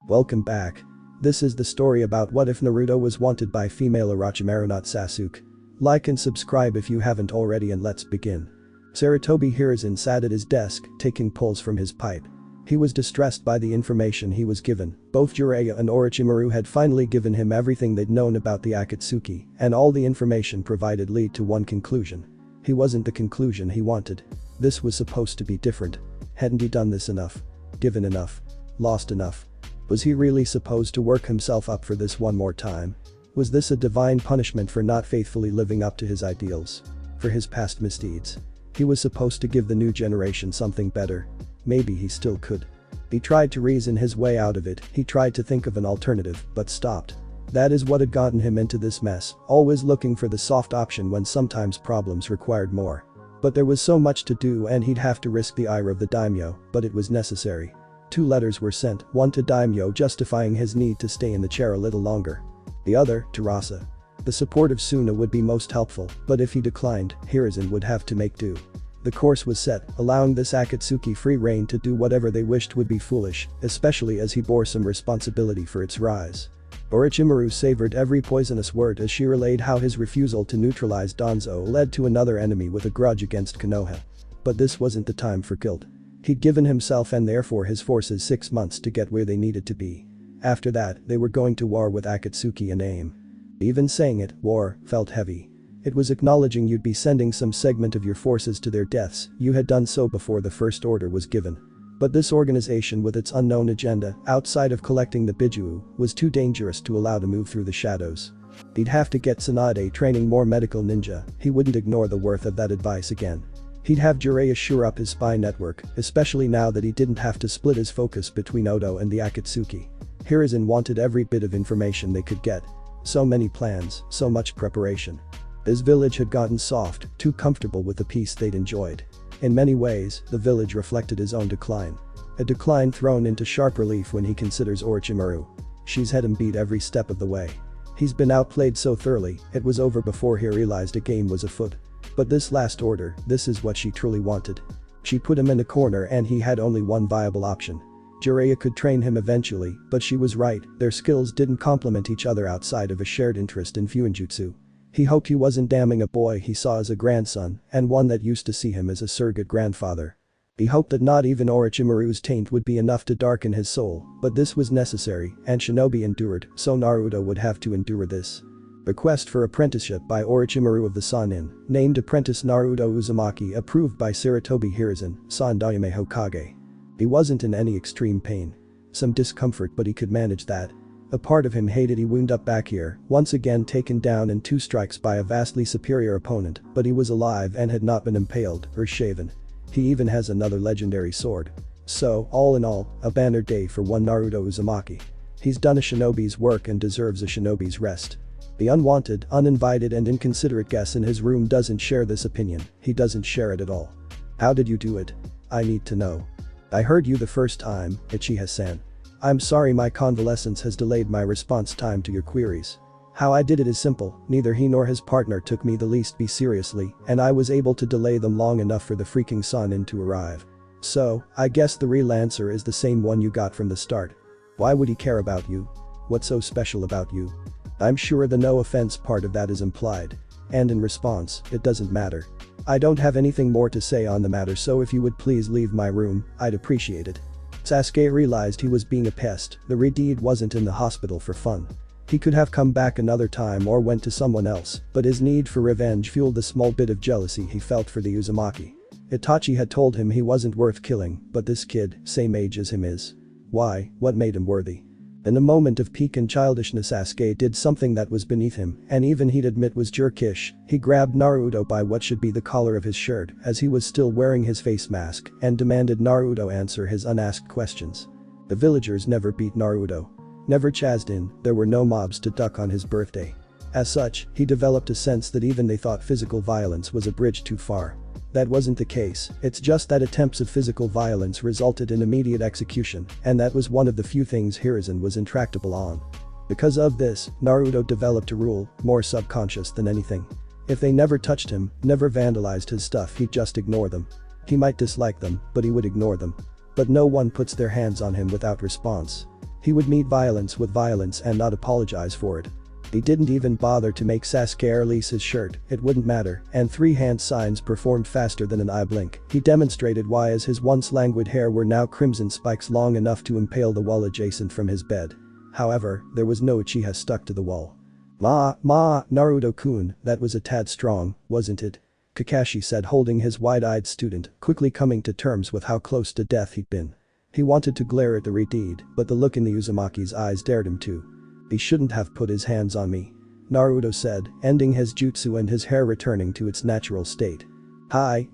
Welcome back. This is the story about what if Naruto was wanted by female Orochimaru not Sasuke. Like and subscribe if you haven't already and let's begin. Sarutobi Hiruzen sat at his desk, taking pulls from his pipe. He was distressed by the information he was given. Both Jiraiya and Orochimaru had finally given him everything they'd known about the Akatsuki, and all the information provided lead to one conclusion. He wasn't the conclusion he wanted. This was supposed to be different. Hadn't he done this enough? Given enough? Lost enough? Was he really supposed to work himself up for this one more time? Was this a divine punishment for not faithfully living up to his ideals? For his past misdeeds? He was supposed to give the new generation something better. Maybe he still could. He tried to reason his way out of it, he tried to think of an alternative, but stopped. That is what had gotten him into this mess, always looking for the soft option when sometimes problems required more. But there was so much to do and he'd have to risk the ire of the daimyo, but it was necessary. 2 letters were sent, one to daimyo justifying his need to stay in the chair a little longer. The other, to Rasa. The support of Suna would be most helpful, but if he declined, Hiruzen would have to make do. The course was set, allowing this Akatsuki free rein to do whatever they wished would be foolish, especially as he bore some responsibility for its rise. Orochimaru savored every poisonous word as she relayed how his refusal to neutralize Danzo led to another enemy with a grudge against Konoha. But this wasn't the time for guilt. He'd given himself and therefore his forces 6 months to get where they needed to be. After that, they were going to war with Akatsuki and AIM. Even saying it, war, felt heavy. It was acknowledging you'd be sending some segment of your forces to their deaths, you had done so before the first order was given. But this organization with its unknown agenda, outside of collecting the Bijuu, was too dangerous to allow to move through the shadows. He'd have to get Tsunade training more medical ninja, he wouldn't ignore the worth of that advice again. He'd have Jiraiya shore up his spy network, especially now that he didn't have to split his focus between Oto and the Akatsuki. Hiruzen wanted every bit of information they could get. So many plans, so much preparation. His village had gotten soft, too comfortable with the peace they'd enjoyed. In many ways, the village reflected his own decline. A decline thrown into sharp relief when he considers Orochimaru. She's had him beat every step of the way. He's been outplayed so thoroughly, it was over before he realized a game was afoot. But this last order, this is what she truly wanted. She put him in a corner and he had only one viable option. Jiraiya could train him eventually, but she was right, their skills didn't complement each other outside of a shared interest in Fuinjutsu. He hoped he wasn't damning a boy he saw as a grandson and one that used to see him as a surrogate grandfather. He hoped that not even Orochimaru's taint would be enough to darken his soul, but this was necessary and Shinobi endured, so Naruto would have to endure this. Request for apprenticeship by Orochimaru of the Sannin, named apprentice Naruto Uzumaki approved by Sarutobi Hiruzen, Sandaime Hokage. He wasn't in any extreme pain. Some discomfort but he could manage that. A part of him hated he wound up back here, once again taken down in 2 strikes by a vastly superior opponent, but he was alive and had not been impaled or shaven. He even has another legendary sword. So, all in all, a banner day for one Naruto Uzumaki. He's done a shinobi's work and deserves a shinobi's rest. The unwanted, uninvited and inconsiderate guest in his room doesn't share this opinion, he doesn't share it at all. How did you do it? I need to know. I heard you the first time, Uchiha-san. I'm sorry my convalescence has delayed my response time to your queries. How I did it is simple, neither he nor his partner took me the least bit seriously, and I was able to delay them long enough for the freaking Sannin to arrive. So, I guess the real answer is the same one you got from the start. Why would he care about you? What's so special about you? I'm sure the no offense part of that is implied. And in response, it doesn't matter. I don't have anything more to say on the matter, so if you would please leave my room, I'd appreciate it. Sasuke realized he was being a pest, the Redeed wasn't in the hospital for fun. He could have come back another time or went to someone else, but his need for revenge fueled the small bit of jealousy he felt for the Uzumaki. Itachi had told him he wasn't worth killing, but this kid, same age as him is. Why, what made him worthy? In a moment of pique and childishness Sasuke did something that was beneath him and even he'd admit was jerkish. He grabbed Naruto by what should be the collar of his shirt as he was still wearing his face mask and demanded Naruto answer his unasked questions. The villagers never beat Naruto. Never chased in, there were no mobs to duck on his birthday. As such, he developed a sense that even they thought physical violence was a bridge too far. That wasn't the case, it's just that attempts of physical violence resulted in immediate execution, and that was one of the few things Hiruzen was intractable on. Because of this, Naruto developed a rule, more subconscious than anything. If they never touched him, never vandalized his stuff, he'd just ignore them. He might dislike them, but he would ignore them. But no one puts their hands on him without response. He would meet violence with violence and not apologize for it. He didn't even bother to make Sasuke release his shirt, it wouldn't matter, and three hand signs performed faster than an eye blink. He demonstrated why as his once languid hair were now crimson spikes long enough to impale the wall adjacent from his bed. However, there was no Uchiha stuck to the wall. Naruto-kun, that was a tad strong, wasn't it? Kakashi said, holding his wide-eyed student, quickly coming to terms with how close to death he'd been. He wanted to glare at the redeed, but the look in the Uzumaki's eyes dared him to. He shouldn't have put his hands on me. Naruto said, ending his jutsu and his hair returning to its natural state.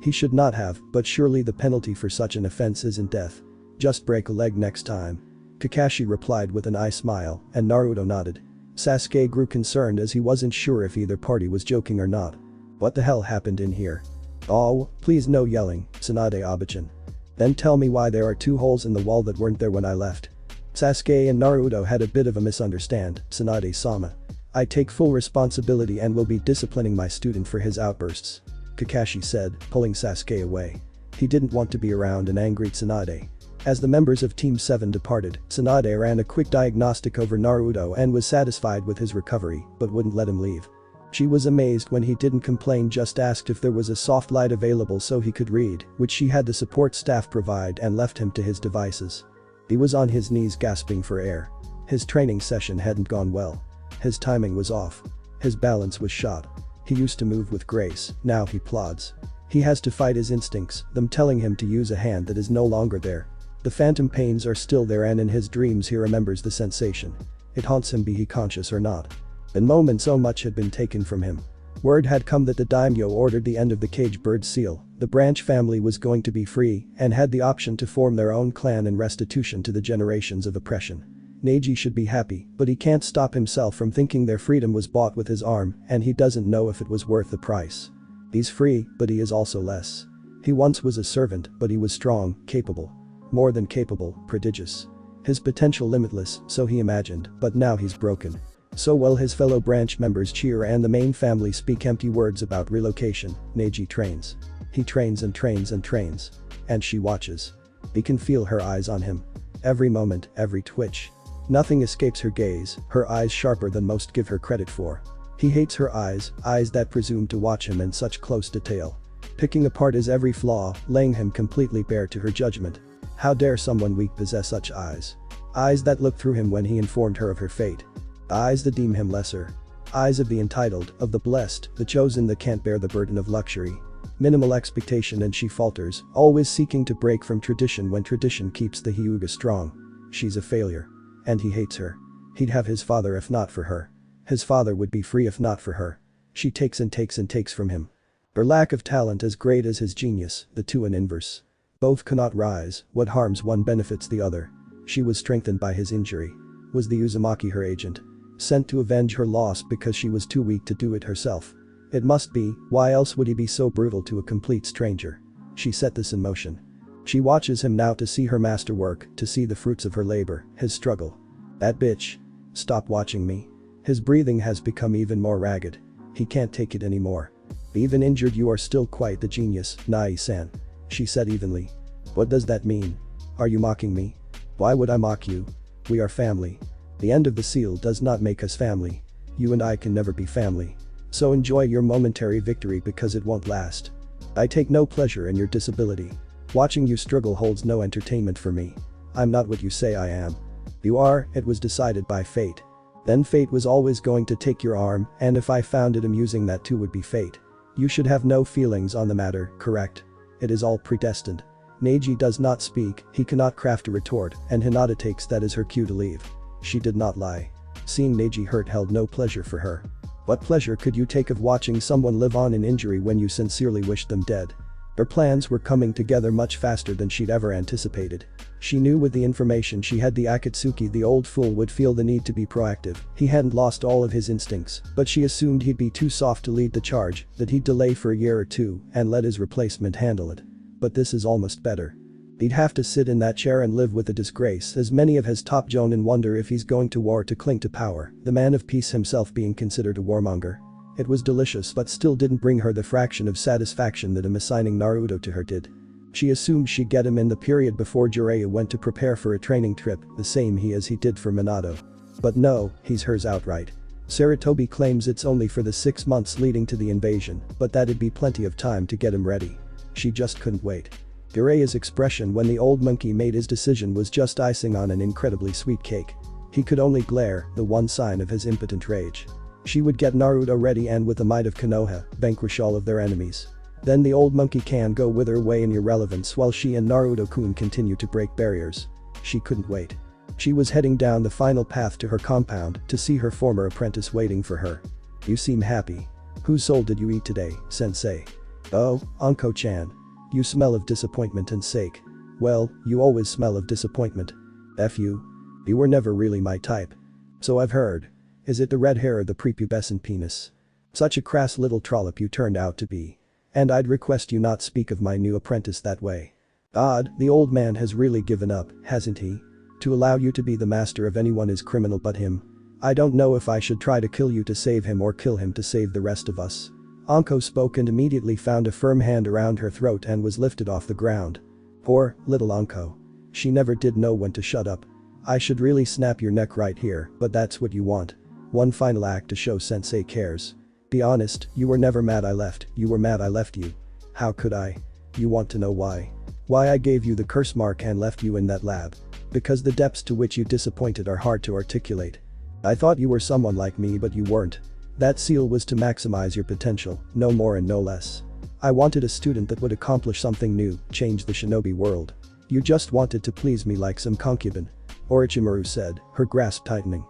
He should not have, but surely the penalty for such an offense isn't death. Just break a leg next time. Kakashi replied with an eye smile, and Naruto nodded. Sasuke grew concerned as he wasn't sure if either party was joking or not. What the hell happened in here? Oh, please no yelling, Tsunade Obachan. Then tell me why there are two holes in the wall that weren't there when I left. Sasuke and Naruto had a bit of a misunderstand, Tsunade-sama. I take full responsibility and will be disciplining my student for his outbursts. Kakashi said, pulling Sasuke away. He didn't want to be around an angry Tsunade. As the members of Team 7 departed, Tsunade ran a quick diagnostic over Naruto and was satisfied with his recovery, but wouldn't let him leave. She was amazed when he didn't complain, just asked if there was a soft light available so he could read, which she had the support staff provide, and left him to his devices. He was on his knees gasping for air. His training session hadn't gone well. His timing was off. His balance was shot. He used to move with grace, now he plods. He has to fight his instincts, them telling him to use a hand that is no longer there. The phantom pains are still there, and in his dreams he remembers the sensation. It haunts him, be he conscious or not. In moments so much had been taken from him. Word had come that the daimyo ordered the end of the cage bird seal. The branch family was going to be free and had the option to form their own clan in restitution to the generations of oppression. Neji should be happy, but he can't stop himself from thinking their freedom was bought with his arm, and he doesn't know if it was worth the price. He's free, but he is also less. He once was a servant, but he was strong, capable. More than capable, prodigious. His potential limitless, so he imagined, but now he's broken. So while his fellow branch members cheer and the main family speak empty words about relocation, Neji trains. He trains and trains and trains. And she watches. He can feel her eyes on him. Every moment, every twitch. Nothing escapes her gaze, her eyes sharper than most give her credit for. He hates her eyes that presume to watch him in such close detail. Picking apart his every flaw, laying him completely bare to her judgment. How dare someone weak possess such eyes? Eyes that looked through him when he informed her of her fate. Eyes that deem him lesser. Eyes of the entitled, of the blessed, the chosen that can't bear the burden of luxury. Minimal expectation and she falters, always seeking to break from tradition when tradition keeps the Hyuga strong. She's a failure. And he hates her. He'd have his father if not for her. His father would be free if not for her. She takes and takes and takes from him. Her lack of talent as great as his genius, the two in inverse. Both cannot rise, what harms one benefits the other. She was strengthened by his injury. Was the Uzumaki her agent? Sent to avenge her loss because she was too weak to do it herself. It must be, why else would he be so brutal to a complete stranger? She set this in motion. She watches him now to see her master work, to see the fruits of her labor, his struggle. That bitch. Stop watching me. His breathing has become even more ragged. He can't take it anymore. Even injured you are still quite the genius, Nai-san. She said evenly. What does that mean? Are you mocking me? Why would I mock you? We are family. The end of the seal does not make us family. You and I can never be family. So enjoy your momentary victory because it won't last. I take no pleasure in your disability. Watching you struggle holds no entertainment for me. I'm not what you say I am. You are, it was decided by fate. Then fate was always going to take your arm, and if I found it amusing that too would be fate. You should have no feelings on the matter, correct? It is all predestined. Neji does not speak, he cannot craft a retort, and Hinata takes that as her cue to leave. She did not lie. Seeing Neji hurt held no pleasure for her. What pleasure could you take of watching someone live on in injury when you sincerely wished them dead? Her plans were coming together much faster than she'd ever anticipated. She knew with the information she had the Akatsuki the old fool would feel the need to be proactive. He hadn't lost all of his instincts, but she assumed he'd be too soft to lead the charge, that he'd delay for a year or two and let his replacement handle it. But this is almost better. He'd have to sit in that chair and live with the disgrace as many of his top jonin wonder if he's going to war to cling to power, the man of peace himself being considered a warmonger. It was delicious but still didn't bring her the fraction of satisfaction that him assigning Naruto to her did. She assumed she'd get him in the period before Jiraiya went to prepare for a training trip, the same he did for Minato. But no, he's hers outright. Sarutobi claims it's only for the 6 months leading to the invasion, but that'd be plenty of time to get him ready. She just couldn't wait. Jiraiya's expression when the old monkey made his decision was just icing on an incredibly sweet cake. He could only glare, the one sign of his impotent rage. She would get Naruto ready and with the might of Konoha, vanquish all of their enemies. Then the old monkey can go wither away in irrelevance while she and Naruto-kun continue to break barriers. She couldn't wait. She was heading down the final path to her compound to see her former apprentice waiting for her. You seem happy. Whose soul did you eat today, sensei? Oh, Anko-chan. You smell of disappointment and sake. Well, you always smell of disappointment. F you. You were never really my type. So I've heard. Is it the red hair or the prepubescent penis? Such a crass little trollop you turned out to be. And I'd request you not speak of my new apprentice that way. Odd, the old man has really given up, hasn't he? To allow you to be the master of anyone is criminal but him. I don't know if I should try to kill you to save him or kill him to save the rest of us. Anko spoke and immediately found a firm hand around her throat and was lifted off the ground. Poor, little Anko. She never did know when to shut up. I should really snap your neck right here, but that's what you want. One final act to show sensei cares. Be honest, you were never mad I left, you were mad I left you. How could I? You want to know why? Why I gave you the curse mark and left you in that lab. Because the depths to which you disappointed are hard to articulate. I thought you were someone like me but you weren't. That seal was to maximize your potential, no more and no less. I wanted a student that would accomplish something new, change the shinobi world. You just wanted to please me like some concubine. Orochimaru said, her grasp tightening.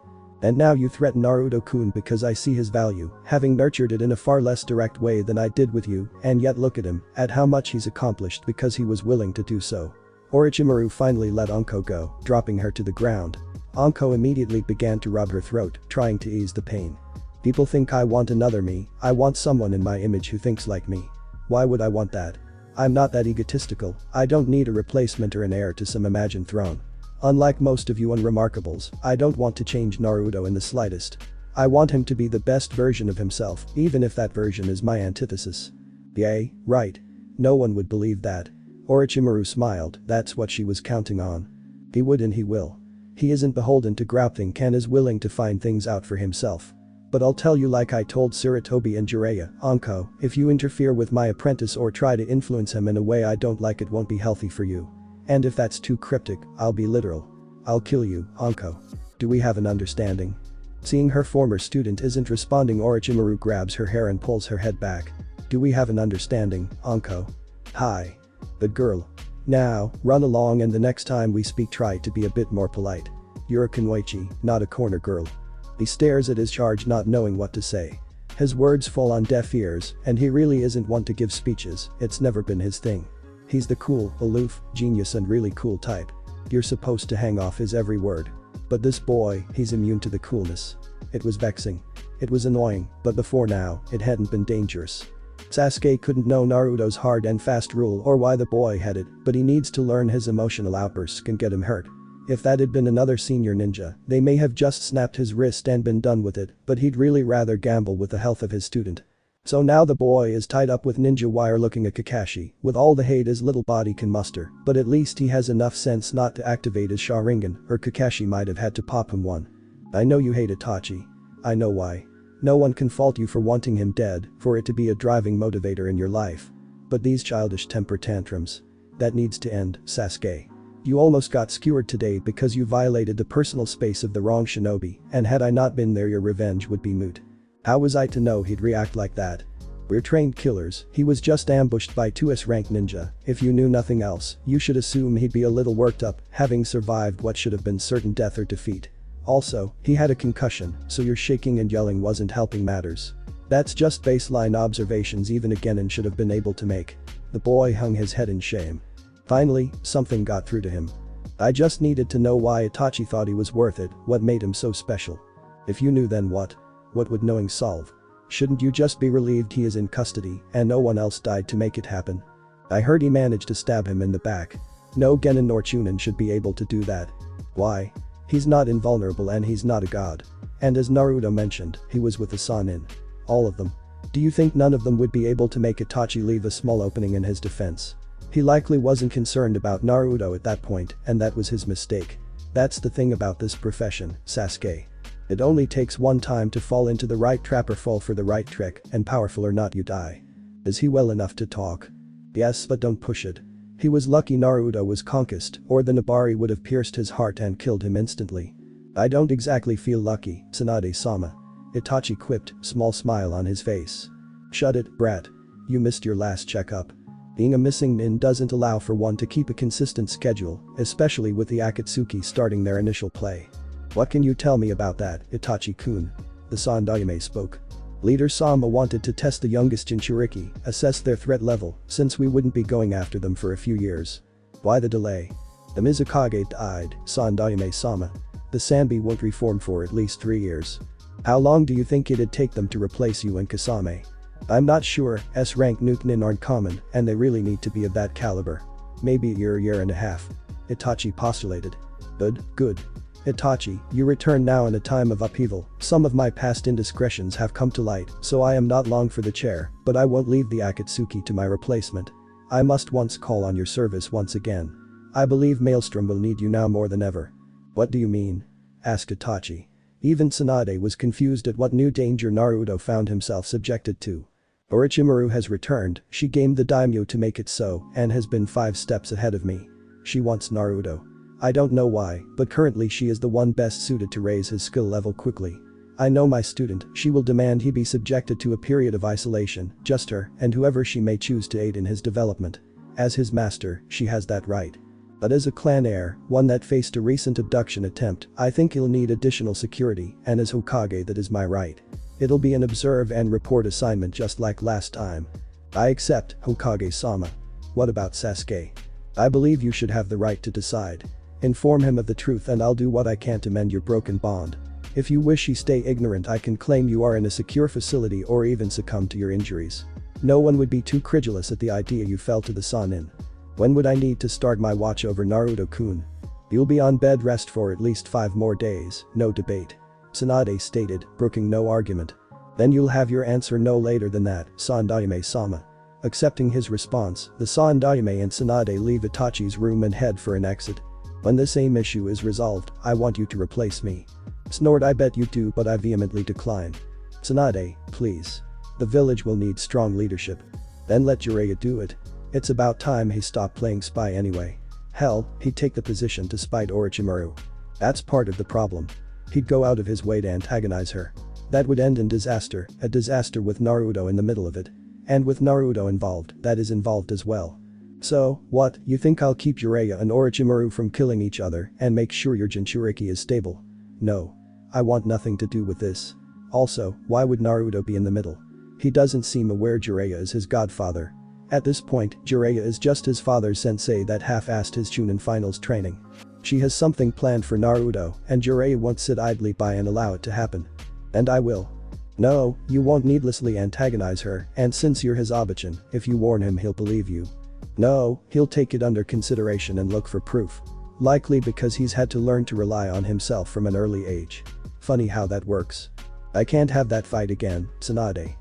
And now you threaten Naruto-kun because I see his value, having nurtured it in a far less direct way than I did with you, and yet look at him, at how much he's accomplished because he was willing to do so. Orochimaru finally let Anko go, dropping her to the ground. Anko immediately began to rub her throat, trying to ease the pain. People think I want another me, I want someone in my image who thinks like me. Why would I want that? I'm not that egotistical, I don't need a replacement or an heir to some imagined throne. Unlike most of you unremarkables, I don't want to change Naruto in the slightest. I want him to be the best version of himself, even if that version is my antithesis. Yay, right. No one would believe that. Orochimaru smiled, that's what she was counting on. He would and he will. He isn't beholden to groupthink and is willing to find things out for himself. But I'll tell you like I told Sarutobi and Jiraiya, Anko, if you interfere with my apprentice or try to influence him in a way I don't like it won't be healthy for you. And if that's too cryptic, I'll be literal. I'll kill you, Anko. Do we have an understanding? Seeing her former student isn't responding, Orochimaru grabs her hair and pulls her head back. Do we have an understanding, Anko? Hi. Good girl. Now, run along and the next time we speak try to be a bit more polite. You're a kunoichi, not a corner girl. He stares at his charge not knowing what to say. His words fall on deaf ears, and he really isn't one to give speeches, it's never been his thing. He's the cool, aloof, genius and really cool type. You're supposed to hang off his every word. But this boy, he's immune to the coolness. It was vexing. It was annoying, but before now, it hadn't been dangerous. Sasuke couldn't know Naruto's hard and fast rule or why the boy had it, but he needs to learn his emotional outbursts can get him hurt. If that had been another senior ninja, they may have just snapped his wrist and been done with it, but he'd really rather gamble with the health of his student. So now the boy is tied up with ninja wire looking at Kakashi, with all the hate his little body can muster, but at least he has enough sense not to activate his Sharingan, or Kakashi might have had to pop him one. I know you hate Itachi. I know why. No one can fault you for wanting him dead, for it to be a driving motivator in your life. But these childish temper tantrums. That needs to end, Sasuke. You almost got skewered today because you violated the personal space of the wrong shinobi, and had I not been there your revenge would be moot. How was I to know he'd react like that? We're trained killers, he was just ambushed by 2S rank ninja, if you knew nothing else, you should assume he'd be a little worked up, having survived what should have been certain death or defeat. Also, he had a concussion, so your shaking and yelling wasn't helping matters. That's just baseline observations even a genin should have been able to make. The boy hung his head in shame. Finally, something got through to him. I just needed to know why Itachi thought he was worth it, what made him so special. If you knew then what? What would knowing solve? Shouldn't you just be relieved he is in custody and no one else died to make it happen? I heard he managed to stab him in the back. No genin nor chunin should be able to do that. Why? He's not invulnerable and he's not a god. And as Naruto mentioned, he was with the Sannin. All of them. Do you think none of them would be able to make Itachi leave a small opening in his defense? He likely wasn't concerned about Naruto at that point, and that was his mistake. That's the thing about this profession, Sasuke. It only takes one time to fall into the right trap or fall for the right trick, and powerful or not you die. Is he well enough to talk? Yes, but don't push it. He was lucky Naruto was concussed, or the Nabari would have pierced his heart and killed him instantly. I don't exactly feel lucky, Tsunade-sama. Itachi quipped, small smile on his face. Shut it, brat. You missed your last checkup. Being a missing nin doesn't allow for one to keep a consistent schedule, especially with the Akatsuki starting their initial play. What can you tell me about that, Itachi-kun? The Sandaime spoke. Leader Sama wanted to test the youngest Jinchuriki, assess their threat level, since we wouldn't be going after them for a few years. Why the delay? The Mizukage died, Sandaime-sama. The Sanbi won't reform for at least 3 years. How long do you think it'd take them to replace you and Kasame? I'm not sure, S-rank nuke nin aren't common, and they really need to be of that caliber. Maybe a year and a half. Itachi postulated. Good. Itachi, you return now in a time of upheaval. Some of my past indiscretions have come to light, so I am not long for the chair, but I won't leave the Akatsuki to my replacement. I must once call on your service once again. I believe Maelstrom will need you now more than ever. What do you mean? Asked Itachi. Even Tsunade was confused at what new danger Naruto found himself subjected to. Orochimaru has returned, she gamed the daimyo to make it so, and has been 5 steps ahead of me. She wants Naruto. I don't know why, but currently she is the one best suited to raise his skill level quickly. I know my student, she will demand he be subjected to a period of isolation, just her, and whoever she may choose to aid in his development. As his master, she has that right. But as a clan heir, one that faced a recent abduction attempt, I think he'll need additional security, and as Hokage that is my right. It'll be an observe and report assignment just like last time. I accept, Hokage-sama. What about Sasuke? I believe you should have the right to decide. Inform him of the truth and I'll do what I can to mend your broken bond. If you wish he stay ignorant I can claim you are in a secure facility or even succumb to your injuries. No one would be too credulous at the idea you fell to the Sannin. When would I need to start my watch over Naruto-kun? You'll be on bed rest for at least 5 more days, no debate. Tsunade stated, brooking no argument. Then you'll have your answer no later than that, Sandaime-sama. Accepting his response, the Sandaime and Tsunade leave Itachi's room and head for an exit. When the same issue is resolved, I want you to replace me. Snort, I bet you do, but I vehemently decline. Tsunade, please. The village will need strong leadership. Then let Jiraiya do it. It's about time he stopped playing spy anyway. Hell, he'd take the position to spite Orochimaru. That's part of the problem. He'd go out of his way to antagonize her. That would end in disaster, a disaster with Naruto in the middle of it. And with Naruto involved, that is involved as well. So, what, you think I'll keep Jiraiya and Orochimaru from killing each other and make sure your Jinchuriki is stable? No. I want nothing to do with this. Also, why would Naruto be in the middle? He doesn't seem aware Jiraiya is his godfather. At this point, Jiraiya is just his father's sensei that half-assed his Chunin finals training. She has something planned for Naruto, and Jiraiya won't sit idly by and allow it to happen. And I will. No, you won't needlessly antagonize her, and since you're his Abachan, if you warn him he'll believe you. No, he'll take it under consideration and look for proof. Likely because he's had to learn to rely on himself from an early age. Funny how that works. I can't have that fight again, Tsunade.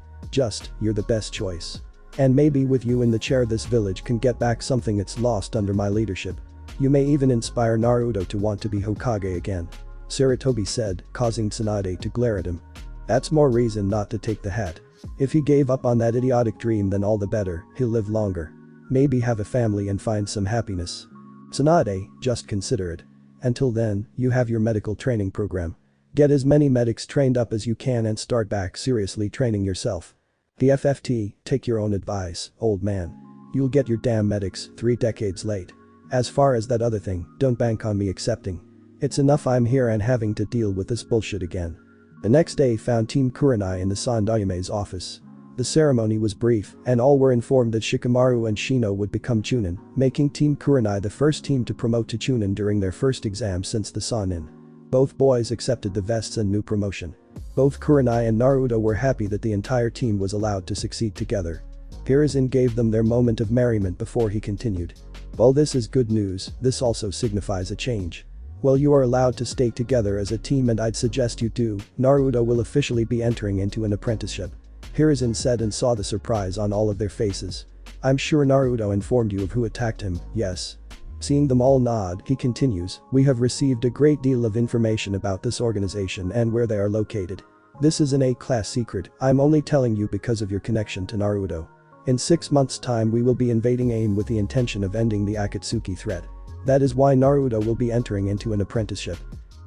You're the best choice. And maybe with you in the chair this village can get back something it's lost under my leadership. You may even inspire Naruto to want to be Hokage again. Sarutobi said, causing Tsunade to glare at him. That's more reason not to take the hat. If he gave up on that idiotic dream then all the better, he'll live longer. Maybe have a family and find some happiness. Tsunade, just consider it. Until then, you have your medical training program. Get as many medics trained up as you can and start back seriously training yourself. The FFT, take your own advice, old man. You'll get your damn medics 3 decades late. As far as that other thing, don't bank on me accepting. It's enough I'm here and having to deal with this bullshit again. The next day found Team Kurenai in the Sandaime's office. The ceremony was brief, and all were informed that Shikamaru and Shino would become Chunin, making Team Kurenai the first team to promote to Chunin during their first exam since the Sannin. Both boys accepted the vests and new promotion. Both Kurenai and Naruto were happy that the entire team was allowed to succeed together. Hiruzen gave them their moment of merriment before he continued. While this is good news, this also signifies a change. Well, you are allowed to stay together as a team and I'd suggest you do. Naruto will officially be entering into an apprenticeship. Hiruzen said and saw the surprise on all of their faces. I'm sure Naruto informed you of who attacked him, yes. Seeing them all nod, he continues, we have received a great deal of information about this organization and where they are located. This is an A-class secret, I'm only telling you because of your connection to Naruto. In 6 months' time we will be invading AIM with the intention of ending the Akatsuki threat. That is why Naruto will be entering into an apprenticeship.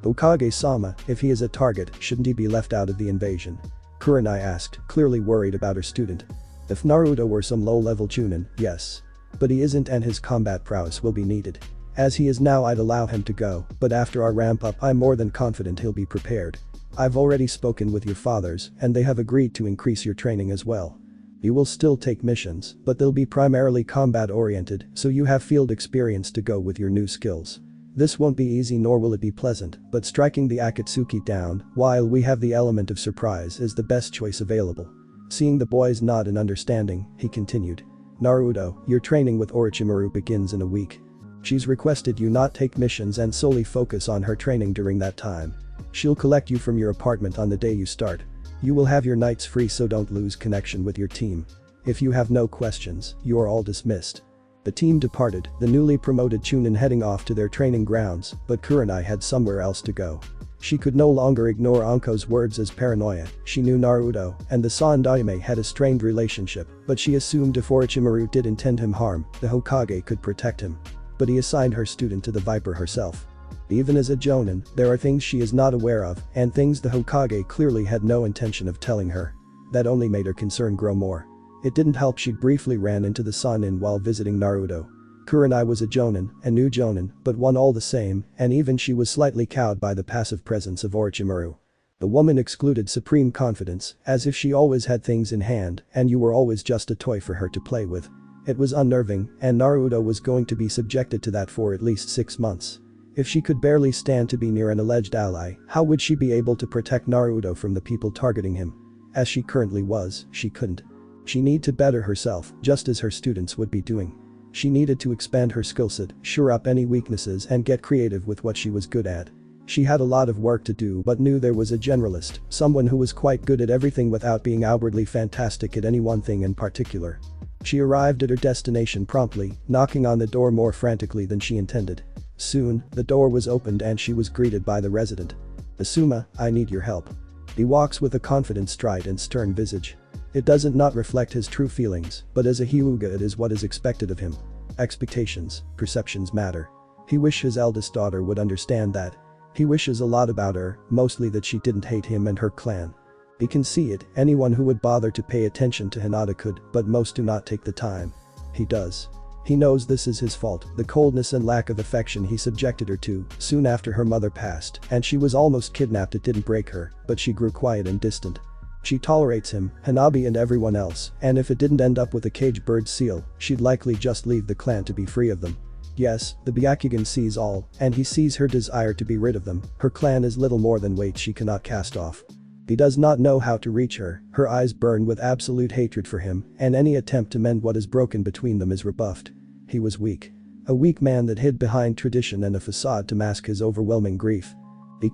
Hokage-sama, if he is a target, shouldn't he be left out of the invasion? Kurenai asked, clearly worried about her student. If Naruto were some low-level chunin, yes. But he isn't and his combat prowess will be needed. As he is now I'd allow him to go, but after our ramp up I'm more than confident he'll be prepared. I've already spoken with your fathers and they have agreed to increase your training as well. You will still take missions, but they'll be primarily combat-oriented, so you have field experience to go with your new skills. This won't be easy nor will it be pleasant, but striking the Akatsuki down, while we have the element of surprise, is the best choice available. Seeing the boys nod in understanding, he continued. Naruto, your training with Orochimaru begins in a week. She's requested you not take missions and solely focus on her training during that time. She'll collect you from your apartment on the day you start. You will have your nights free so don't lose connection with your team. If you have no questions, you are all dismissed. The team departed, the newly promoted Chunin heading off to their training grounds, but Kurenai had somewhere else to go. She could no longer ignore Anko's words as paranoia, she knew Naruto and the Sandaime had a strained relationship, but she assumed if Orochimaru did intend him harm, the Hokage could protect him. But he assigned her student to the Viper herself. Even as a Jonin, there are things she is not aware of, and things the Hokage clearly had no intention of telling her. That only made her concern grow more. It didn't help she briefly ran into the Sannin while visiting Naruto. Kurenai was a Jonin, a new Jonin, but one all the same, and even she was slightly cowed by the passive presence of Orochimaru. The woman exuded supreme confidence, as if she always had things in hand and you were always just a toy for her to play with. It was unnerving, and Naruto was going to be subjected to that for at least 6 months. If she could barely stand to be near an alleged ally, how would she be able to protect Naruto from the people targeting him? As she currently was, she couldn't. She needed to better herself, just as her students would be doing. She needed to expand her skillset, shore up any weaknesses and get creative with what she was good at. She had a lot of work to do but knew there was a generalist, someone who was quite good at everything without being outwardly fantastic at any one thing in particular. She arrived at her destination promptly, knocking on the door more frantically than she intended. Soon, the door was opened and she was greeted by the resident. Asuma, I need your help. He walks with a confident stride and stern visage. It doesn't not reflect his true feelings, but as a Hyuga it is what is expected of him. Expectations, perceptions matter. He wishes his eldest daughter would understand that. He wishes a lot about her, mostly that she didn't hate him and her clan. He can see it, anyone who would bother to pay attention to Hinata could, but most do not take the time. He does. He knows this is his fault, the coldness and lack of affection he subjected her to, soon after her mother passed, and she was almost kidnapped. It didn't break her, but she grew quiet and distant. She tolerates him, Hanabi and everyone else, and if it didn't end up with a cage bird seal, she'd likely just leave the clan to be free of them. Yes, the Byakugan sees all, and he sees her desire to be rid of them, her clan is little more than weight she cannot cast off. He does not know how to reach her, her eyes burn with absolute hatred for him, and any attempt to mend what is broken between them is rebuffed. He was weak. A weak man that hid behind tradition and a facade to mask his overwhelming grief. He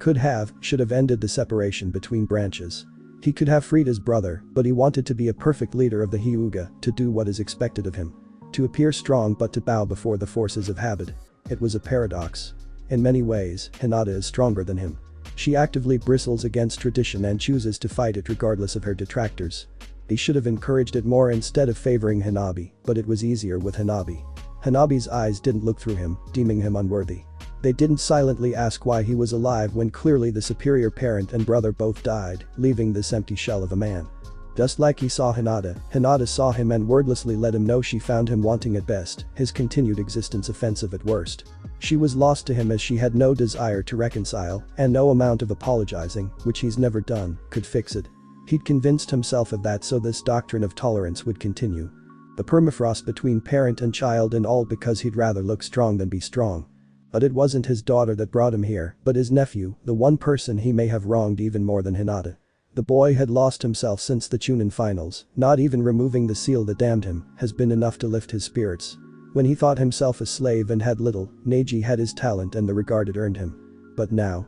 should have ended the separation between branches. He could have freed his brother, but he wanted to be a perfect leader of the Hyuga, to do what is expected of him. To appear strong but to bow before the forces of habit. It was a paradox. In many ways, Hinata is stronger than him. She actively bristles against tradition and chooses to fight it regardless of her detractors. He should have encouraged it more instead of favoring Hanabi, but it was easier with Hanabi. Hanabi's eyes didn't look through him, deeming him unworthy. They didn't silently ask why he was alive when clearly the superior parent and brother both died, leaving this empty shell of a man. Just like he saw Hinata, Hinata saw him and wordlessly let him know she found him wanting at best, his continued existence offensive at worst. She was lost to him as she had no desire to reconcile, and no amount of apologizing, which he's never done, could fix it. He'd convinced himself of that so this doctrine of tolerance would continue. The permafrost between parent and child and all because he'd rather look strong than be strong. But it wasn't his daughter that brought him here, but his nephew, the one person he may have wronged even more than Hinata. The boy had lost himself since the Chunin finals, not even removing the seal that damned him has been enough to lift his spirits. When he thought himself a slave and had little, Neji had his talent and the regard it earned him. But now,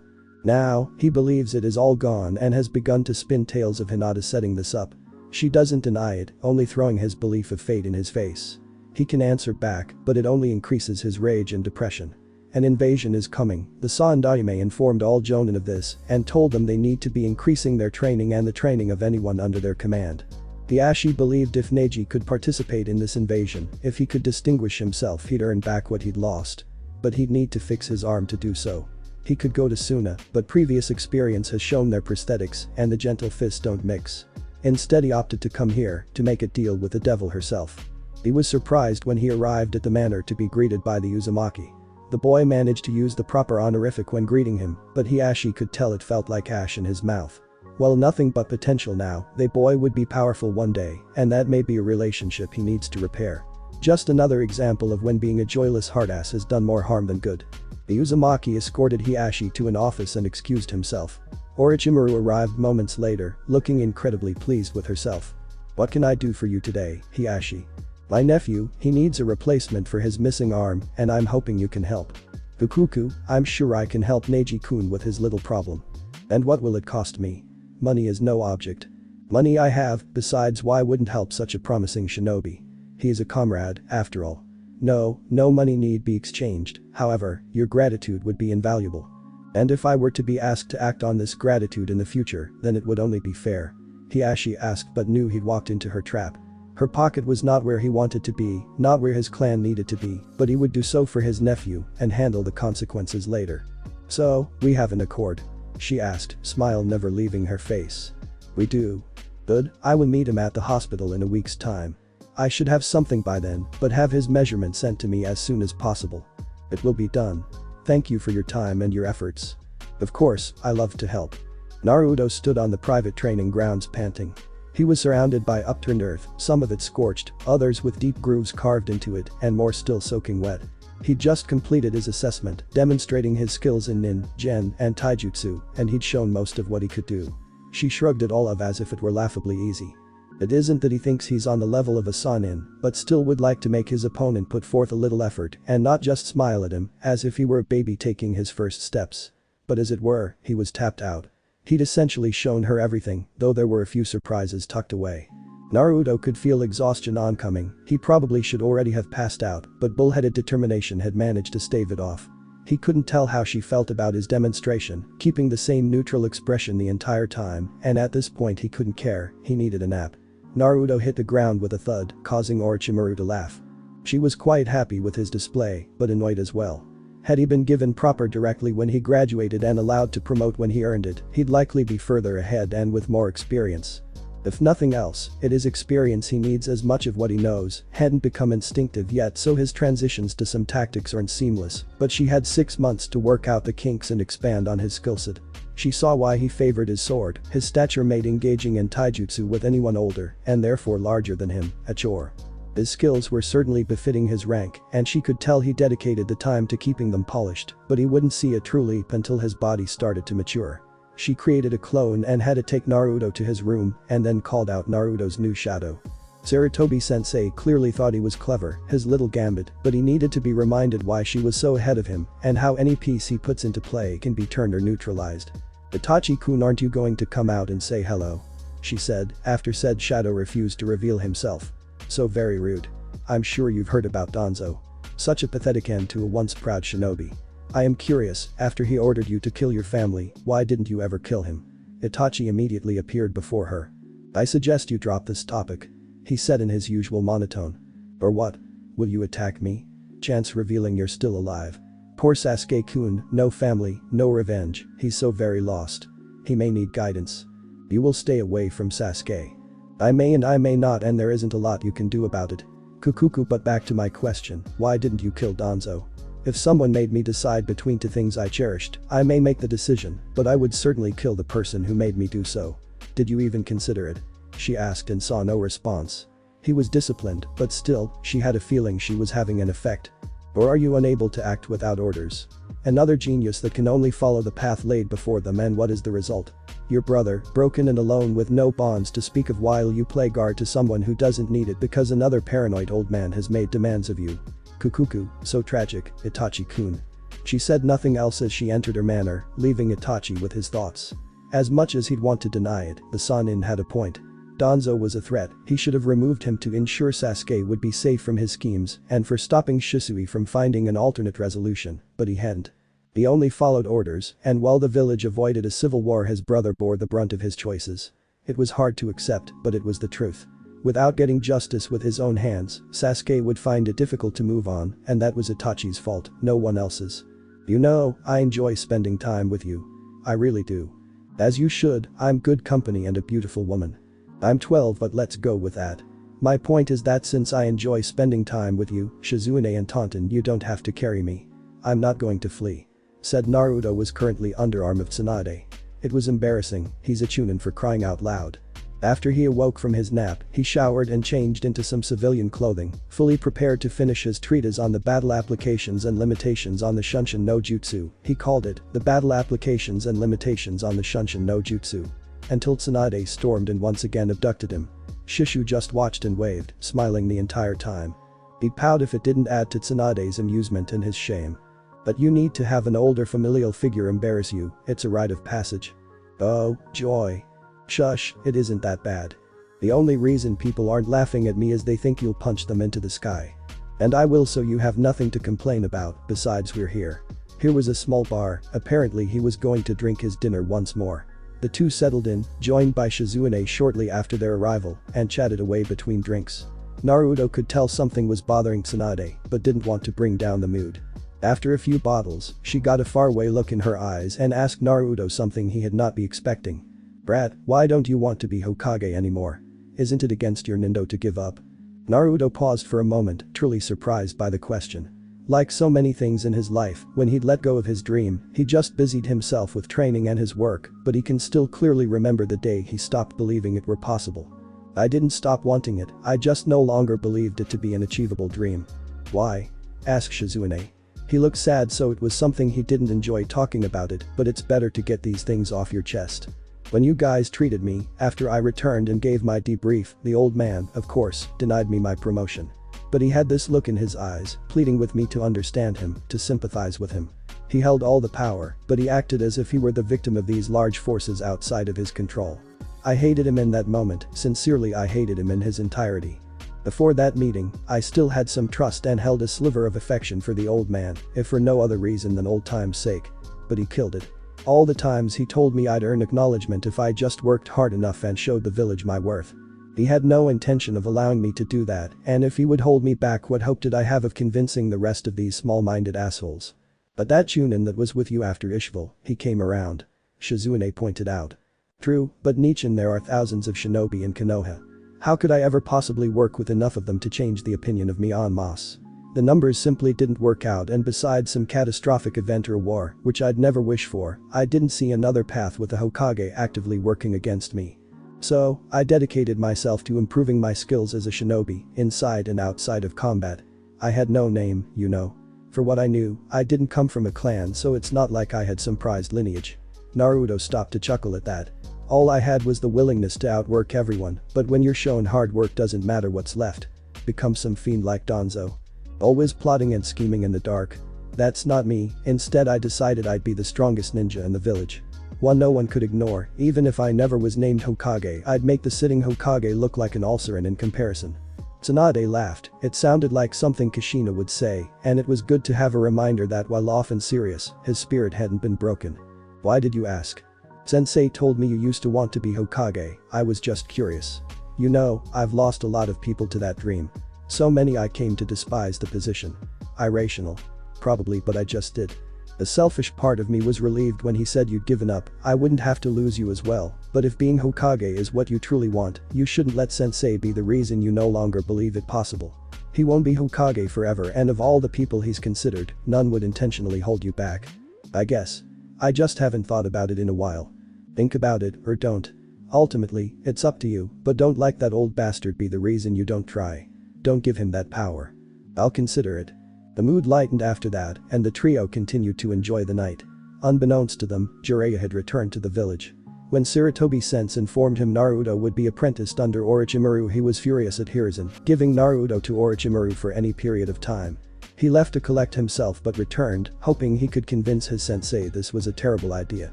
he believes it is all gone and has begun to spin tales of Hinata setting this up. She doesn't deny it, only throwing his belief of fate in his face. He can answer back, but it only increases his rage and depression. An invasion is coming. The Sandaime informed all Jonin of this and told them they need to be increasing their training and the training of anyone under their command. The Ashi believed if Neji could participate in this invasion, if he could distinguish himself, he'd earn back what he'd lost. But he'd need to fix his arm to do so. He could go to Suna, but previous experience has shown their prosthetics and the gentle fists don't mix. Instead he opted to come here to make a deal with the devil herself. He was surprised when he arrived at the manor to be greeted by the Uzumaki. The boy managed to use the proper honorific when greeting him, but Hiashi could tell it felt like ash in his mouth. Well, nothing but potential now, the boy would be powerful one day, and that may be a relationship he needs to repair. Just another example of when being a joyless hardass has done more harm than good. The Uzumaki escorted Hiashi to an office and excused himself. Orochimaru arrived moments later, looking incredibly pleased with herself. "What can I do for you today, Hiashi?" "My nephew, he needs a replacement for his missing arm, and I'm hoping you can help." "Fukuku, I'm sure I can help Neji-kun with his little problem." "And what will it cost me?" "Money is no object." "Money I have, besides why wouldn't help such a promising shinobi? He is a comrade, after all." No money need be exchanged, however, your gratitude would be invaluable. "And if I were to be asked to act on this gratitude in the future, then it would only be fair." Hiashi asked but knew he'd walked into her trap. Her pocket was not where he wanted to be, not where his clan needed to be, but he would do so for his nephew and handle the consequences later. "So, we have an accord?" she asked, smile never leaving her face. "We do." "Good, I will meet him at the hospital in a week's time. I should have something by then, but have his measurement sent to me as soon as possible." "It will be done. Thank you for your time and your efforts." "Of course, I love to help." Naruto stood on the private training grounds panting. He was surrounded by upturned earth, some of it scorched, others with deep grooves carved into it, and more still soaking wet. He'd just completed his assessment, demonstrating his skills in nin, gen, and taijutsu, and he'd shown most of what he could do. She shrugged it all off as if it were laughably easy. It isn't that he thinks he's on the level of a Sanin, but still would like to make his opponent put forth a little effort and not just smile at him, as if he were a baby taking his first steps. But as it were, he was tapped out. He'd essentially shown her everything, though there were a few surprises tucked away. Naruto could feel exhaustion oncoming, he probably should already have passed out, but bullheaded determination had managed to stave it off. He couldn't tell how she felt about his demonstration, keeping the same neutral expression the entire time, and at this point he couldn't care, he needed a nap. Naruto hit the ground with a thud, causing Orochimaru to laugh. She was quite happy with his display, but annoyed as well. Had he been given proper directly when he graduated and allowed to promote when he earned it, he'd likely be further ahead and with more experience. If nothing else, it is experience he needs as much of what he knows, hadn't become instinctive yet so his transitions to some tactics aren't seamless, but she had 6 months to work out the kinks and expand on his skillset. She saw why he favored his sword, his stature made engaging in taijutsu with anyone older, and therefore larger than him, a chore. His skills were certainly befitting his rank, and she could tell he dedicated the time to keeping them polished, but he wouldn't see a true leap until his body started to mature. She created a clone and had to take Naruto to his room, and then called out Naruto's new shadow. Sarutobi-sensei clearly thought he was clever, his little gambit, but he needed to be reminded why she was so ahead of him, and how any piece he puts into play can be turned or neutralized. "Itachi-kun, aren't you going to come out and say hello?" she said, after said shadow refused to reveal himself. "So very rude. I'm sure you've heard about Danzo. Such a pathetic end to a once proud shinobi. I am curious, after he ordered you to kill your family, why didn't you ever kill him?" Itachi immediately appeared before her. "I suggest you drop this topic," he said in his usual monotone. "Or what? Will you attack me? Chance revealing you're still alive. Poor Sasuke-kun, no family, no revenge, he's so very lost. He may need guidance. You will stay away from Sasuke. I may and I may not, and there isn't a lot you can do about it. Kukuku, but back to my question, why didn't you kill Danzo? If someone made me decide between two things I cherished, I may make the decision, but I would certainly kill the person who made me do so. Did you even consider it?" she asked and saw no response. He was disciplined, but still, she had a feeling she was having an effect. "Or are you unable to act without orders? Another genius that can only follow the path laid before them, and what is the result? Your brother, broken and alone with no bonds to speak of, while you play guard to someone who doesn't need it because another paranoid old man has made demands of you. Kukuku, so tragic, Itachi-kun." She said nothing else as she entered her manor, leaving Itachi with his thoughts. As much as he'd want to deny it, the Sanin had a point. Danzo was a threat, he should have removed him to ensure Sasuke would be safe from his schemes and for stopping Shisui from finding an alternate resolution, but he hadn't. He only followed orders, and while the village avoided a civil war his brother bore the brunt of his choices. It was hard to accept, but it was the truth. Without getting justice with his own hands, Sasuke would find it difficult to move on, and that was Itachi's fault, no one else's. You know, I enjoy spending time with you. I really do. As you should, I'm good company and a beautiful woman. I'm 12 but let's go with that. My point is that since I enjoy spending time with you, Shizune and Taunton, you don't have to carry me. I'm not going to flee. Said Naruto was currently underarm of Tsunade. It was embarrassing, he's a chunin for crying out loud. After he awoke from his nap, he showered and changed into some civilian clothing, fully prepared to finish his treatise on the battle applications and limitations on the Shunshin no Jutsu. He called it, the battle applications and limitations on the Shunshin no Jutsu. Until Tsunade stormed and once again abducted him. Shishu just watched and waved, smiling the entire time. He'd pout if it didn't add to Tsunade's amusement and his shame. But you need to have an older familial figure embarrass you, it's a rite of passage. Oh, joy. Shush, it isn't that bad. The only reason people aren't laughing at me is they think you'll punch them into the sky. And I will, so you have nothing to complain about, besides we're here. Here was a small bar, apparently he was going to drink his dinner once more. The two settled in, joined by Shizune shortly after their arrival, and chatted away between drinks. Naruto could tell something was bothering Tsunade, but didn't want to bring down the mood. After a few bottles, she got a faraway look in her eyes and asked Naruto something he had not been expecting. Brat, why don't you want to be Hokage anymore? Isn't it against your nindo to give up? Naruto paused for a moment, truly surprised by the question. Like so many things in his life, when he'd let go of his dream, he just busied himself with training and his work, but he can still clearly remember the day he stopped believing it were possible. I didn't stop wanting it, I just no longer believed it to be an achievable dream. Why? Asked Shizune. He looked sad, so it was something he didn't enjoy talking about it, but it's better to get these things off your chest. When you guys treated me, after I returned and gave my debrief, the old man, of course, denied me my promotion. But he had this look in his eyes, pleading with me to understand him, to sympathize with him. He held all the power, but he acted as if he were the victim of these large forces outside of his control. I hated him in that moment, sincerely I hated him in his entirety. Before that meeting, I still had some trust and held a sliver of affection for the old man, if for no other reason than old time's sake. But he killed it. All the times he told me I'd earn acknowledgement if I just worked hard enough and showed the village my worth. He had no intention of allowing me to do that, and if he would hold me back, what hope did I have of convincing the rest of these small-minded assholes? But that chunin that was with you after Ishval, he came around. Shizune pointed out. True, but Nichin, there are thousands of shinobi in Konoha. How could I ever possibly work with enough of them to change the opinion of me en masse? The numbers simply didn't work out, and besides some catastrophic event or war, which I'd never wish for, I didn't see another path with the Hokage actively working against me. So, I dedicated myself to improving my skills as a shinobi, inside and outside of combat. I had no name, you know. For what I knew, I didn't come from a clan, so it's not like I had some prized lineage. Naruto stopped to chuckle at that. All I had was the willingness to outwork everyone, but when you're shown hard work doesn't matter what's left. Become some fiend like Danzo. Always plotting and scheming in the dark. That's not me, instead I decided I'd be the strongest ninja in the village. One no one could ignore, even if I never was named Hokage, I'd make the sitting Hokage look like an ulcerin in comparison. Tsunade laughed, it sounded like something Kushina would say, and it was good to have a reminder that while often serious, his spirit hadn't been broken. Why did you ask? Sensei told me you used to want to be Hokage, I was just curious. You know, I've lost a lot of people to that dream. So many I came to despise the position. Irrational. Probably, but I just did. The selfish part of me was relieved when he said you'd given up, I wouldn't have to lose you as well, but if being Hokage is what you truly want, you shouldn't let Sensei be the reason you no longer believe it possible. He won't be Hokage forever, and of all the people he's considered, none would intentionally hold you back. I guess. I just haven't thought about it in a while. Think about it, or don't. Ultimately, it's up to you, but don't let that old bastard be the reason you don't try. Don't give him that power. I'll consider it. The mood lightened after that, and the trio continued to enjoy the night. Unbeknownst to them, Jiraiya had returned to the village. When Sarutobi-sense informed him Naruto would be apprenticed under Orochimaru, he was furious at Hiruzen giving Naruto to Orochimaru for any period of time. He left to collect himself but returned, hoping he could convince his sensei this was a terrible idea.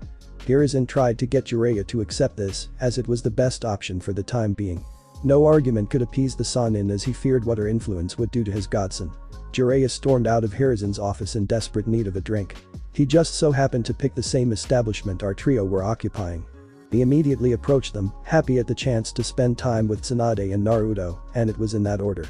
Hiruzen tried to get Jiraiya to accept this, as it was the best option for the time being. No argument could appease the Sannin as he feared what her influence would do to his godson. Jiraiya stormed out of Hiruzen's office in desperate need of a drink. He just so happened to pick the same establishment our trio were occupying. He immediately approached them, happy at the chance to spend time with Tsunade and Naruto, and it was in that order.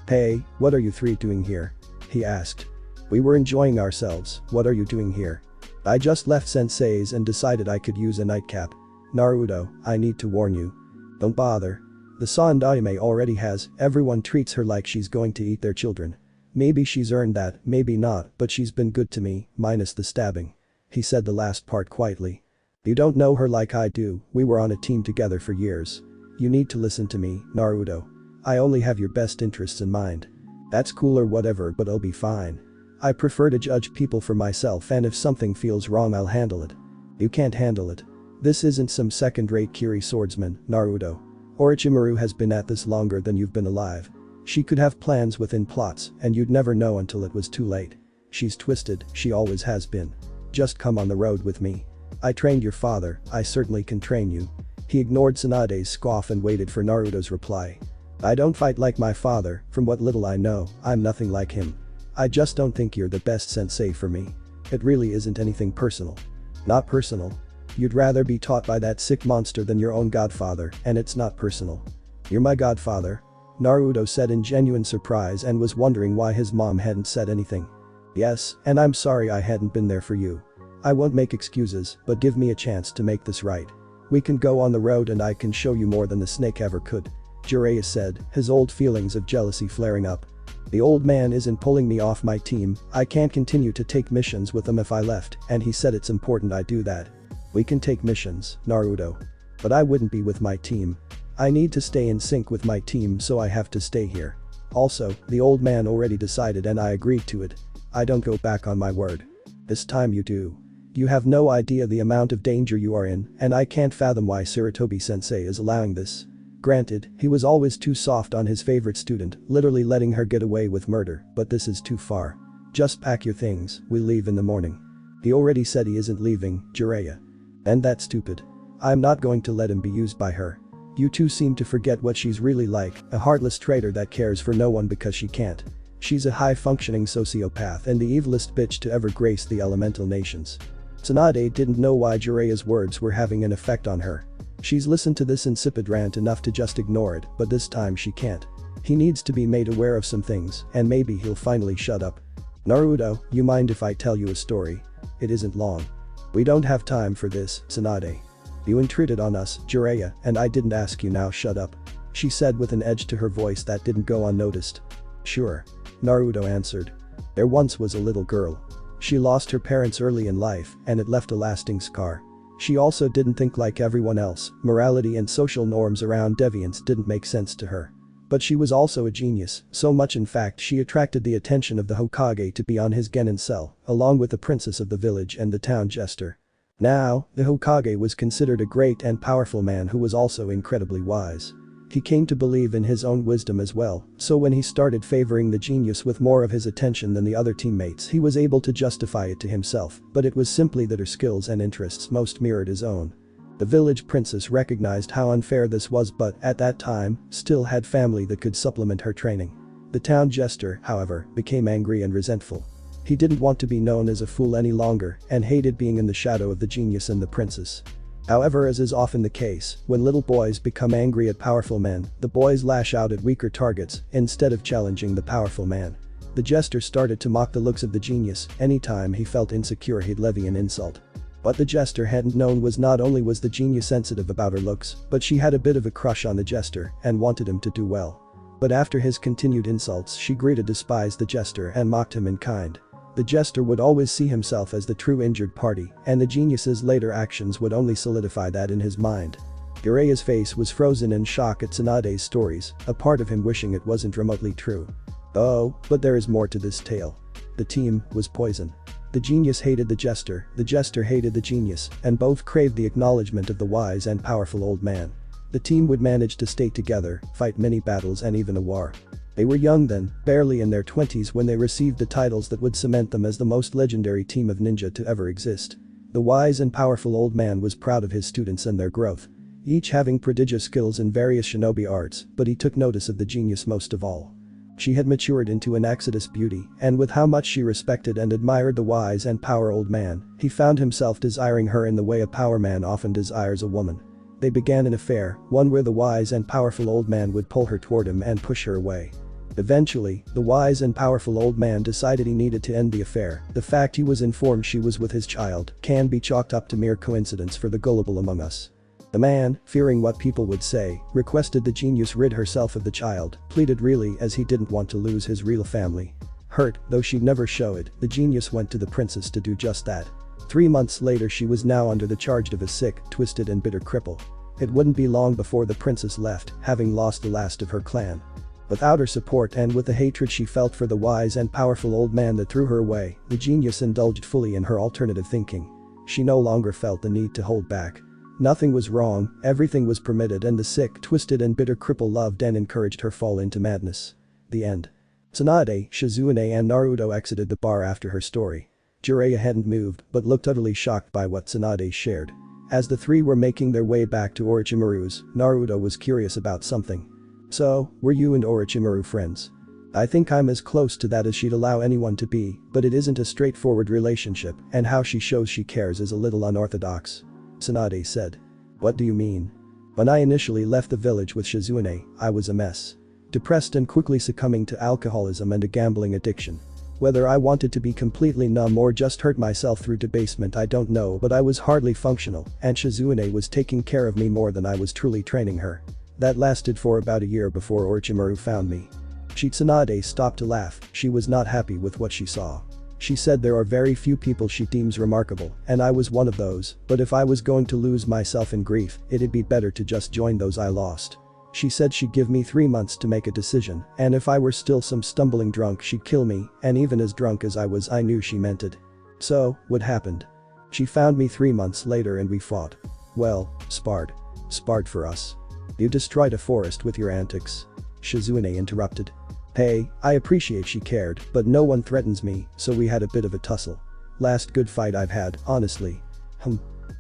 "Hey, what are you three doing here?" he asked. "We were enjoying ourselves, what are you doing here?" "I just left Sensei's and decided I could use a nightcap." "Naruto, I need to warn you. Don't bother. The Sandaime already has, everyone treats her like she's going to eat their children. Maybe she's earned that, maybe not, but she's been good to me, minus the stabbing." He said the last part quietly. "You don't know her like I do, we were on a team together for years. You need to listen to me, Naruto. I only have your best interests in mind. That's cool or whatever, but I'll be fine. I prefer to judge people for myself, and if something feels wrong I'll handle it." "You can't handle it. This isn't some second-rate Kiri swordsman, Naruto. Orochimaru has been at this longer than you've been alive. She could have plans within plots, and you'd never know until it was too late. She's twisted, she always has been. Just come on the road with me. I trained your father, I certainly can train you." He ignored Tsunade's scoff and waited for Naruto's reply. "I don't fight like my father, from what little I know, I'm nothing like him. I just don't think you're the best sensei for me. It really isn't anything personal." "Not personal? You'd rather be taught by that sick monster than your own godfather, and it's not personal." "You're my godfather?" Naruto said in genuine surprise and was wondering why his mom hadn't said anything. "Yes, and I'm sorry I hadn't been there for you. I won't make excuses, but give me a chance to make this right. We can go on the road and I can show you more than the snake ever could," Jiraiya said, his old feelings of jealousy flaring up. "The old man isn't pulling me off my team, I can't continue to take missions with him if I left, and he said it's important I do that." "We can take missions, Naruto. But I wouldn't be with my team. I need to stay in sync with my team, so I have to stay here. Also, the old man already decided and I agreed to it. I don't go back on my word. This time you do. You have no idea the amount of danger you are in, and I can't fathom why Sarutobi-sensei is allowing this. Granted, he was always too soft on his favorite student, literally letting her get away with murder, but this is too far. Just pack your things, we leave in the morning." "He already said he isn't leaving, Jiraiya." "And that's stupid. I'm not going to let him be used by her. You two seem to forget what she's really like, a heartless traitor that cares for no one because she can't. She's a high-functioning sociopath and the evilest bitch to ever grace the elemental nations." Tsunade didn't know why Jiraiya's words were having an effect on her. She's listened to this insipid rant enough to just ignore it, but this time she can't. He needs to be made aware of some things, and maybe he'll finally shut up. "Naruto, you mind if I tell you a story? It isn't long." "We don't have time for this, Tsunade. You intruded on us, Jiraiya, and I didn't ask you, now shut up," she said with an edge to her voice that didn't go unnoticed. "Sure," Naruto answered. "There once was a little girl. She lost her parents early in life, and it left a lasting scar. She also didn't think like everyone else, morality and social norms around deviance didn't make sense to her. But she was also a genius, so much in fact she attracted the attention of the Hokage to be on his genin cell, along with the princess of the village and the town jester. Now, the Hokage was considered a great and powerful man who was also incredibly wise. He came to believe in his own wisdom as well, so when he started favoring the genius with more of his attention than the other teammates, he was able to justify it to himself, but it was simply that her skills and interests most mirrored his own. The village princess recognized how unfair this was, but, at that time, still had family that could supplement her training. The town jester, however, became angry and resentful. He didn't want to be known as a fool any longer and hated being in the shadow of the genius and the princess. However, as is often the case, when little boys become angry at powerful men, the boys lash out at weaker targets instead of challenging the powerful man. The jester started to mock the looks of the genius. Anytime he felt insecure he'd levy an insult. What the jester hadn't known was not only was the genius sensitive about her looks, but she had a bit of a crush on the jester and wanted him to do well. But after his continued insults, she grew to despise the jester and mocked him in kind. The jester would always see himself as the true injured party, and the genius's later actions would only solidify that in his mind. Jiraiya's face was frozen in shock at Tsunade's stories, a part of him wishing it wasn't remotely true. Oh, but there is more to this tale. The team was poison. The genius hated the jester hated the genius, and both craved the acknowledgement of the wise and powerful old man. The team would manage to stay together, fight many battles and even a war. They were young then, barely in their 20s when they received the titles that would cement them as the most legendary team of ninja to ever exist. The wise and powerful old man was proud of his students and their growth. Each having prodigious skills in various shinobi arts, but he took notice of the genius most of all. She had matured into an Exodus beauty, and with how much she respected and admired the wise and power old man, he found himself desiring her in the way a power man often desires a woman. They began an affair, one where the wise and powerful old man would pull her toward him and push her away. Eventually, the wise and powerful old man decided he needed to end the affair. The fact he was informed she was with his child can be chalked up to mere coincidence for the gullible among us. The man, fearing what people would say, requested the genius rid herself of the child, pleaded really as he didn't want to lose his real family. Hurt, though she'd never show it, the genius went to the princess to do just that. 3 months later she was now under the charge of a sick, twisted and bitter cripple. It wouldn't be long before the princess left, having lost the last of her clan. Without her support and with the hatred she felt for the wise and powerful old man that threw her away, the genius indulged fully in her alternative thinking. She no longer felt the need to hold back. Nothing was wrong, everything was permitted, and the sick, twisted and bitter cripple loved and encouraged her fall into madness. The end. Tsunade, Shizune and Naruto exited the bar after her story. Jiraiya hadn't moved but looked utterly shocked by what Tsunade shared. As the three were making their way back to Orochimaru's, Naruto was curious about something. "So, were you and Orochimaru friends?" "I think I'm as close to that as she'd allow anyone to be, but it isn't a straightforward relationship, and how she shows she cares is a little unorthodox," Tsunade said. "What do you mean?" "When I initially left the village with Shizune, I was a mess. Depressed and quickly succumbing to alcoholism and a gambling addiction. Whether I wanted to be completely numb or just hurt myself through debasement I don't know, but I was hardly functional, and Shizune was taking care of me more than I was truly training her. That lasted for about a year before Orochimaru found me." Tsunade stopped to laugh. She was not happy with what she saw. She said there are very few people she deems remarkable, and I was one of those, but if I was going to lose myself in grief, it'd be better to just join those I lost. She said she'd give me 3 months to make a decision, and if I were still some stumbling drunk she'd kill me, and even as drunk as I was I knew she meant it. So, what happened? She found me 3 months later and we fought. Well, sparred. Sparred for us. You destroyed a forest with your antics. Shizune interrupted. Hey, I appreciate she cared, but no one threatens me, so we had a bit of a tussle. Last good fight I've had, honestly.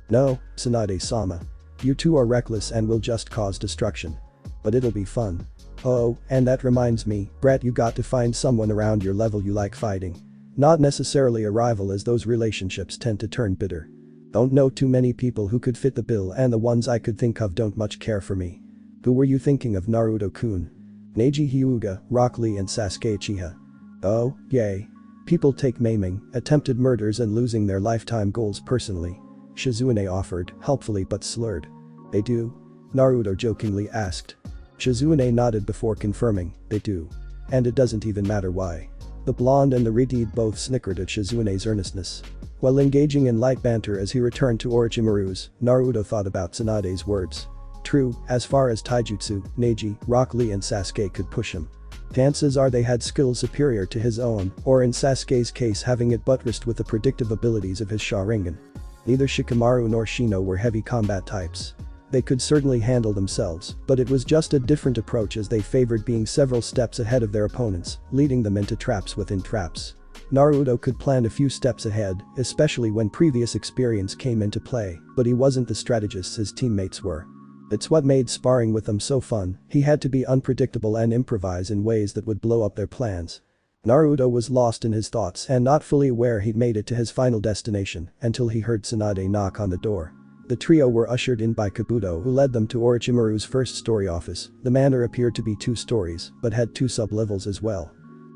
No, Tsunade-sama. You two are reckless and will just cause destruction. But it'll be fun. Oh, and that reminds me, Brett, you got to find someone around your level you like fighting. Not necessarily a rival, as those relationships tend to turn bitter. Don't know too many people who could fit the bill, and the ones I could think of don't much care for me. Who were you thinking of, Naruto-kun? Neji Hyuga, Rock Lee and Sasuke Uchiha. Oh, yay. People take maiming, attempted murders and losing their lifetime goals personally. Shizune offered, helpfully but slurred. They do? Naruto jokingly asked. Shizune nodded before confirming, they do. And it doesn't even matter why. The blonde and the redhead both snickered at Shizune's earnestness. While engaging in light banter as he returned to Orochimaru's, Naruto thought about Tsunade's words. True, as far as taijutsu, Neji, Rock Lee and Sasuke could push him. Chances are they had skills superior to his own, or in Sasuke's case having it buttressed with the predictive abilities of his Sharingan. Neither Shikamaru nor Shino were heavy combat types. They could certainly handle themselves, but it was just a different approach as they favored being several steps ahead of their opponents, leading them into traps within traps. Naruto could plan a few steps ahead, especially when previous experience came into play, but he wasn't the strategist his teammates were. It's what made sparring with them so fun. He had to be unpredictable and improvise in ways that would blow up their plans. Naruto was lost in his thoughts and not fully aware he'd made it to his final destination until he heard Tsunade knock on the door. The trio were ushered in by Kabuto, who led them to Orochimaru's first story office. The manor appeared to be 2 stories, but had 2 sub-levels as well.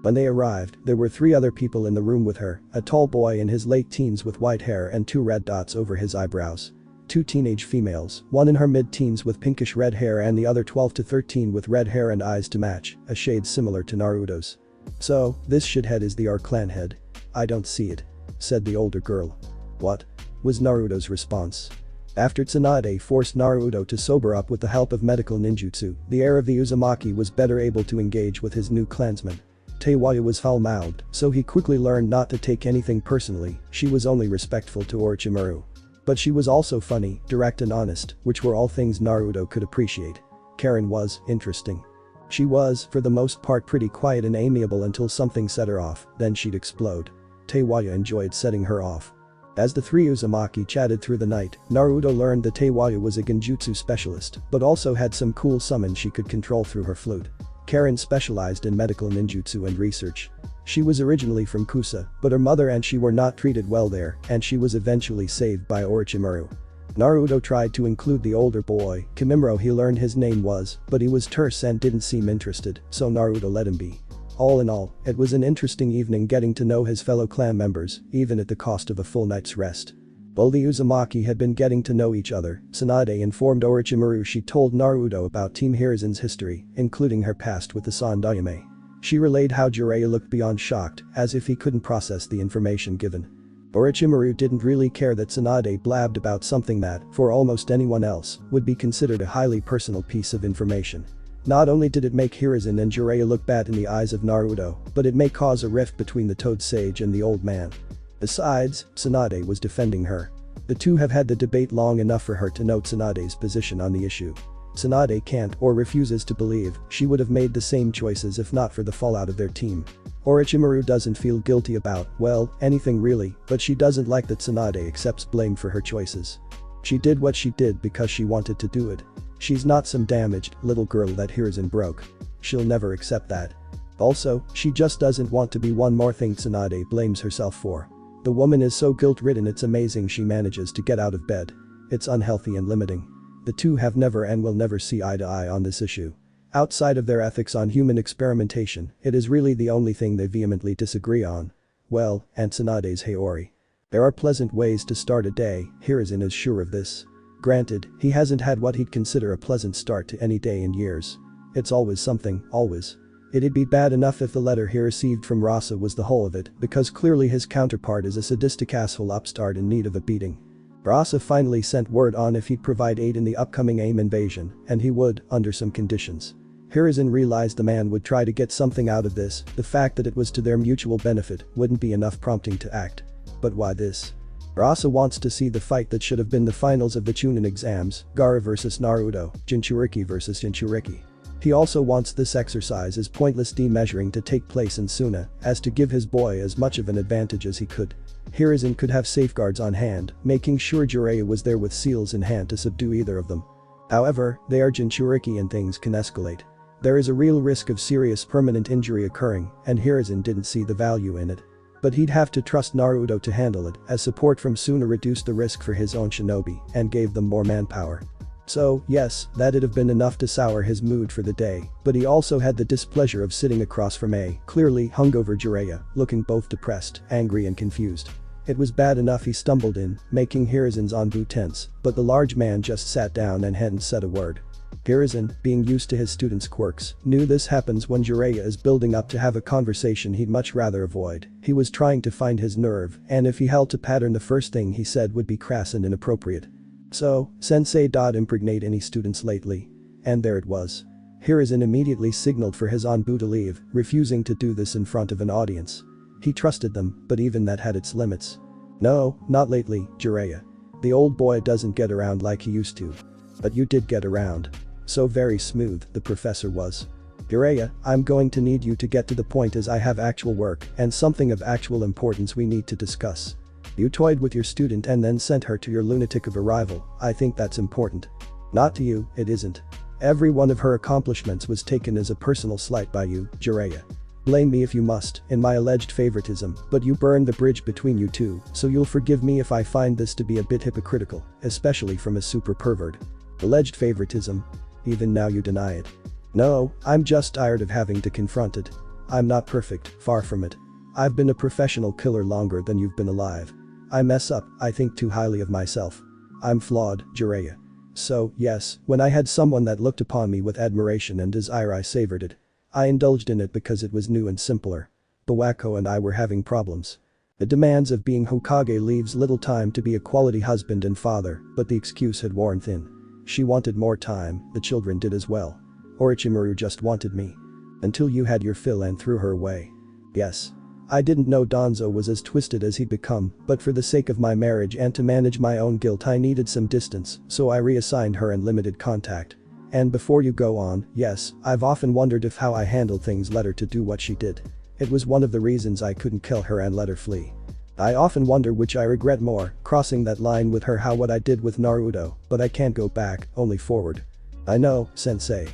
When they arrived, there were 3 other people in the room with her, a tall boy in his late teens with white hair and 2 red dots over his eyebrows. 2 teenage females, one in her mid-teens with pinkish red hair and the other 12 to 13 with red hair and eyes to match, a shade similar to Naruto's. "So, this shithead is the our clan head?" "I don't see it," said the older girl. "What?" was Naruto's response. After Tsunade forced Naruto to sober up with the help of medical ninjutsu, the heir of the Uzumaki was better able to engage with his new clansmen. Teiwaya was foul-mouthed, so he quickly learned not to take anything personally. She was only respectful to Orochimaru. But she was also funny, direct and honest, which were all things Naruto could appreciate. Karen was interesting. She was, for the most part, pretty quiet and amiable until something set her off, then she'd explode. Teiwaya enjoyed setting her off. As the three Uzumaki chatted through the night, Naruto learned that Teiwaya was a genjutsu specialist, but also had some cool summons she could control through her flute. Karen specialized in medical ninjutsu and research. She was originally from Kusa, but her mother and she were not treated well there, and she was eventually saved by Orochimaru. Naruto tried to include the older boy, Kimimaro he learned his name was, but he was terse and didn't seem interested, so Naruto let him be. All in all, it was an interesting evening getting to know his fellow clan members, even at the cost of a full night's rest. While the Uzumaki had been getting to know each other, Tsunade informed Orochimaru she told Naruto about Team Hirizen's history, including her past with the Sandayame. She relayed how Jiraiya looked beyond shocked, as if he couldn't process the information given. Orochimaru didn't really care that Tsunade blabbed about something that, for almost anyone else, would be considered a highly personal piece of information. Not only did it make Hiruzen and Jiraiya look bad in the eyes of Naruto, but it may cause a rift between the Toad Sage and the old man. Besides, Tsunade was defending her. The two have had the debate long enough for her to know Tsunade's position on the issue. Tsunade can't or refuses to believe she would have made the same choices if not for the fallout of their team. Orochimaru doesn't feel guilty about, well, anything really, but she doesn't like that Tsunade accepts blame for her choices. She did what she did because she wanted to do it. She's not some damaged little girl that Hiruzen broke. She'll never accept that. Also, she just doesn't want to be one more thing Tsunade blames herself for. The woman is so guilt-ridden it's amazing she manages to get out of bed. It's unhealthy and limiting. The two have never and will never see eye to eye on this issue. Outside of their ethics on human experimentation, it is really the only thing they vehemently disagree on. Well, and Tsunade's Haori. There are pleasant ways to start a day, Hiruzen is sure of this. Granted, he hasn't had what he'd consider a pleasant start to any day in years. It's always something, always. It'd be bad enough if the letter he received from Rasa was the whole of it, because clearly his counterpart is a sadistic asshole upstart in need of a beating. Rasa finally sent word on if he'd provide aid in the upcoming AIM invasion, and he would, under some conditions. Hiruzen realized the man would try to get something out of this, the fact that it was to their mutual benefit wouldn't be enough prompting to act. But why this? Rasa wants to see the fight that should have been the finals of the Chunin exams, Gaara vs Naruto, Jinchuriki vs Jinchuriki. He also wants this exercise as pointless demeasuring to take place in Suna, as to give his boy as much of an advantage as he could. Hiruzen could have safeguards on hand, making sure Jiraiya was there with seals in hand to subdue either of them. However, they are Jinchuriki and things can escalate. There is a real risk of serious permanent injury occurring, and Hiruzen didn't see the value in it. But he'd have to trust Naruto to handle it, as support from Suna reduced the risk for his own shinobi and gave them more manpower. So, yes, that'd have been enough to sour his mood for the day, but he also had the displeasure of sitting across from a clearly hungover Jiraiya, looking both depressed, angry and confused. It was bad enough he stumbled in, making Hiruzen's Anbu tense, but the large man just sat down and hadn't said a word. Hiruzen, being used to his students' quirks, knew this happens when Jiraiya is building up to have a conversation he'd much rather avoid. He was trying to find his nerve, and if he held to pattern the first thing he said would be crass and inappropriate. So, Sensei impregnate any students lately? And there it was. Hiruzen immediately signaled for his Anbu to leave, refusing to do this in front of an audience. He trusted them, but even that had its limits. No, not lately, Jiraiya. The old boy doesn't get around like he used to. But you did get around. So very smooth, the professor was. Jiraiya, I'm going to need you to get to the point as I have actual work and something of actual importance we need to discuss. You toyed with your student and then sent her to your lunatic of a rival. I think that's important. Not to you, it isn't. Every one of her accomplishments was taken as a personal slight by you, Jiraiya. Blame me if you must, in my alleged favoritism, but you burned the bridge between you two, so you'll forgive me if I find this to be a bit hypocritical, especially from a super pervert. Alleged favoritism? Even now you deny it. No, I'm just tired of having to confront it. I'm not perfect, far from it. I've been a professional killer longer than you've been alive. I mess up, I think too highly of myself. I'm flawed, Jiraiya. So, yes, when I had someone that looked upon me with admiration and desire I savored it. I indulged in it because it was new and simpler. Bawako and I were having problems. The demands of being Hokage leaves little time to be a quality husband and father, but the excuse had worn thin. She wanted more time, the children did as well. Orochimaru just wanted me. Until you had your fill and threw her away. Yes. I didn't know Danzo was as twisted as he'd become, but for the sake of my marriage and to manage my own guilt I needed some distance, so I reassigned her and limited contact. And before you go on, yes, I've often wondered if how I handled things led her to do what she did. It was one of the reasons I couldn't kill her and let her flee. I often wonder which I regret more, crossing that line with her, how what I did with Naruto, but I can't go back, only forward. I know, sensei.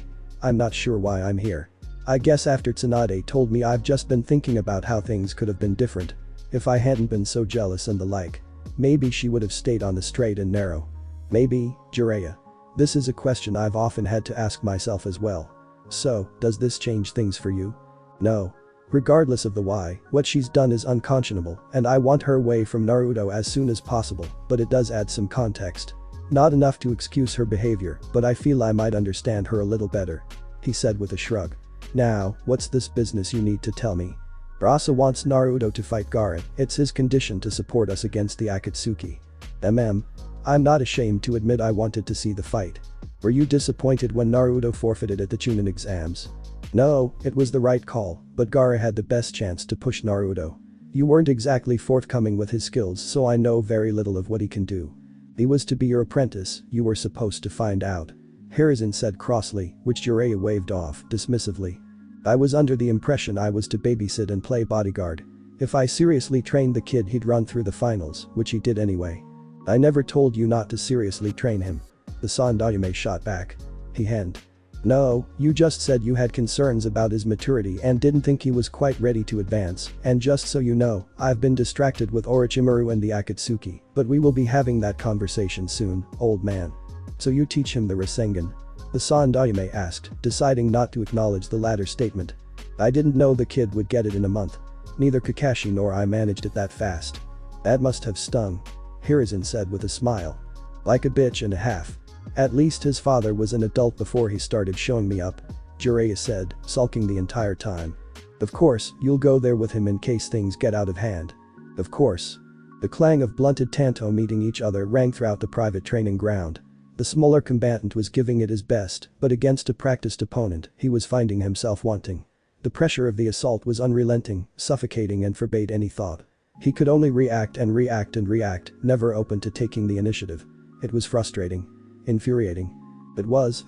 I'm not sure why I'm here. I guess after Tsunade told me, I've just been thinking about how things could have been different. If I hadn't been so jealous and the like. Maybe she would have stayed on the straight and narrow. Maybe, Jiraiya. This is a question I've often had to ask myself as well. So, does this change things for you? No. Regardless of the why, what she's done is unconscionable, and I want her away from Naruto as soon as possible, but it does add some context. Not enough to excuse her behavior, but I feel I might understand her a little better. He said with a shrug. Now, what's this business you need to tell me? Rasa wants Naruto to fight Gaara, it's his condition to support us against the Akatsuki. I'm not ashamed to admit I wanted to see the fight. Were you disappointed when Naruto forfeited at the Chunin exams? No, it was the right call, but Gaara had the best chance to push Naruto. You weren't exactly forthcoming with his skills, so I know very little of what he can do. He was to be your apprentice, you were supposed to find out. Hiruzen said crossly, which Jiraiya waved off, dismissively. I was under the impression I was to babysit and play bodyguard. If I seriously trained the kid, he'd run through the finals, which he did anyway. I never told you not to seriously train him. The Sandaime shot back. He henned. No, you just said you had concerns about his maturity and didn't think he was quite ready to advance, and just so you know, I've been distracted with Orochimaru and the Akatsuki, but we will be having that conversation soon, old man. So you teach him the Rasengan? The Sandaime asked, deciding not to acknowledge the latter statement. I didn't know the kid would get it in a month. Neither Kakashi nor I managed it that fast. That must have stung. Hiruzen said with a smile. Like a bitch and a half. At least his father was an adult before he started showing me up, Jiraiya said, sulking the entire time. Of course, you'll go there with him in case things get out of hand. Of course. The clang of blunted tanto meeting each other rang throughout the private training ground. The smaller combatant was giving it his best, but against a practiced opponent, he was finding himself wanting. The pressure of the assault was unrelenting, suffocating, and forbade any thought. He could only react and react and react, never open to taking the initiative. It was frustrating. Infuriating. It was.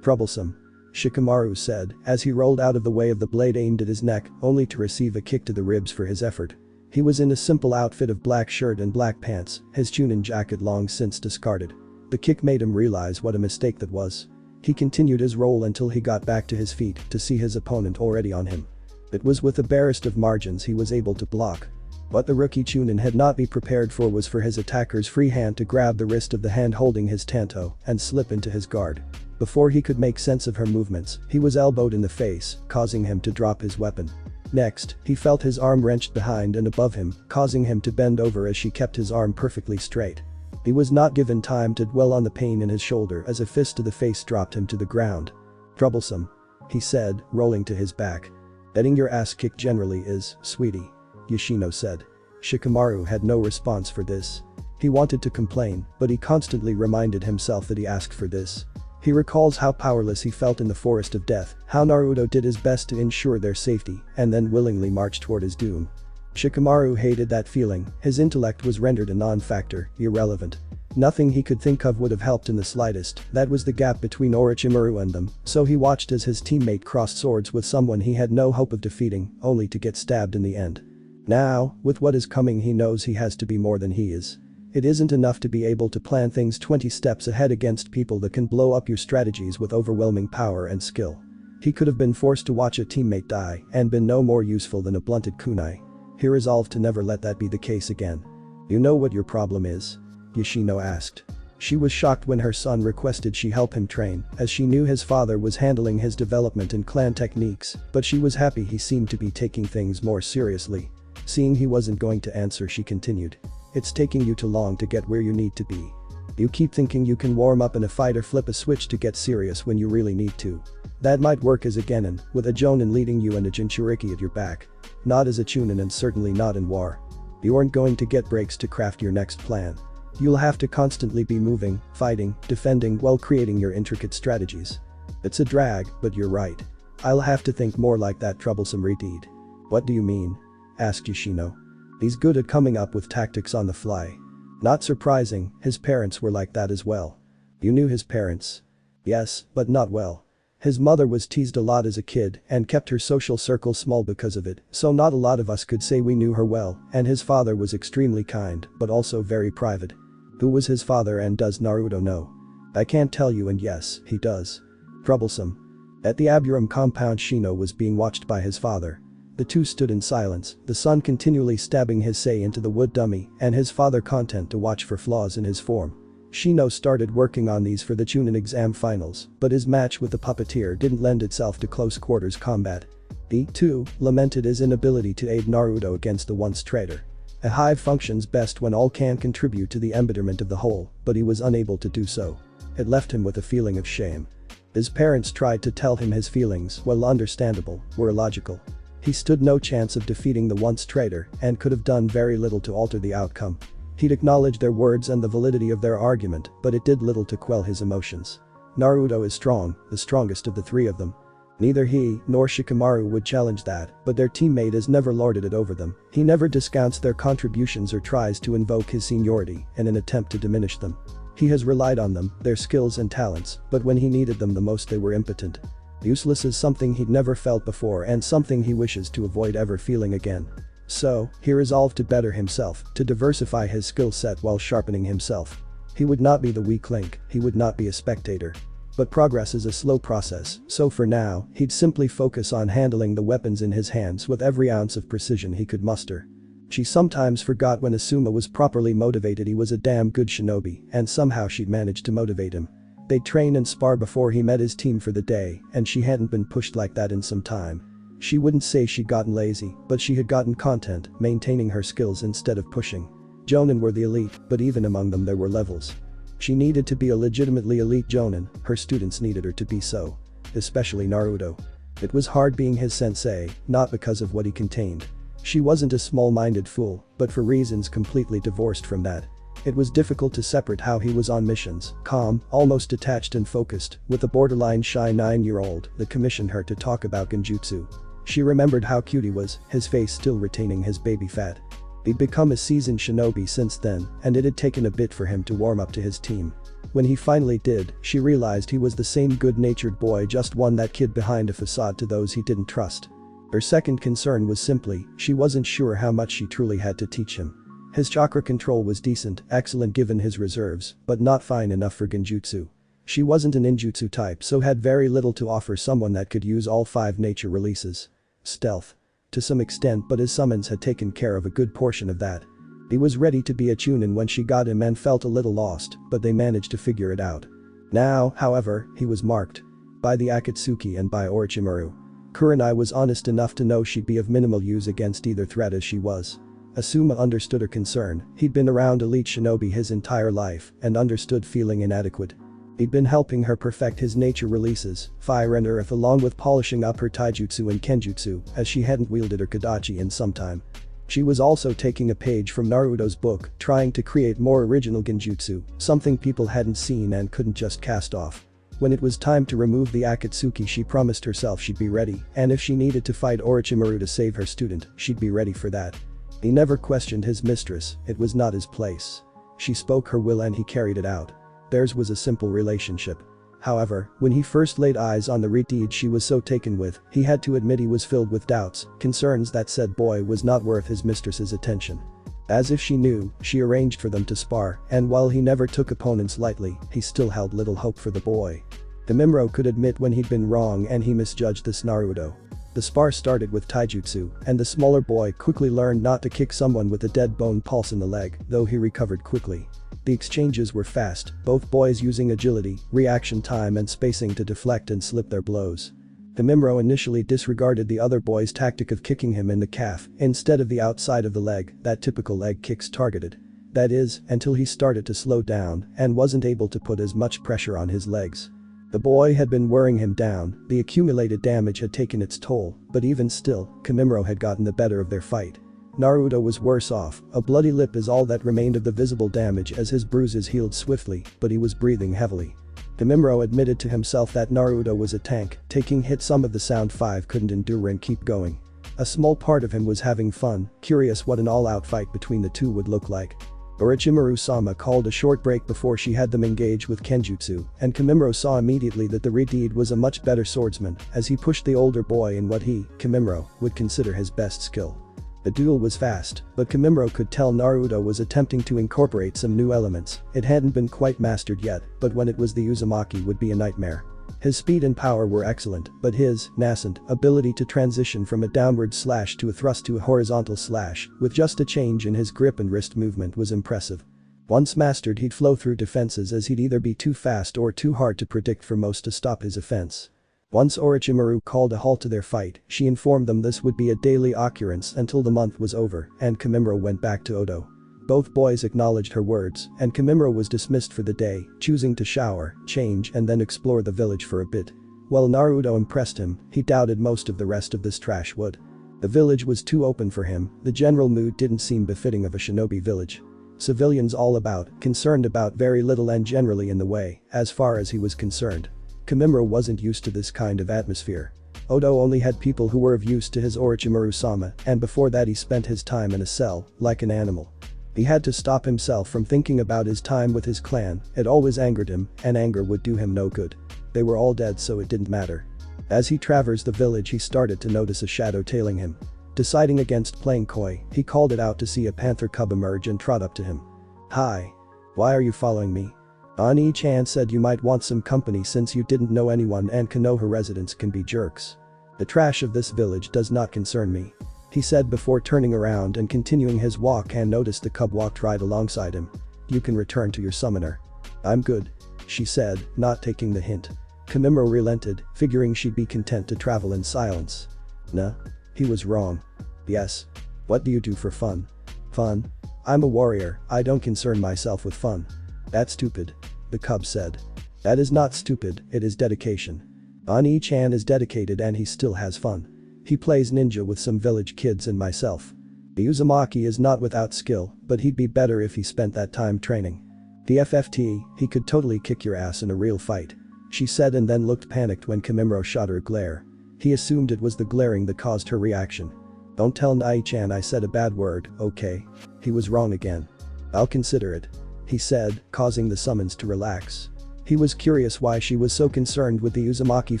Troublesome. Shikamaru said, as he rolled out of the way of the blade aimed at his neck, only to receive a kick to the ribs for his effort. He was in a simple outfit of black shirt and black pants, his Chunin jacket long since discarded. The kick made him realize what a mistake that was. He continued his roll until he got back to his feet to see his opponent already on him. It was with the barest of margins he was able to block. What the rookie Chunin had not been prepared for was for his attacker's free hand to grab the wrist of the hand holding his tanto and slip into his guard. Before he could make sense of her movements, he was elbowed in the face, causing him to drop his weapon. Next, he felt his arm wrenched behind and above him, causing him to bend over as she kept his arm perfectly straight. He was not given time to dwell on the pain in his shoulder as a fist to the face dropped him to the ground. Troublesome. He said, rolling to his back. Getting your ass kicked generally is, sweetie. Yoshino said. Shikamaru had no response for this. He wanted to complain, but he constantly reminded himself that he asked for this. He recalls how powerless he felt in the forest of death, how Naruto did his best to ensure their safety, and then willingly marched toward his doom. Shikamaru hated that feeling, his intellect was rendered a non-factor, irrelevant. Nothing he could think of would have helped in the slightest, that was the gap between Orochimaru and them, so he watched as his teammate crossed swords with someone he had no hope of defeating, only to get stabbed in the end. Now, with what is coming, he knows he has to be more than he is. It isn't enough to be able to plan things 20 steps ahead against people that can blow up your strategies with overwhelming power and skill. He could have been forced to watch a teammate die and been no more useful than a blunted kunai. He resolved to never let that be the case again. You know what your problem is? Yoshino asked. She was shocked when her son requested she help him train, as she knew his father was handling his development in clan techniques, but she was happy he seemed to be taking things more seriously. Seeing he wasn't going to answer, she continued. It's taking you too long to get where you need to be. You keep thinking you can warm up in a fight or flip a switch to get serious when you really need to. That might work as a genin, with a jonin leading you and a jinchuriki at your back. Not as a chunin, and certainly not in war. You aren't going to get breaks to craft your next plan. You'll have to constantly be moving, fighting, defending while creating your intricate strategies. It's a drag, but you're right. I'll have to think more like that troublesome redeed. What do you mean? Asked Yoshino. He's good at coming up with tactics on the fly. Not surprising, his parents were like that as well. You knew his parents? Yes, but not well. His mother was teased a lot as a kid and kept her social circle small because of it, so not a lot of us could say we knew her well, and his father was extremely kind, but also very private. Who was his father and does Naruto know? I can't tell you, and yes, he does. Troublesome. At the Aburum compound, Shino was being watched by his father. The two stood in silence, the son continually stabbing his sei into the wood dummy and his father content to watch for flaws in his form. Shino started working on these for the Chunin exam finals, but his match with the puppeteer didn't lend itself to close quarters combat. He, too, lamented his inability to aid Naruto against the once traitor. A hive functions best when all can contribute to the embitterment of the whole, but he was unable to do so. It left him with a feeling of shame. His parents tried to tell him his feelings, while understandable, were illogical. He stood no chance of defeating the once traitor and could have done very little to alter the outcome. He'd acknowledged their words and the validity of their argument, but it did little to quell his emotions. Naruto is strong, the strongest of the three of them. Neither he nor Shikamaru would challenge that, but their teammate has never lorded it over them. He never discounts their contributions or tries to invoke his seniority in an attempt to diminish them. He has relied on them, their skills and talents, but when he needed them the most they were impotent. Useless is something he'd never felt before and something he wishes to avoid ever feeling again. So, he resolved to better himself, to diversify his skill set while sharpening himself. He would not be the weak link, he would not be a spectator. But progress is a slow process, so for now, he'd simply focus on handling the weapons in his hands with every ounce of precision he could muster. She sometimes forgot when Asuma was properly motivated he was a damn good shinobi, and somehow she'd managed to motivate him. They'd train and spar before he met his team for the day, and she hadn't been pushed like that in some time. She wouldn't say she'd gotten lazy, but she had gotten content, maintaining her skills instead of pushing. Jonin were the elite, but even among them there were levels. She needed to be a legitimately elite Jonin, her students needed her to be so. Especially Naruto. It was hard being his sensei, not because of what he contained. She wasn't a small-minded fool, but for reasons completely divorced from that. It was difficult to separate how he was on missions, calm, almost detached and focused, with a borderline shy 9-year-old that commissioned her to talk about genjutsu. She remembered how cute he was, his face still retaining his baby fat. He'd become a seasoned shinobi since then, and it had taken a bit for him to warm up to his team. When he finally did, she realized he was the same good-natured boy, just one that kid behind a facade to those he didn't trust. Her second concern was simply, she wasn't sure how much she truly had to teach him. His chakra control was decent, excellent given his reserves, but not fine enough for genjutsu. She wasn't an ninjutsu type, so had very little to offer someone that could use all 5 nature releases. Stealth. To some extent, but his summons had taken care of a good portion of that. He was ready to be a Chunin when she got him and felt a little lost, but they managed to figure it out. Now, however, he was marked. By the Akatsuki and by Orochimaru. Kurenai was honest enough to know she'd be of minimal use against either threat as she was. Asuma understood her concern, he'd been around elite shinobi his entire life and understood feeling inadequate. He'd been helping her perfect his nature releases, fire and earth along with polishing up her taijutsu and kenjutsu as she hadn't wielded her kodachi in some time. She was also taking a page from Naruto's book, trying to create more original genjutsu, something people hadn't seen and couldn't just cast off. When it was time to remove the Akatsuki she promised herself she'd be ready, and if she needed to fight Orochimaru to save her student, she'd be ready for that. He never questioned his mistress, it was not his place. She spoke her will and he carried it out. Theirs was a simple relationship. However, when he first laid eyes on the deed she was so taken with, he had to admit he was filled with doubts, concerns that said boy was not worth his mistress's attention. As if she knew, she arranged for them to spar, and while he never took opponents lightly, he still held little hope for the boy. The Mimro could admit when he'd been wrong and he misjudged this Naruto. The spar started with taijutsu, and the smaller boy quickly learned not to kick someone with a dead bone pulse in the leg, though he recovered quickly. The exchanges were fast, both boys using agility, reaction time and spacing to deflect and slip their blows. The Mimro initially disregarded the other boy's tactic of kicking him in the calf instead of the outside of the leg that typical leg kicks targeted. That is, until he started to slow down and wasn't able to put as much pressure on his legs. The boy had been wearing him down, the accumulated damage had taken its toll, but even still, Kimimaro had gotten the better of their fight. Naruto was worse off, a bloody lip is all that remained of the visible damage as his bruises healed swiftly, but he was breathing heavily. Kimimaro admitted to himself that Naruto was a tank, taking hits some of the Sound 5 couldn't endure and keep going. A small part of him was having fun, curious what an all-out fight between the two would look like. Orochimaru-sama called a short break before she had them engage with Kenjutsu, and Kimimaro saw immediately that the Red Deed was a much better swordsman as he pushed the older boy in what he, Kimimaro, would consider his best skill. The duel was fast, but Kimimaro could tell Naruto was attempting to incorporate some new elements. It hadn't been quite mastered yet, but when it was the Uzumaki would be a nightmare. His speed and power were excellent, but his nascent ability to transition from a downward slash to a thrust to a horizontal slash, with just a change in his grip and wrist movement, was impressive. Once mastered, he'd flow through defenses as he'd either be too fast or too hard to predict for most to stop his offense. Once Orochimaru called a halt to their fight, she informed them this would be a daily occurrence until the month was over, and Kimimaro went back to Odo. Both boys acknowledged her words, and Kimimaro was dismissed for the day, choosing to shower, change and then explore the village for a bit. While Naruto impressed him, he doubted most of the rest of this trash would. The village was too open for him, the general mood didn't seem befitting of a shinobi village. Civilians all about, concerned about very little and generally in the way, as far as he was concerned. Kimimaro wasn't used to this kind of atmosphere. Odo only had people who were of use to his Orochimaru-sama, and before that he spent his time in a cell, like an animal. He had to stop himself from thinking about his time with his clan, it always angered him, and anger would do him no good. They were all dead so it didn't matter. As he traversed the village he started to notice a shadow tailing him. Deciding against playing coy, he called it out to see a panther cub emerge and trot up to him. "Hi. Why are you following me?" Ani-chan said you might want some company since you didn't know anyone and Konoha residents can be jerks. "The trash of this village does not concern me," he said before turning around and continuing his walk and noticed the cub walked right alongside him. "You can return to your summoner." "I'm good," she said, not taking the hint. Kimimaro relented, figuring she'd be content to travel in silence. Nah. He was wrong. "Yes. What do you do for fun?" "Fun? I'm a warrior, I don't concern myself with fun." "That's stupid," the cub said. "That is not stupid, it is dedication. Ani-chan is dedicated and he still has fun. He plays ninja with some village kids and myself. The Uzumaki is not without skill, but he'd be better if he spent that time training. The FFT, he could totally kick your ass in a real fight," she said and then looked panicked when Kimimaro shot her a glare. He assumed it was the glaring that caused her reaction. "Don't tell Nai-chan I said a bad word, okay?" He was wrong again. "I'll consider it," he said, causing the summons to relax. He was curious why she was so concerned with the Uzumaki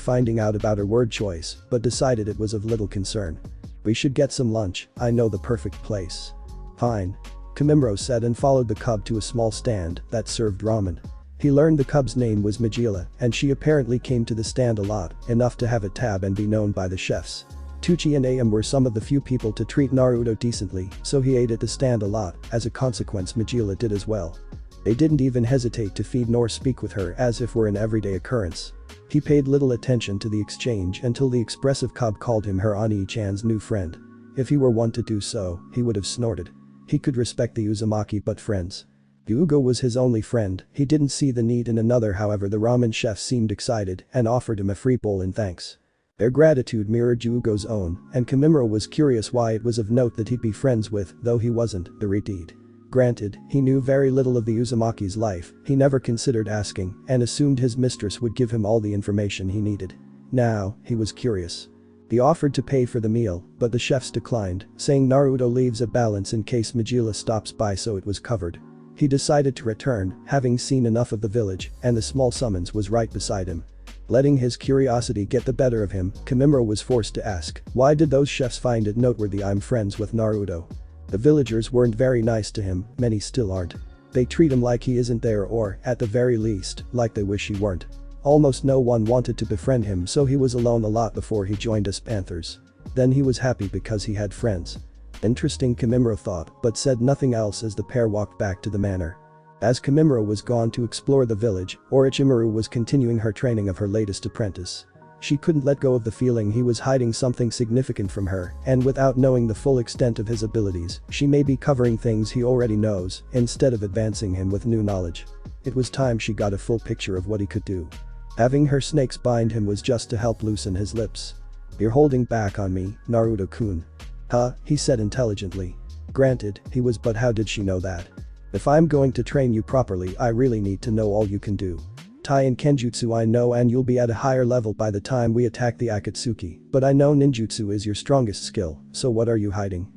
finding out about her word choice, but decided it was of little concern. "We should get some lunch, I know the perfect place." "Fine," Kimimaro said and followed the cub to a small stand that served ramen. He learned the cub's name was Majila, and she apparently came to the stand a lot, enough to have a tab and be known by the chefs. Tucci and Ayam were some of the few people to treat Naruto decently, so he ate at the stand a lot, as a consequence Majila did as well. They didn't even hesitate to feed nor speak with her as if were an everyday occurrence. He paid little attention to the exchange until the expressive cub called him her Ani-chan's new friend. If he were one to do so, he would have snorted. He could respect the Uzumaki but friends. Yugo was his only friend, he didn't see the need in another. However, the ramen chef seemed excited and offered him a free bowl in thanks. Their gratitude mirrored Yugo's own, and Kimimaro was curious why it was of note that he'd be friends with, though he wasn't, the Redeed. Granted, he knew very little of the Uzumaki's life, he never considered asking, and assumed his mistress would give him all the information he needed. Now, he was curious. He offered to pay for the meal, but the chefs declined, saying Naruto leaves a balance in case Majila stops by, so it was covered. He decided to return, having seen enough of the village, and the small summons was right beside him. Letting his curiosity get the better of him, Kimimaro was forced to ask, why did those chefs find it noteworthy I'm friends with Naruto? The villagers weren't very nice to him, many still aren't. They treat him like he isn't there or, at the very least, like they wish he weren't. Almost no one wanted to befriend him, so he was alone a lot before he joined us Panthers. Then he was happy because he had friends. Interesting, Kimimaro thought, but said nothing else as the pair walked back to the manor. As Kimimaro was gone to explore the village, Orochimaru was continuing her training of her latest apprentice. She couldn't let go of the feeling he was hiding something significant from her, and without knowing the full extent of his abilities, she may be covering things he already knows, instead of advancing him with new knowledge. It was time she got a full picture of what he could do. Having her snakes bind him was just to help loosen his lips. You're holding back on me, Naruto-kun. Huh, he said intelligently. Granted, he was, but how did she know that? If I'm going to train you properly, I really need to know all you can do. Tai and Kenjutsu I know, and you'll be at a higher level by the time we attack the Akatsuki, but I know ninjutsu is your strongest skill, so what are you hiding?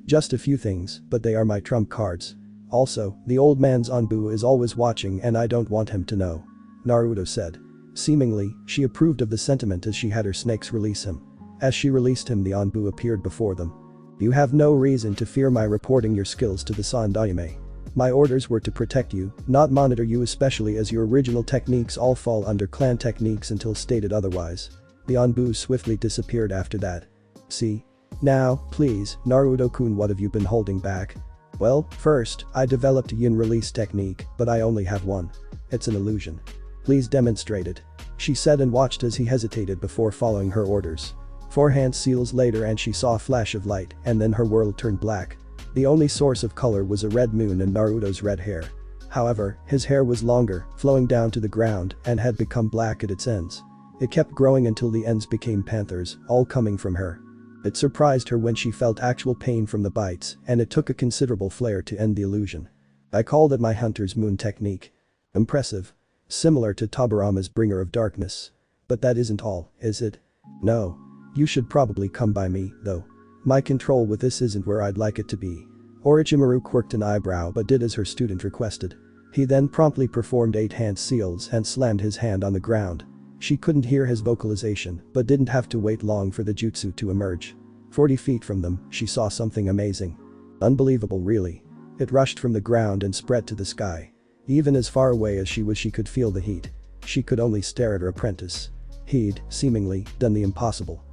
Just a few things, but they are my trump cards. Also, the old man's Anbu is always watching and I don't want him to know. Naruto said. Seemingly, she approved of the sentiment as she had her snakes release him. As she released him, the Anbu appeared before them. You have no reason to fear my reporting your skills to the Sandaime. My orders were to protect you, not monitor you, especially as your original techniques all fall under clan techniques until stated otherwise. The Anbu swiftly disappeared after that. See? Now, please, Naruto-kun, what have you been holding back? Well, first, I developed a yin release technique, but I only have one. It's an illusion. Please demonstrate it. She said and watched as he hesitated before following her orders. 4 hand seals later and she saw a flash of light and then her world turned black. The only source of color was a red moon and Naruto's red hair. However, his hair was longer, flowing down to the ground and had become black at its ends. It kept growing until the ends became panthers, all coming from her. It surprised her when she felt actual pain from the bites and it took a considerable flare to end the illusion. I call that my hunter's moon technique. Impressive. Similar to Tobirama's bringer of darkness. But that isn't all, is it? No. You should probably come by me, though. My control with this isn't where I'd like it to be. Orochimaru quirked an eyebrow but did as her student requested. He then promptly performed 8 hand seals and slammed his hand on the ground. She couldn't hear his vocalization but didn't have to wait long for the jutsu to emerge. 40 feet from them, she saw something amazing. Unbelievable, really. It rushed from the ground and spread to the sky. Even as far away as she was, she could feel the heat. She could only stare at her apprentice. He'd, seemingly, done the impossible.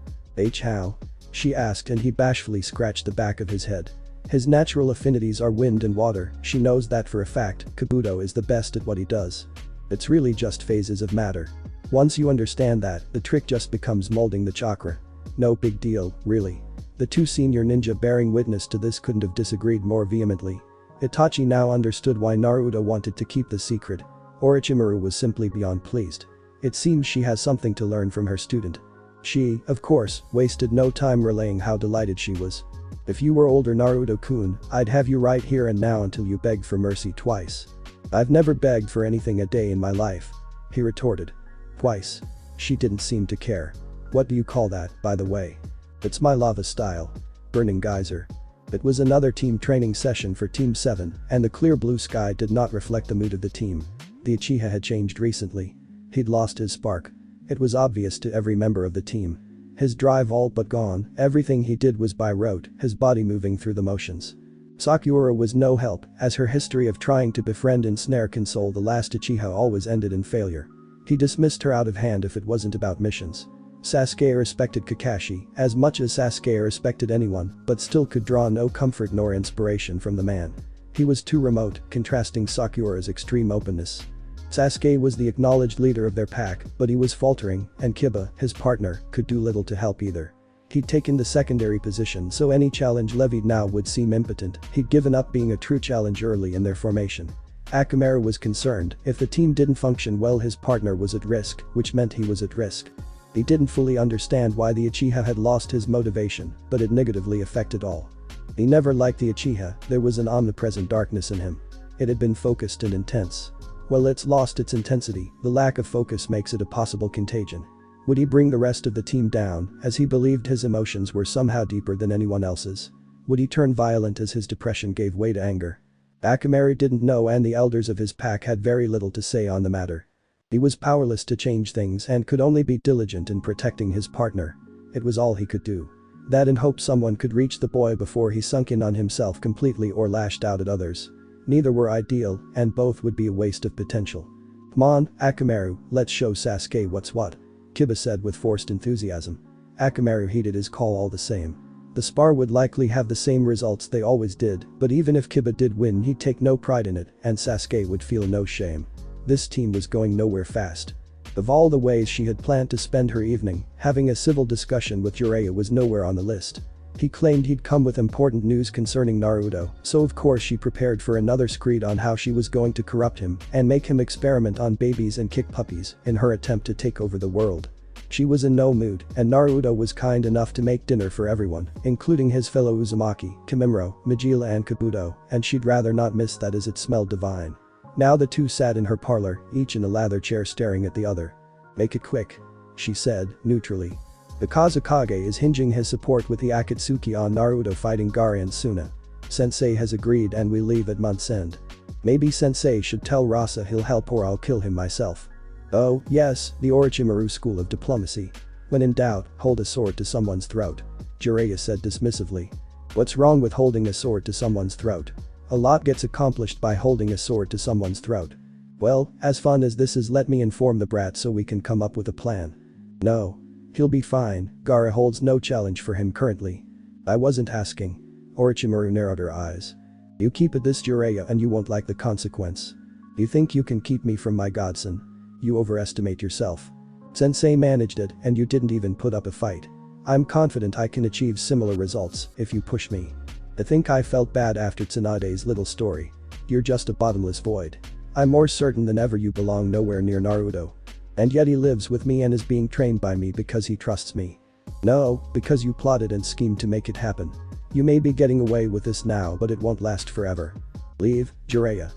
How? She asked and he bashfully scratched the back of his head. His natural affinities are wind and water, she knows that for a fact. Kabuto is the best at what he does. It's really just phases of matter. Once you understand that, the trick just becomes molding the chakra. No big deal, really. The 2 senior ninja bearing witness to this couldn't have disagreed more vehemently. Itachi now understood why Naruto wanted to keep the secret. Orochimaru was simply beyond pleased. It seems she has something to learn from her student. She, of course, wasted no time relaying how delighted she was. If you were older Naruto-kun, I'd have you right here and now until you begged for mercy twice. I've never begged for anything a day in my life. He retorted. Twice. She didn't seem to care. What do you call that, by the way? It's my lava style. Burning geyser. It was another team training session for Team 7 and the clear blue sky did not reflect the mood of the team. The Uchiha had changed recently. He'd lost his spark. It was obvious to every member of the team. His drive all but gone, everything he did was by rote, his body moving through the motions. Sakura was no help, as her history of trying to befriend and snare console the last Uchiha always ended in failure. He dismissed her out of hand if it wasn't about missions. Sasuke respected Kakashi as much as Sasuke respected anyone, but still could draw no comfort nor inspiration from the man. He was too remote, contrasting Sakura's extreme openness. Sasuke was the acknowledged leader of their pack, but he was faltering, and Kiba, his partner, could do little to help either. He'd taken the secondary position, so any challenge levied now would seem impotent. He'd given up being a true challenge early in their formation. Akamaru was concerned, if the team didn't function well his partner was at risk, which meant he was at risk. He didn't fully understand why the Uchiha had lost his motivation, but it negatively affected all. He never liked the Uchiha, there was an omnipresent darkness in him. It had been focused and intense. Well, it's lost its intensity, the lack of focus makes it a possible contagion. Would he bring the rest of the team down, as he believed his emotions were somehow deeper than anyone else's? Would he turn violent as his depression gave way to anger? Akamaru didn't know and the elders of his pack had very little to say on the matter. He was powerless to change things and could only be diligent in protecting his partner. It was all he could do. That and hope someone could reach the boy before he sunk in on himself completely or lashed out at others. Neither were ideal, and both would be a waste of potential. Come on, Akamaru, let's show Sasuke what's what. Kiba said with forced enthusiasm. Akamaru heeded his call all the same. The spar would likely have the same results they always did, but even if Kiba did win he'd take no pride in it, and Sasuke would feel no shame. This team was going nowhere fast. Of all the ways she had planned to spend her evening, having a civil discussion with Jiraiya was nowhere on the list. He claimed he'd come with important news concerning Naruto, so of course she prepared for another screed on how she was going to corrupt him and make him experiment on babies and kick puppies in her attempt to take over the world. She was in no mood, and Naruto was kind enough to make dinner for everyone, including his fellow Uzumaki, Kimimaro, Majila and Kabuto, and she'd rather not miss that as it smelled divine. Now the two sat in her parlor, each in a lather chair staring at the other. Make it quick. She said, neutrally. The Kazekage is hinging his support with the Akatsuki on Naruto fighting Gaara and Suna. Sensei has agreed and we leave at month's end. Maybe Sensei should tell Rasa he'll help or I'll kill him myself. Oh, yes, the Orochimaru school of diplomacy. When in doubt, hold a sword to someone's throat. Jiraiya said dismissively. What's wrong with holding a sword to someone's throat? A lot gets accomplished by holding a sword to someone's throat. Well, as fun as this is, let me inform the brat so we can come up with a plan. No. He'll be fine, Gaara holds no challenge for him currently. I wasn't asking. Orochimaru narrowed her eyes. You keep it this Jiraiya and you won't like the consequence. You think you can keep me from my godson? You overestimate yourself. Sensei managed it and you didn't even put up a fight. I'm confident I can achieve similar results if you push me. I think I felt bad after Tsunade's little story. You're just a bottomless void. I'm more certain than ever you belong nowhere near Naruto. And yet he lives with me and is being trained by me because he trusts me. No, because you plotted and schemed to make it happen. You may be getting away with this now but it won't last forever. Leave, Jiraiya.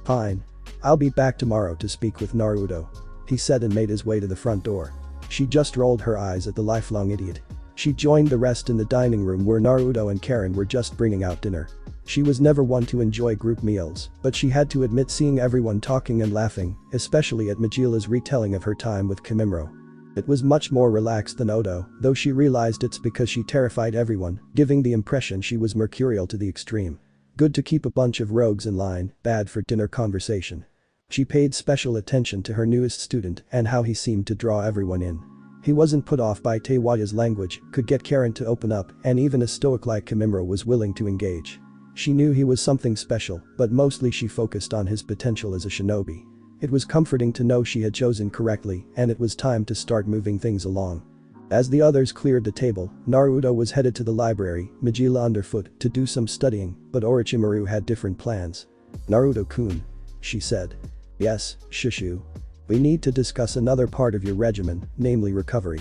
Fine. I'll be back tomorrow to speak with Naruto. He said and made his way to the front door. She just rolled her eyes at the lifelong idiot. She joined the rest in the dining room where Naruto and Karen were just bringing out dinner. She was never one to enjoy group meals, but she had to admit seeing everyone talking and laughing, especially at Majila's retelling of her time with Kimimaro. It was much more relaxed than Odo, though she realized it's because she terrified everyone, giving the impression she was mercurial to the extreme. Good to keep a bunch of rogues in line, bad for dinner conversation. She paid special attention to her newest student and how he seemed to draw everyone in. He wasn't put off by Teiwaya's language, could get Karen to open up, and even a stoic like Kimimaro was willing to engage. She knew he was something special, but mostly she focused on his potential as a shinobi. It was comforting to know she had chosen correctly and it was time to start moving things along. As the others cleared the table, Naruto was headed to the library, Majila underfoot, to do some studying, but Orochimaru had different plans. Naruto-kun. She said. Yes, Shushu. We need to discuss another part of your regimen, namely recovery.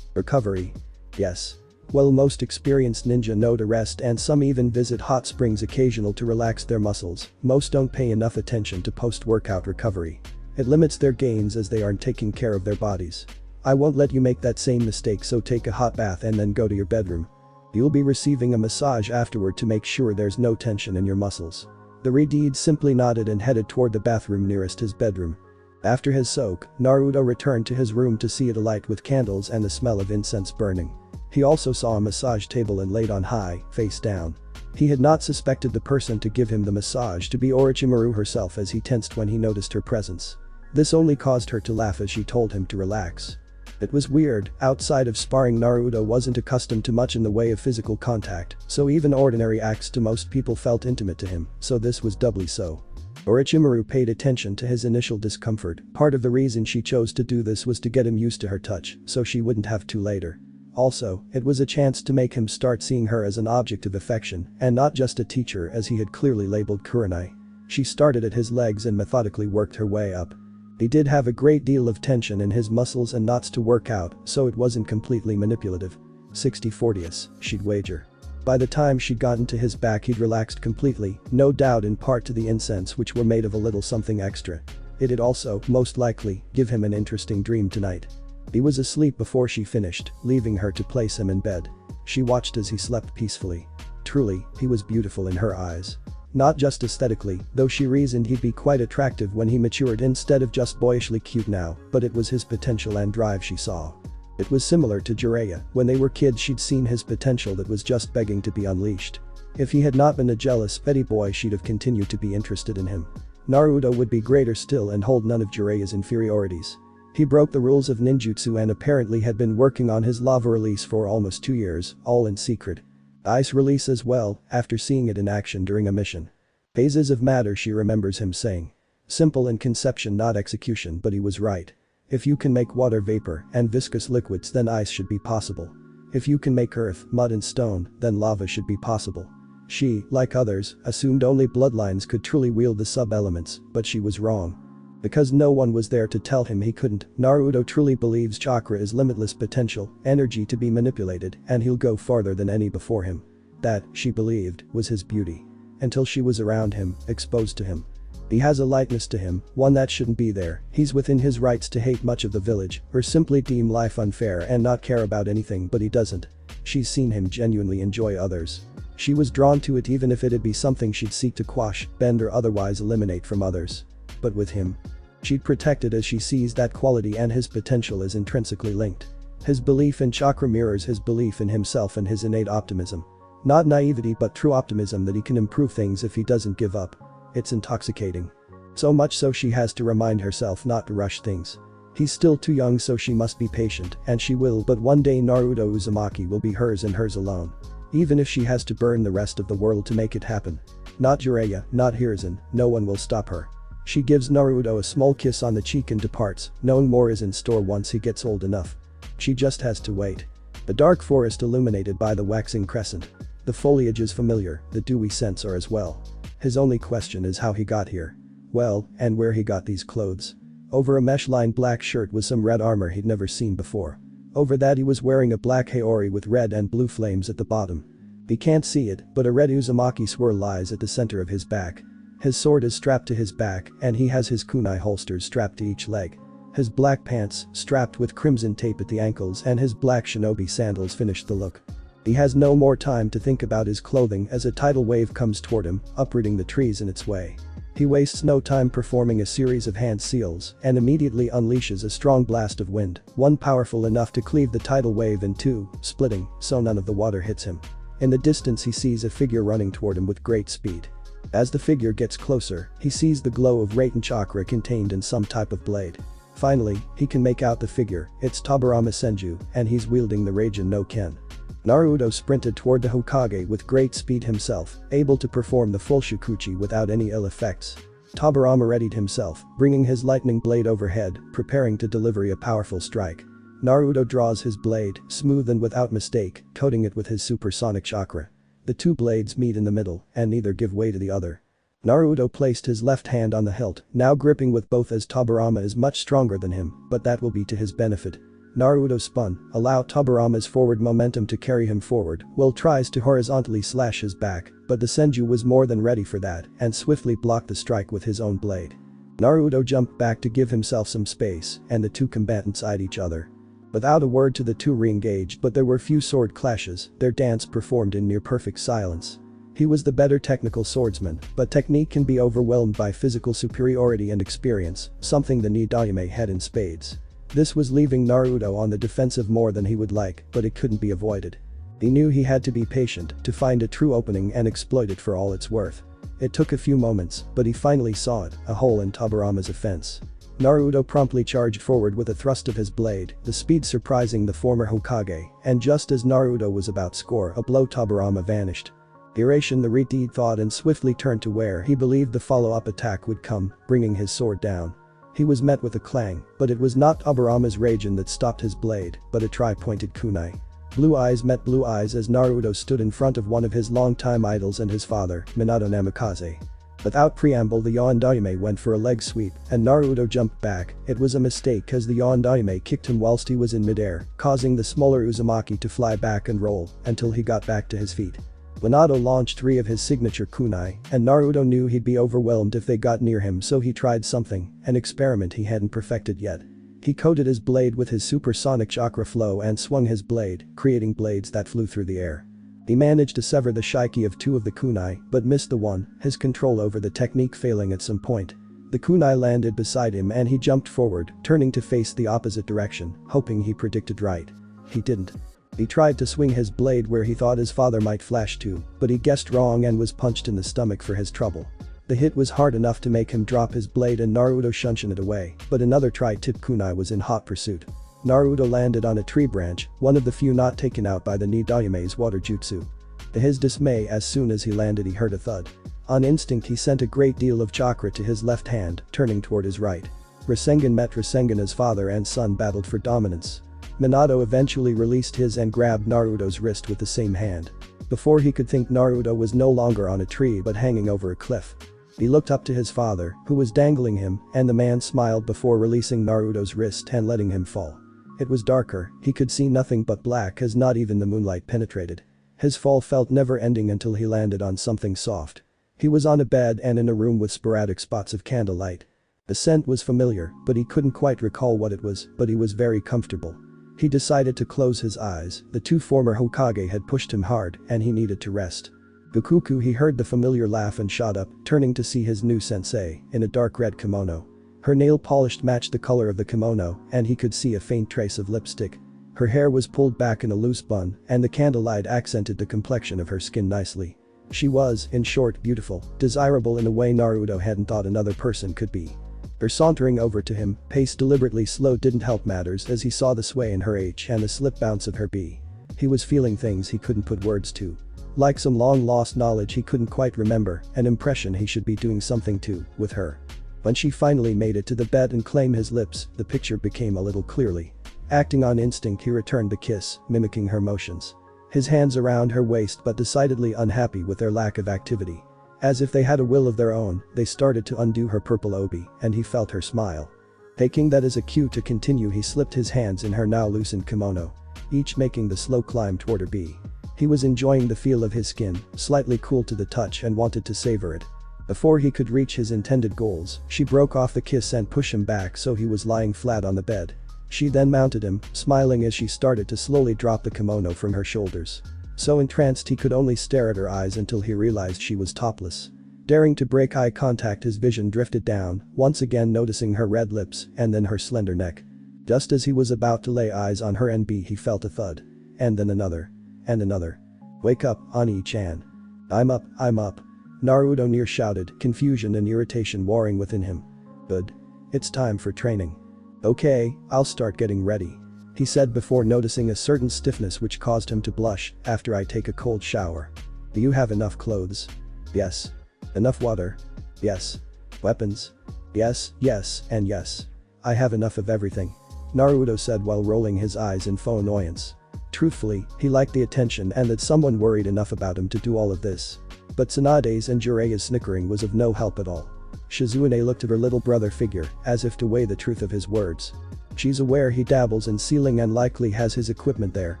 Recovery? Yes. Well, most experienced ninja know to rest and some even visit hot springs occasional to relax their muscles. Most don't pay enough attention to post-workout recovery. It limits their gains as they aren't taking care of their bodies. I won't let you make that same mistake, so take a hot bath and then go to your bedroom. You'll be receiving a massage afterward to make sure there's no tension in your muscles. The Redeed simply nodded and headed toward the bathroom nearest his bedroom. After his soak, Naruto returned to his room to see it alight with candles and the smell of incense burning. He also saw a massage table and laid on high, face down. He had not suspected the person to give him the massage to be Orochimaru herself as he tensed when he noticed her presence. This only caused her to laugh as she told him to relax. It was weird, outside of sparring Naruto wasn't accustomed to much in the way of physical contact, so even ordinary acts to most people felt intimate to him, so this was doubly so. Orochimaru paid attention to his initial discomfort. Part of the reason she chose to do this was to get him used to her touch, so she wouldn't have to later. Also, it was a chance to make him start seeing her as an object of affection and not just a teacher as he had clearly labeled Kurenai. She started at his legs and methodically worked her way up. He did have a great deal of tension in his muscles and knots to work out, so it wasn't completely manipulative. 60-40s, she'd wager. By the time she'd gotten to his back he'd relaxed completely, no doubt in part to the incense which were made of a little something extra. It'd also, most likely, give him an interesting dream tonight. He was asleep before she finished, leaving her to place him in bed. She watched as he slept peacefully. Truly, he was beautiful in her eyes. Not just aesthetically, though she reasoned he'd be quite attractive when he matured instead of just boyishly cute now, but it was his potential and drive she saw. It was similar to Jiraiya. When they were kids she'd seen his potential that was just begging to be unleashed. If he had not been a jealous, petty boy she'd have continued to be interested in him. Naruto would be greater still and hold none of Jiraiya's inferiorities. He broke the rules of ninjutsu and apparently had been working on his lava release for almost 2 years, all in secret. Ice release as well, after seeing it in action during a mission. Phases of matter, she remembers him saying. Simple in conception not execution, but he was right. If you can make water vapor and viscous liquids then ice should be possible. If you can make earth, mud and stone, then lava should be possible. She, like others, assumed only bloodlines could truly wield the sub-elements, but she was wrong. Because no one was there to tell him he couldn't, Naruto truly believes chakra is limitless potential, energy to be manipulated, and he'll go farther than any before him. That, she believed, was his beauty. Until she was around him, exposed to him. He has a lightness to him, one that shouldn't be there. He's within his rights to hate much of the village, or simply deem life unfair and not care about anything, but he doesn't. She's seen him genuinely enjoy others. She was drawn to it even if it'd be something she'd seek to quash, bend or otherwise eliminate from others. But with him, she'd protect it as she sees that quality and his potential is intrinsically linked. His belief in chakra mirrors his belief in himself and his innate optimism. Not naivety but true optimism that he can improve things if he doesn't give up. It's intoxicating. So much so she has to remind herself not to rush things. He's still too young so she must be patient and she will, but one day Naruto Uzumaki will be hers and hers alone. Even if she has to burn the rest of the world to make it happen. Not Jiraiya, not Hiruzen, no one will stop her. She gives Naruto a small kiss on the cheek and departs, knowing more is in store once he gets old enough. She just has to wait. The dark forest illuminated by the waxing crescent. The foliage is familiar, the dewy scents are as well. His only question is how he got here. Well, and where he got these clothes. Over a mesh-lined black shirt was some red armor he'd never seen before. Over that he was wearing a black haori with red and blue flames at the bottom. He can't see it, but a red Uzumaki swirl lies at the center of his back. His sword is strapped to his back and he has his kunai holsters strapped to each leg. His black pants, strapped with crimson tape at the ankles and his black shinobi sandals finish the look. He has no more time to think about his clothing as a tidal wave comes toward him, uprooting the trees in its way. He wastes no time performing a series of hand seals and immediately unleashes a strong blast of wind, one powerful enough to cleave the tidal wave in two, splitting, so none of the water hits him. In the distance he sees a figure running toward him with great speed. As the figure gets closer, he sees the glow of Raiten chakra contained in some type of blade. Finally, he can make out the figure, it's Tobirama Senju, and he's wielding the Raijin no Ken. Naruto sprinted toward the Hokage with great speed himself, able to perform the full Shukuchi without any ill effects. Tobirama readied himself, bringing his lightning blade overhead, preparing to deliver a powerful strike. Naruto draws his blade, smooth and without mistake, coating it with his supersonic chakra. The two blades meet in the middle, and neither give way to the other. Naruto placed his left hand on the hilt, now gripping with both as Tobirama is much stronger than him, but that will be to his benefit. Naruto spun, allow Tobirama's forward momentum to carry him forward, Will tries to horizontally slash his back, but the Senju was more than ready for that and swiftly blocked the strike with his own blade. Naruto jumped back to give himself some space and the two combatants eyed each other. Without a word to the two re-engaged but there were few sword clashes, their dance performed in near perfect silence. He was the better technical swordsman, but technique can be overwhelmed by physical superiority and experience, something the Nidayame had in spades. This was leaving Naruto on the defensive more than he would like, but it couldn't be avoided. He knew he had to be patient to find a true opening and exploit it for all it's worth. It took a few moments, but he finally saw it, a hole in Tobirama's offense. Naruto promptly charged forward with a thrust of his blade, the speed surprising the former Hokage, and just as Naruto was about to score a blow Tobirama vanished. Iracian the Reed thought and swiftly turned to where he believed the follow-up attack would come, bringing his sword down. He was met with a clang, but it was not Tobirama's Raijin that stopped his blade, but a tri-pointed kunai. Blue eyes met blue eyes as Naruto stood in front of one of his longtime idols and his father, Minato Namikaze. Without preamble the Yondaime went for a leg sweep and Naruto jumped back. It was a mistake as the Yondaime kicked him whilst he was in midair, causing the smaller Uzumaki to fly back and roll until he got back to his feet. Minato launched 3 of his signature kunai and Naruto knew he'd be overwhelmed if they got near him so he tried something, an experiment he hadn't perfected yet. He coated his blade with his supersonic chakra flow and swung his blade, creating blades that flew through the air. He managed to sever the shiki of 2 of the kunai but missed the one, his control over the technique failing at some point. The kunai landed beside him and he jumped forward, turning to face the opposite direction, hoping he predicted right. He didn't. He tried to swing his blade where he thought his father might flash to, but he guessed wrong and was punched in the stomach for his trouble. The hit was hard enough to make him drop his blade and Naruto shunshin it away, but another tri-tip kunai was in hot pursuit. Naruto landed on a tree branch, one of the few not taken out by the Nidayame's water jutsu. To his dismay as soon as he landed he heard a thud. On instinct he sent a great deal of chakra to his left hand, turning toward his right. Rasengan met Rasengan as father and son battled for dominance. Minato eventually released his and grabbed Naruto's wrist with the same hand. Before he could think Naruto was no longer on a tree but hanging over a cliff. He looked up to his father, who was dangling him, and the man smiled before releasing Naruto's wrist and letting him fall. It was darker, he could see nothing but black as not even the moonlight penetrated. His fall felt never-ending until he landed on something soft. He was on a bed and in a room with sporadic spots of candlelight. The scent was familiar, but he couldn't quite recall what it was, but he was very comfortable. He decided to close his eyes, the 2 former Hokage had pushed him hard and he needed to rest. Bukuku, he heard the familiar laugh and shot up, turning to see his new sensei, in a dark red kimono. Her nail polish matched the color of the kimono, and he could see a faint trace of lipstick. Her hair was pulled back in a loose bun, and the candlelight accented the complexion of her skin nicely. She was, in short, beautiful, desirable in a way Naruto hadn't thought another person could be. Her sauntering over to him, pace deliberately slow, didn't help matters as he saw the sway in her H and the slip bounce of her B. He was feeling things he couldn't put words to. Like some long-lost knowledge he couldn't quite remember, an impression he should be doing something to, with her. When she finally made it to the bed and claimed his lips, the picture became a little clearly. Acting on instinct, he returned the kiss, mimicking her motions. His hands around her waist, but decidedly unhappy with their lack of activity. As if they had a will of their own, they started to undo her purple obi, and he felt her smile. Taking that as a cue to continue, he slipped his hands in her now loosened kimono, each making the slow climb toward her B. He was enjoying the feel of his skin, slightly cool to the touch, and wanted to savor it. Before he could reach his intended goals, she broke off the kiss and pushed him back so he was lying flat on the bed. She then mounted him, smiling as she started to slowly drop the kimono from her shoulders. So entranced he could only stare at her eyes until he realized she was topless. Daring to break eye contact, his vision drifted down, once again noticing her red lips and then her slender neck. Just as he was about to lay eyes on her NB, he felt a thud. And then another. And another. "Wake up, Ani-chan. I'm up, I'm up." Naruto near shouted, confusion and irritation warring within him. "Good. It's time for training." "Okay, I'll start getting ready," he said before noticing a certain stiffness which caused him to blush. "After I take a cold shower. Do you have enough clothes?" "Yes." "Enough water?" "Yes." "Weapons?" "Yes, yes, and yes. I have enough of everything," Naruto said while rolling his eyes in faux annoyance. Truthfully, he liked the attention and that someone worried enough about him to do all of this. But Tsunade's and Jireya's snickering was of no help at all. Shizune looked at her little brother figure, as if to weigh the truth of his words. She's aware he dabbles in sealing and likely has his equipment there,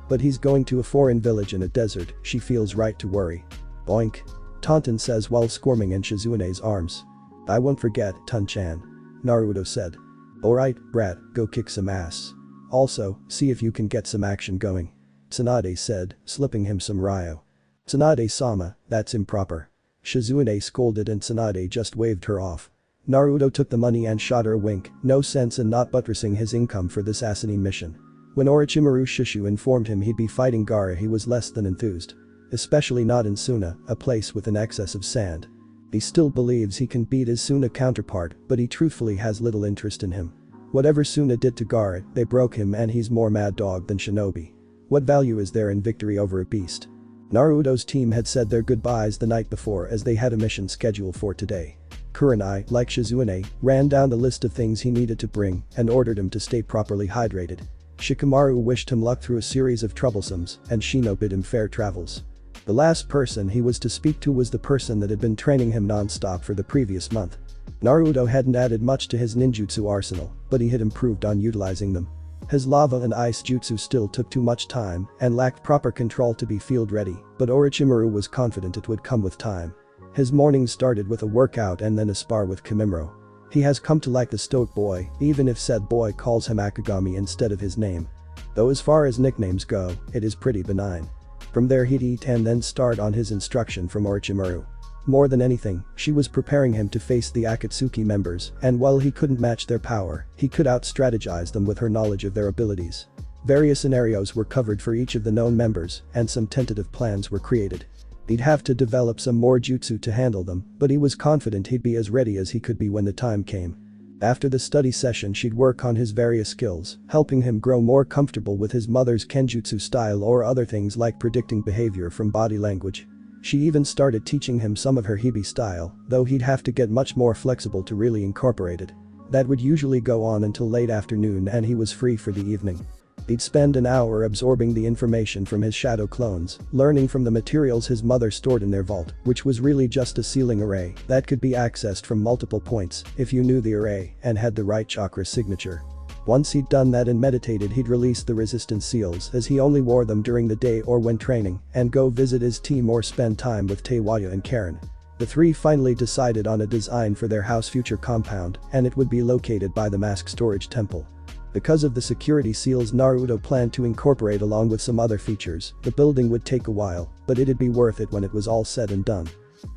but he's going to a foreign village in a desert, she feels right to worry. Boink. Taunton says while squirming in Shizune's arms. "I won't forget, Tun-chan," Naruto said. "Alright, brat, go kick some ass. Also, see if you can get some action going," Tsunade said, slipping him some ryo. "Tsunade-sama, that's improper," Shizune scolded and Tsunade just waved her off. Naruto took the money and shot her a wink, no sense in not buttressing his income for this asinine mission. When Orochimaru Shishu informed him he'd be fighting Gaara, he was less than enthused. Especially not in Suna, a place with an excess of sand. He still believes he can beat his Suna counterpart, but he truthfully has little interest in him. Whatever Suna did to Gaara, they broke him and he's more mad dog than shinobi. What value is there in victory over a beast? Naruto's team had said their goodbyes the night before as they had a mission scheduled for today. Kurenai, like Shizune, ran down the list of things he needed to bring and ordered him to stay properly hydrated. Shikamaru wished him luck through a series of troublesomes, and Shino bid him fair travels. The last person he was to speak to was the person that had been training him non-stop for the previous month. Naruto hadn't added much to his ninjutsu arsenal, but he had improved on utilizing them. His lava and ice jutsu still took too much time and lacked proper control to be field ready, but Orochimaru was confident it would come with time. His mornings started with a workout and then a spar with Kimimaro. He has come to like the stoic boy, even if said boy calls him Akagami instead of his name. Though as far as nicknames go, it is pretty benign. From there he'd eat and then start on his instruction from Orochimaru. More than anything, she was preparing him to face the Akatsuki members, and while he couldn't match their power, he could out-strategize them with her knowledge of their abilities. Various scenarios were covered for each of the known members, and some tentative plans were created. He'd have to develop some more jutsu to handle them, but he was confident he'd be as ready as he could be when the time came. After the study session, she'd work on his various skills, helping him grow more comfortable with his mother's kenjutsu style or other things like predicting behavior from body language. She even started teaching him some of her hibi style, though he'd have to get much more flexible to really incorporate it. That would usually go on until late afternoon and he was free for the evening. He'd spend an hour absorbing the information from his shadow clones, learning from the materials his mother stored in their vault, which was really just a sealing array that could be accessed from multiple points if you knew the array and had the right chakra signature. Once he'd done that and meditated, he'd release the resistance seals as he only wore them during the day or when training and go visit his team or spend time with Teiwaya and Karen. The three finally decided on a design for their house future compound, and it would be located by the mask storage temple. Because of the security seals Naruto planned to incorporate along with some other features, the building would take a while, but it'd be worth it when it was all said and done.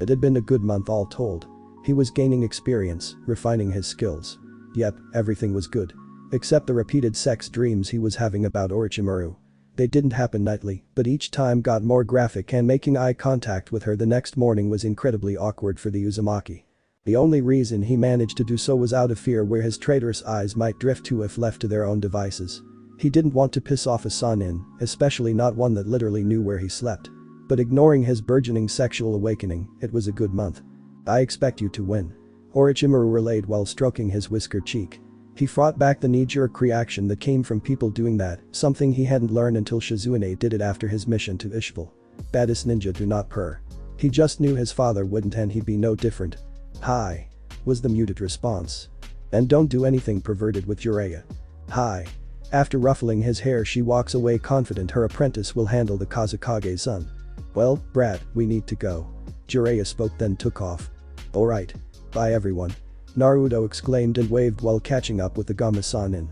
It had been a good month all told. He was gaining experience, refining his skills. Yep, everything was good. Except the repeated sex dreams he was having about Orochimaru. They didn't happen nightly, but each time got more graphic, and making eye contact with her the next morning was incredibly awkward for the Uzumaki. The only reason he managed to do so was out of fear where his traitorous eyes might drift to if left to their own devices. He didn't want to piss off a Sannin, especially not one that literally knew where he slept. But ignoring his burgeoning sexual awakening, it was a good month. I expect you to win. Orochimaru relayed while stroking his whiskered cheek. He fought back the knee-jerk reaction that came from people doing that, something he hadn't learned until Shizune did it after his mission to Ishval. Baddest ninja do not purr. He just knew his father wouldn't, and he'd be no different. Hi. Was the muted response. And don't do anything perverted with Jiraiya. Hi. After ruffling his hair, she walks away confident her apprentice will handle the Kazekage's son. Well, brat, we need to go. Jiraiya spoke then took off. Alright. Bye everyone. Naruto exclaimed and waved while catching up with the Gamma Sannin.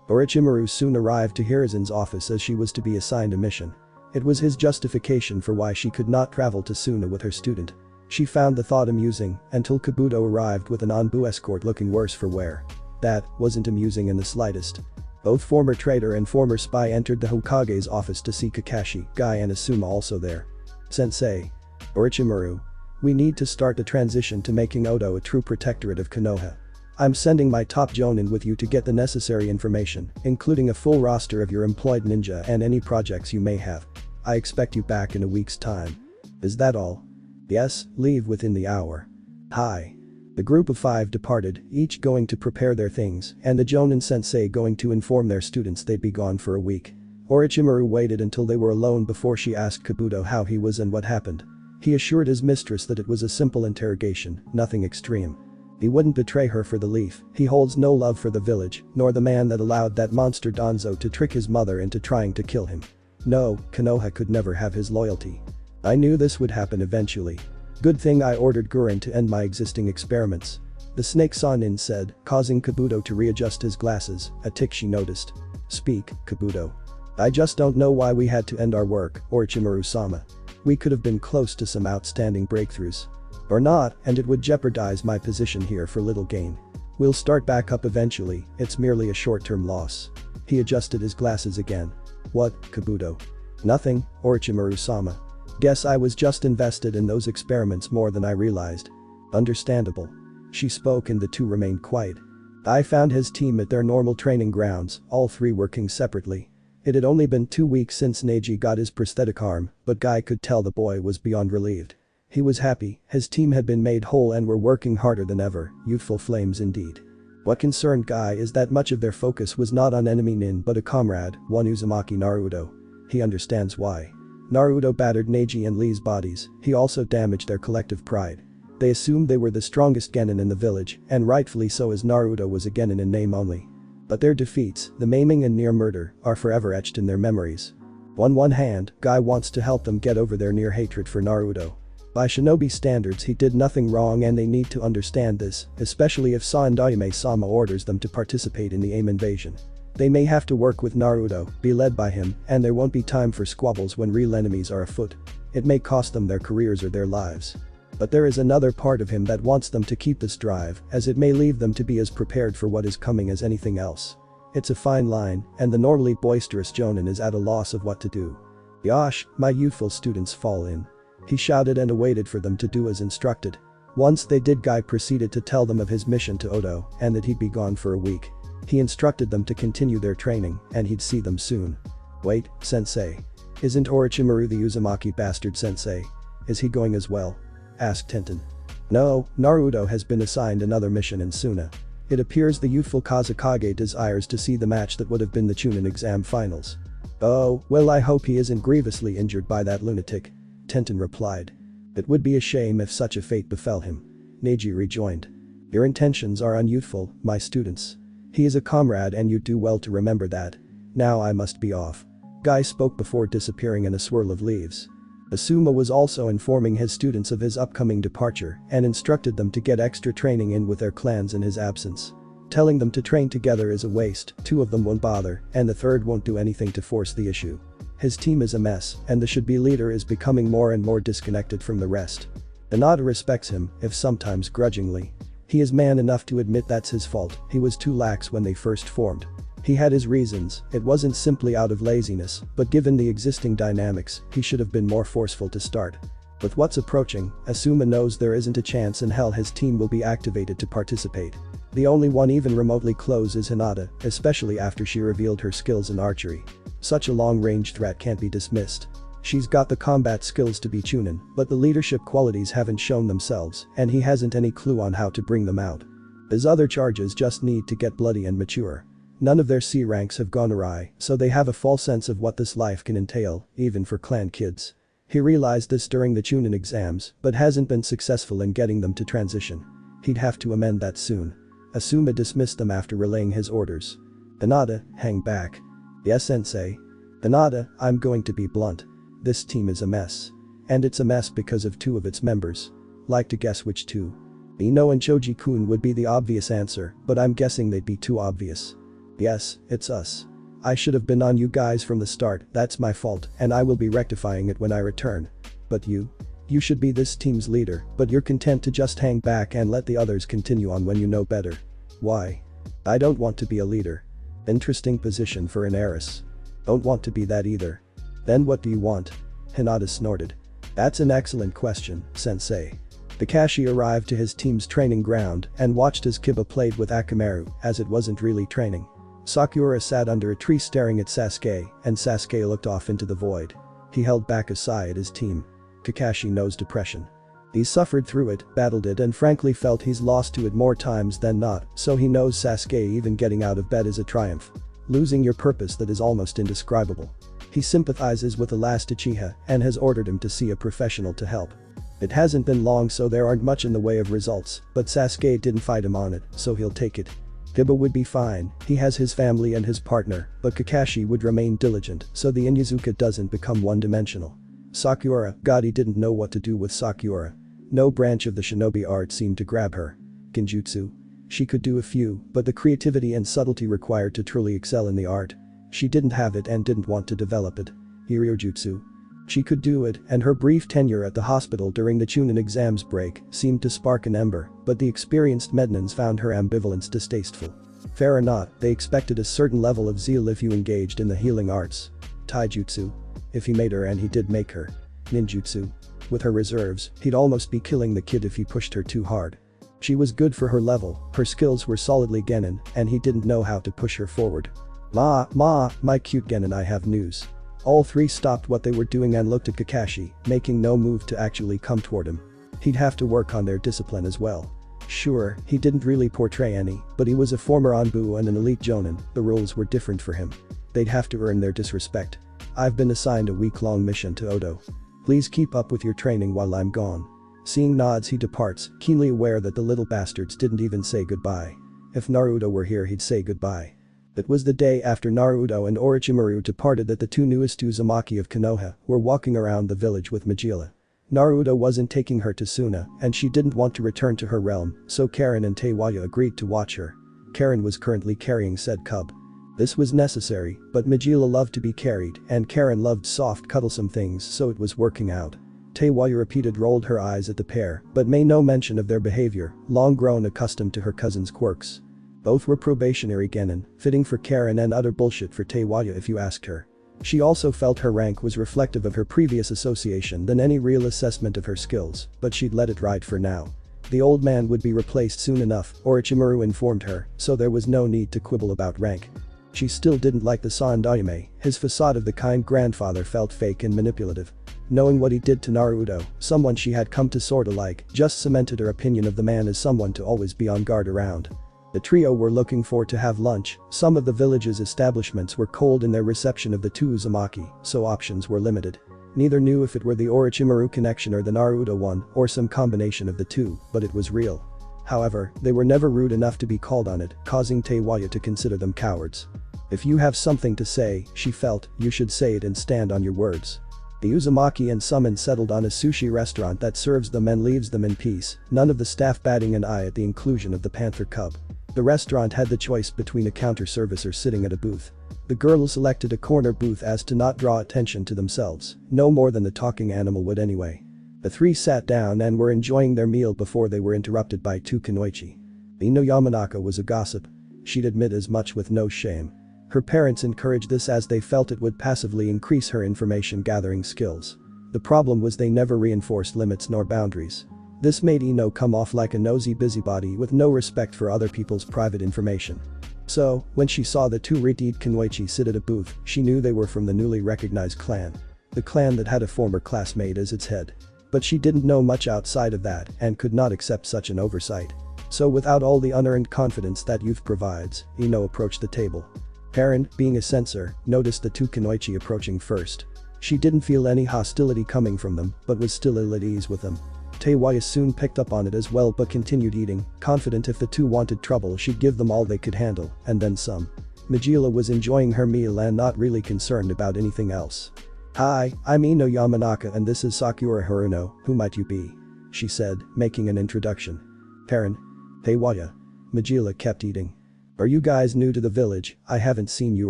Orochimaru soon arrived to Hirazen's office as she was to be assigned a mission. It was his justification for why she could not travel to Suna with her student. She found the thought amusing until Kabuto arrived with an Anbu escort looking worse for wear. That wasn't amusing in the slightest. Both former traitor and former spy entered the Hokage's office to see Kakashi, Guy and Asuma also there. Sensei. Orochimaru. We need to start the transition to making Odo a true protectorate of Konoha. I'm sending my top jonin with you to get the necessary information, including a full roster of your employed ninja and any projects you may have. I expect you back in a week's time. Is that all? Yes, leave within the hour. Hi. The group of 5 departed, each going to prepare their things, and the Jonin sensei going to inform their students they'd be gone for a week. Orochimaru waited until they were alone before she asked Kabuto how he was and what happened. He assured his mistress that it was a simple interrogation, nothing extreme. He wouldn't betray her for the leaf. He holds no love for the village, nor the man that allowed that monster Danzo to trick his mother into trying to kill him. No, Konoha could never have his loyalty. I knew this would happen eventually. Good thing I ordered Guren to end my existing experiments. The snake Sannin said, causing Kabuto to readjust his glasses, a tick she noticed. Speak, Kabuto. I just don't know why we had to end our work, Orochimaru-sama. We could have been close to some outstanding breakthroughs. Or not, and it would jeopardize my position here for little gain. We'll start back up eventually, it's merely a short-term loss. He adjusted his glasses again. What, Kabuto? Nothing, Orochimaru-sama. Guess I was just invested in those experiments more than I realized. Understandable. She spoke and the two remained quiet. I found his team at their normal training grounds, all 3 working separately. It had only been 2 weeks since Neji got his prosthetic arm, but Guy could tell the boy was beyond relieved. He was happy, his team had been made whole and were working harder than ever, youthful flames indeed. What concerned Guy is that much of their focus was not on enemy Nin but a comrade, one Uzumaki Naruto. He understands why. Naruto battered Neji and Lee's bodies, he also damaged their collective pride. They assumed they were the strongest genin in the village, and rightfully so as Naruto was a genin in name only. But their defeats, the maiming and near murder, are forever etched in their memories. On one hand, Guy wants to help them get over their near hatred for Naruto. By shinobi standards he did nothing wrong and they need to understand this, especially if Sandaime-sama orders them to participate in the AIM invasion. They may have to work with Naruto, be led by him, and there won't be time for squabbles when real enemies are afoot. It may cost them their careers or their lives. But there is another part of him that wants them to keep this drive, as it may leave them to be as prepared for what is coming as anything else. It's a fine line, and the normally boisterous Jonin is at a loss of what to do. Yosh, my youthful students fall in. He shouted and awaited for them to do as instructed. Once they did, Guy proceeded to tell them of his mission to Odo and that he'd be gone for a week. He instructed them to continue their training and he'd see them soon. Wait, sensei. Isn't Orochimaru the Uzumaki bastard sensei? Is he going as well? Asked Tenten. No, Naruto has been assigned another mission in Suna. It appears the youthful Kazekage desires to see the match that would have been the Chunin exam finals. Oh, well I hope he isn't grievously injured by that lunatic. Tenten replied. It would be a shame if such a fate befell him. Neji rejoined. Your intentions are unyouthful, my students. He is a comrade and you do well to remember that. Now I must be off. Guy spoke before disappearing in a swirl of leaves. Asuma was also informing his students of his upcoming departure and instructed them to get extra training in with their clans in his absence. Telling them to train together is a waste, two of them won't bother, and the third won't do anything to force the issue. His team is a mess, and the should-be leader is becoming more and more disconnected from the rest. Hinata respects him, if sometimes grudgingly. He is man enough to admit that's his fault, he was too lax when they first formed. He had his reasons, it wasn't simply out of laziness, but given the existing dynamics, he should have been more forceful to start. With what's approaching, Asuma knows there isn't a chance in hell his team will be activated to participate. The only one even remotely close is Hinata, especially after she revealed her skills in archery. Such a long-range threat can't be dismissed. She's got the combat skills to be Chunin, but the leadership qualities haven't shown themselves, and he hasn't any clue on how to bring them out. His other charges just need to get bloody and mature. None of their C ranks have gone awry, so they have a false sense of what this life can entail, even for clan kids. He realized this during the Chunin exams, but hasn't been successful in getting them to transition. He'd have to amend that soon. Asuma dismissed them after relaying his orders. Hinata, hang back. Yes, sensei. Hinata, I'm going to be blunt. This team is a mess. And it's a mess because of two of its members. Like to guess which two? Ino and Choji-kun would be the obvious answer, but I'm guessing they'd be too obvious. Yes, it's us. I should have been on you guys from the start, that's my fault, and I will be rectifying it when I return. But you? You should be this team's leader, but you're content to just hang back and let the others continue on when you know better. Why? I don't want to be a leader. Interesting position for an heiress. Don't want to be that either. Then what do you want? Hinata snorted. That's an excellent question, sensei. Kakashi arrived to his team's training ground and watched as Kiba played with Akamaru, as it wasn't really training. Sakura sat under a tree staring at Sasuke, and Sasuke looked off into the void. He held back a sigh at his team. Kakashi knows depression. He's suffered through it, battled it, and frankly felt he's lost to it more times than not, so he knows Sasuke even getting out of bed is a triumph. Losing your purpose, that is almost indescribable. He sympathizes with the last Uchiha and has ordered him to see a professional to help. It hasn't been long, so there aren't much in the way of results, but Sasuke didn't fight him on it, so he'll take it. Kiba would be fine, he has his family and his partner, but Kakashi would remain diligent so the Inyazuka doesn't become one-dimensional. Sakura, God, he didn't know what to do with Sakura. No branch of the shinobi art seemed to grab her. Genjutsu? She could do a few, but the creativity and subtlety required to truly excel in the art. She didn't have it and didn't want to develop it. Hyryojutsu? She could do it, and her brief tenure at the hospital during the Chunin exams break seemed to spark an ember, but the experienced Mednans found her ambivalence distasteful. Fair or not, they expected a certain level of zeal if you engaged in the healing arts. Taijutsu? If he made her, and he did make her. Ninjutsu? With her reserves, he'd almost be killing the kid if he pushed her too hard. She was good for her level, her skills were solidly genin, and he didn't know how to push her forward. My cute genin, I have news. All three stopped what they were doing and looked at Kakashi, making no move to actually come toward him. He'd have to work on their discipline as well. Sure, he didn't really portray any, but he was a former Anbu and an elite jonin, the rules were different for him. They'd have to earn their disrespect. I've been assigned a week-long mission to Odo. Please keep up with your training while I'm gone. Seeing nods, he departs, keenly aware that the little bastards didn't even say goodbye. If Naruto were here, he'd say goodbye. It was the day after Naruto and Orochimaru departed that the two newest Uzumaki of Konoha were walking around the village with Majila. Naruto wasn't taking her to Suna, and she didn't want to return to her realm, so Karen and Teiwaya agreed to watch her. Karen was currently carrying said cub. This was necessary, but Majila loved to be carried, and Karen loved soft cuddlesome things, so it was working out. Teiwaya repeated rolled her eyes at the pair, but made no mention of their behavior, long grown accustomed to her cousin's quirks. Both were probationary genin, fitting for Karen and utter bullshit for Teiwaya if you asked her. She also felt her rank was reflective of her previous association than any real assessment of her skills, but she'd let it ride for now. The old man would be replaced soon enough, Orochimaru informed her, so there was no need to quibble about rank. She still didn't like the Sandaime, his facade of the kind grandfather felt fake and manipulative. Knowing what he did to Naruto, someone she had come to sorta like, just cemented her opinion of the man as someone to always be on guard around. The trio were looking for to have lunch. Some of the village's establishments were cold in their reception of the two Uzumaki, so options were limited. Neither knew if it were the Orochimaru connection or the Naruto one, or some combination of the two, but it was real. However, they were never rude enough to be called on it, causing Teiwaya to consider them cowards. If you have something to say, she felt, you should say it and stand on your words. The Uzumaki and summon settled on a sushi restaurant that serves them and leaves them in peace, none of the staff batting an eye at the inclusion of the panther cub. The restaurant had the choice between a counter service or sitting at a booth. The girls selected a corner booth as to not draw attention to themselves, no more than the talking animal would anyway. The three sat down and were enjoying their meal before they were interrupted by two kunoichi. Ino Yamanaka was a gossip. She'd admit as much with no shame. Her parents encouraged this as they felt it would passively increase her information gathering skills. The problem was they never reinforced limits nor boundaries. This made Ino come off like a nosy busybody with no respect for other people's private information. So, when she saw the two Redeed kunoichi sit at a booth, she knew they were from the newly recognized clan. The clan that had a former classmate as its head. But she didn't know much outside of that and could not accept such an oversight. So without all the unearned confidence that youth provides, Ino approached the table. Perrin, being a censor, noticed the two kunoichi approaching first. She didn't feel any hostility coming from them, but was still ill at ease with them. Teiwaya soon picked up on it as well but continued eating, confident if the two wanted trouble she'd give them all they could handle, and then some. Majila was enjoying her meal and not really concerned about anything else. "Hi, I'm Ino Yamanaka and this is Sakura Haruno, who might you be?" she said, making an introduction. "Perrin." "Teiwaya." Majila kept eating. "Are you guys new to the village? I haven't seen you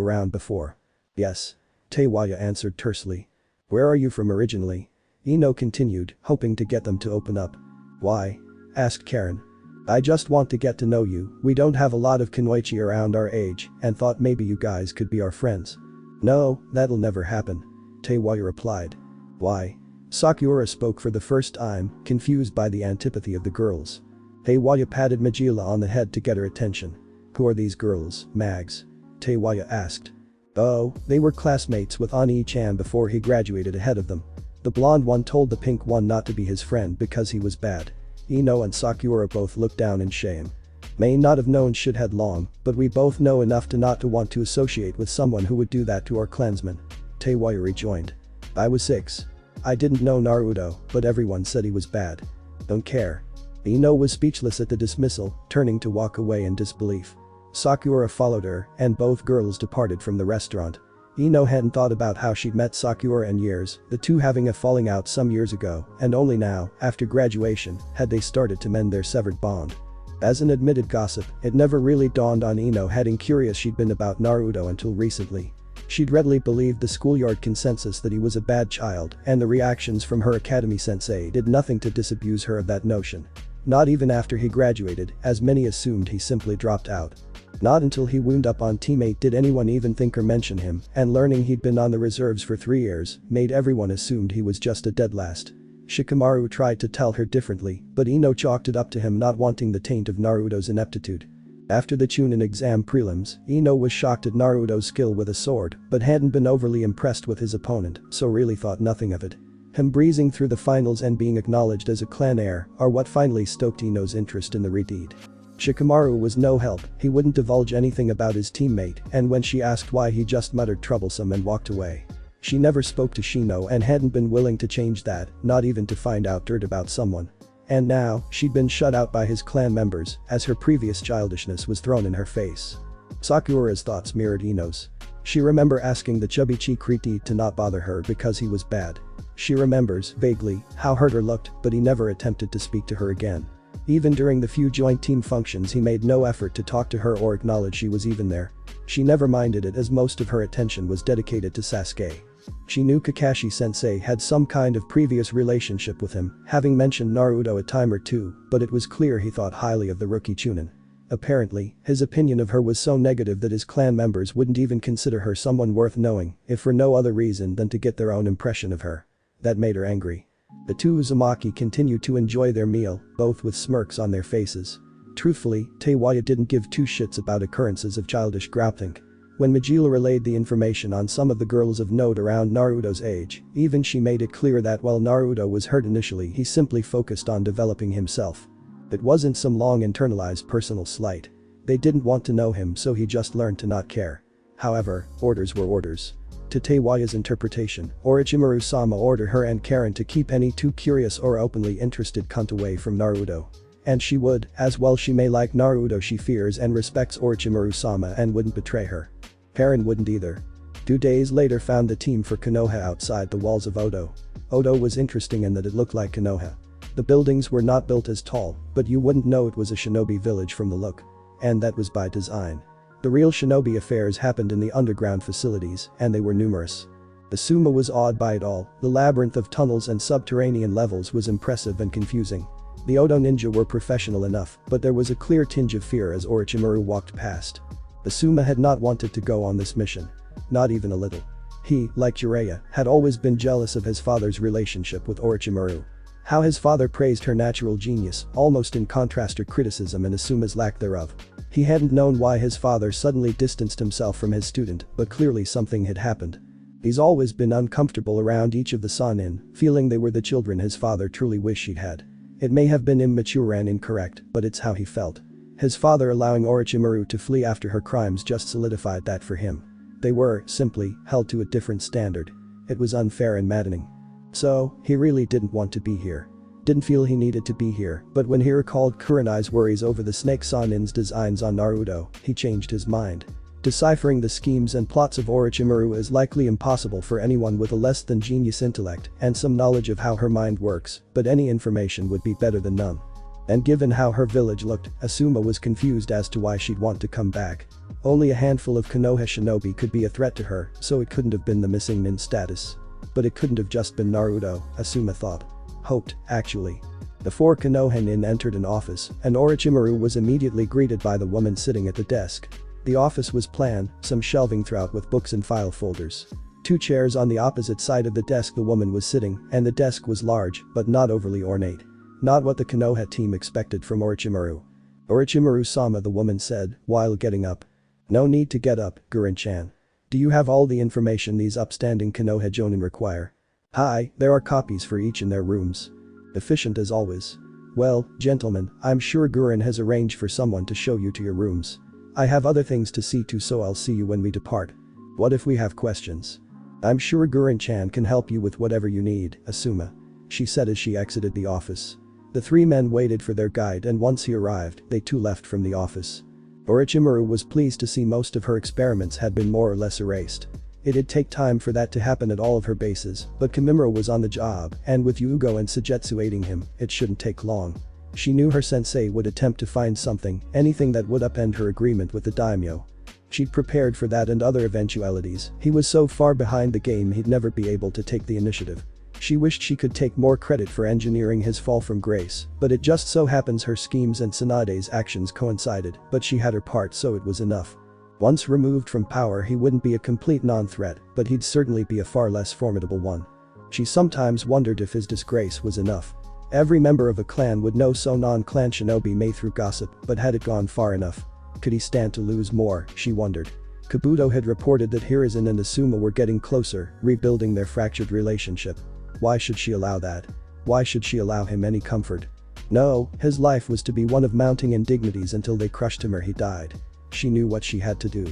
around before." "Yes." Teiwaya answered tersely. "Where are you from originally?" Ino continued, hoping to get them to open up. "Why?" asked Karen. "I just want to get to know you, we don't have a lot of kunoichi around our age, and thought maybe you guys could be our friends." "No, that'll never happen," Teiwaya replied. "Why?" Sakura spoke for the first time, confused by the antipathy of the girls. Teiwaya patted Majila on the head to get her attention. "Who are these girls, Mags?" Teiwaya asked. "Oh, they were classmates with Ani-chan before he graduated ahead of them. The blonde one told the pink one not to be his friend because he was bad." Ino and Sakura both looked down in shame. "May not have known shit headlong, but we both know enough to not to want to associate with someone who would do that to our clansmen." Teiwaya rejoined. "I was 6. I didn't know Naruto, but everyone said he was bad. Don't care." Ino was speechless at the dismissal, turning to walk away in disbelief. Sakura followed her, and both girls departed from the restaurant. Ino hadn't thought about how she'd met Sakura in years, the two having a falling out some years ago, and only now, after graduation, had they started to mend their severed bond. As an admitted gossip, it never really dawned on Ino how curious she'd been about Naruto until recently. She'd readily believed the schoolyard consensus that he was a bad child, and the reactions from her academy sensei did nothing to disabuse her of that notion. Not even after he graduated, as many assumed he simply dropped out. Not until he wound up on Team 8 did anyone even think or mention him, and learning he'd been on the reserves for 3 years made everyone assumed he was just a dead last. Shikamaru tried to tell her differently, but Ino chalked it up to him not wanting the taint of Naruto's ineptitude. After the Chunin exam prelims, Ino was shocked at Naruto's skill with a sword, but hadn't been overly impressed with his opponent, so really thought nothing of it. Him breezing through the finals and being acknowledged as a clan heir are what finally stoked Ino's interest in the Redeed. Shikamaru was no help, he wouldn't divulge anything about his teammate, and when she asked why he just muttered troublesome and walked away. She never spoke to Shino and hadn't been willing to change that, not even to find out dirt about someone. And now, she'd been shut out by his clan members, as her previous childishness was thrown in her face. Sakura's thoughts mirrored Ino's. She remember asking the chubby cheek Redeed to not bother her because he was bad. She remembers, vaguely, how hurt her looked, but he never attempted to speak to her again. Even during the few joint team functions he made no effort to talk to her or acknowledge she was even there. She never minded it as most of her attention was dedicated to Sasuke. She knew Kakashi-sensei had some kind of previous relationship with him, having mentioned Naruto a time or two, but it was clear he thought highly of the rookie Chunin. Apparently, his opinion of her was so negative that his clan members wouldn't even consider her someone worth knowing, if for no other reason than to get their own impression of her. That made her angry. The two Uzumaki continued to enjoy their meal, both with smirks on their faces. Truthfully, Teiwaya didn't give two shits about occurrences of childish groupthink. When Majila relayed the information on some of the girls of note around Naruto's age, even she made it clear that while Naruto was hurt initially he simply focused on developing himself. It wasn't some long internalized personal slight. They didn't want to know him so he just learned to not care. However, orders were orders. To Teiwaya's interpretation, Orochimaru-sama ordered her and Karen to keep any too curious or openly interested cunt away from Naruto. And she would, as well she may like Naruto she fears and respects Orochimaru-sama and wouldn't betray her. Karen wouldn't either. 2 days later found the team for Konoha outside the walls of Odo. Odo was interesting in that it looked like Konoha. The buildings were not built as tall, but you wouldn't know it was a shinobi village from the look. And that was by design. The real shinobi affairs happened in the underground facilities, and they were numerous. Asuma was awed by it all. The labyrinth of tunnels and subterranean levels was impressive and confusing. The Odo ninja were professional enough, but there was a clear tinge of fear as Orochimaru walked past. Asuma had not wanted to go on this mission. Not even a little. He, like Jiraiya, had always been jealous of his father's relationship with Orochimaru. How his father praised her natural genius, almost in contrast to criticism and Asuma's lack thereof. He hadn't known why his father suddenly distanced himself from his student, but clearly something had happened. He's always been uncomfortable around each of the Sannin, feeling they were the children his father truly wished he'd had. It may have been immature and incorrect, but it's how he felt. His father allowing Orochimaru to flee after her crimes just solidified that for him. They were, simply, held to a different standard. It was unfair and maddening. So, he really didn't want to be here. Didn't feel he needed to be here, but when he recalled Kurenai's worries over the Snake Sannin's designs on Naruto, he changed his mind. Deciphering the schemes and plots of Orochimaru is likely impossible for anyone with a less than genius intellect and some knowledge of how her mind works, but any information would be better than none. And given how her village looked, Asuma was confused as to why she'd want to come back. Only a handful of Konoha shinobi could be a threat to her, so it couldn't have been the missing nin status. But it couldn't have just been Naruto, Asuma thought. Hoped, actually. The four Konoha nin entered an office, and Orochimaru was immediately greeted by the woman sitting at the desk. The office was planned, some shelving throughout with books and file folders. 2 chairs on the opposite side of the desk the woman was sitting, and the desk was large, but not overly ornate. Not what the Konoha team expected from Orochimaru. Orochimaru-sama, the woman said, while getting up. No need to get up, Guren-chan. Do you have all the information these upstanding Konoha jonin require? Hi, there are copies for each in their rooms. Efficient as always. Well, gentlemen, I'm sure Guren has arranged for someone to show you to your rooms. I have other things to see to, so I'll see you when we depart. What if we have questions? I'm sure Guren-chan can help you with whatever you need, Asuma. She said as she exited the office. The 3 men waited for their guide, and once he arrived, they too left from the office. Orochimaru was pleased to see most of her experiments had been more or less erased. It'd take time for that to happen at all of her bases, but Kimimura was on the job, and with Yugo and Sujetsu aiding him, it shouldn't take long. She knew her sensei would attempt to find something, anything that would upend her agreement with the daimyo. She'd prepared for that and other eventualities. He was so far behind the game he'd never be able to take the initiative. She wished she could take more credit for engineering his fall from grace, but it just so happens her schemes and Tsunade's actions coincided, but she had her part, so it was enough. Once removed from power, he wouldn't be a complete non-threat, but he'd certainly be a far less formidable one. She sometimes wondered if his disgrace was enough. Every member of a clan would know, so non-clan shinobi may through gossip, but had it gone far enough? Could he stand to lose more, she wondered. Kabuto had reported that Hiruzen and Asuma were getting closer, rebuilding their fractured relationship. Why should she allow that? Why should she allow him any comfort? No, his life was to be one of mounting indignities until they crushed him or he died. She knew what she had to do.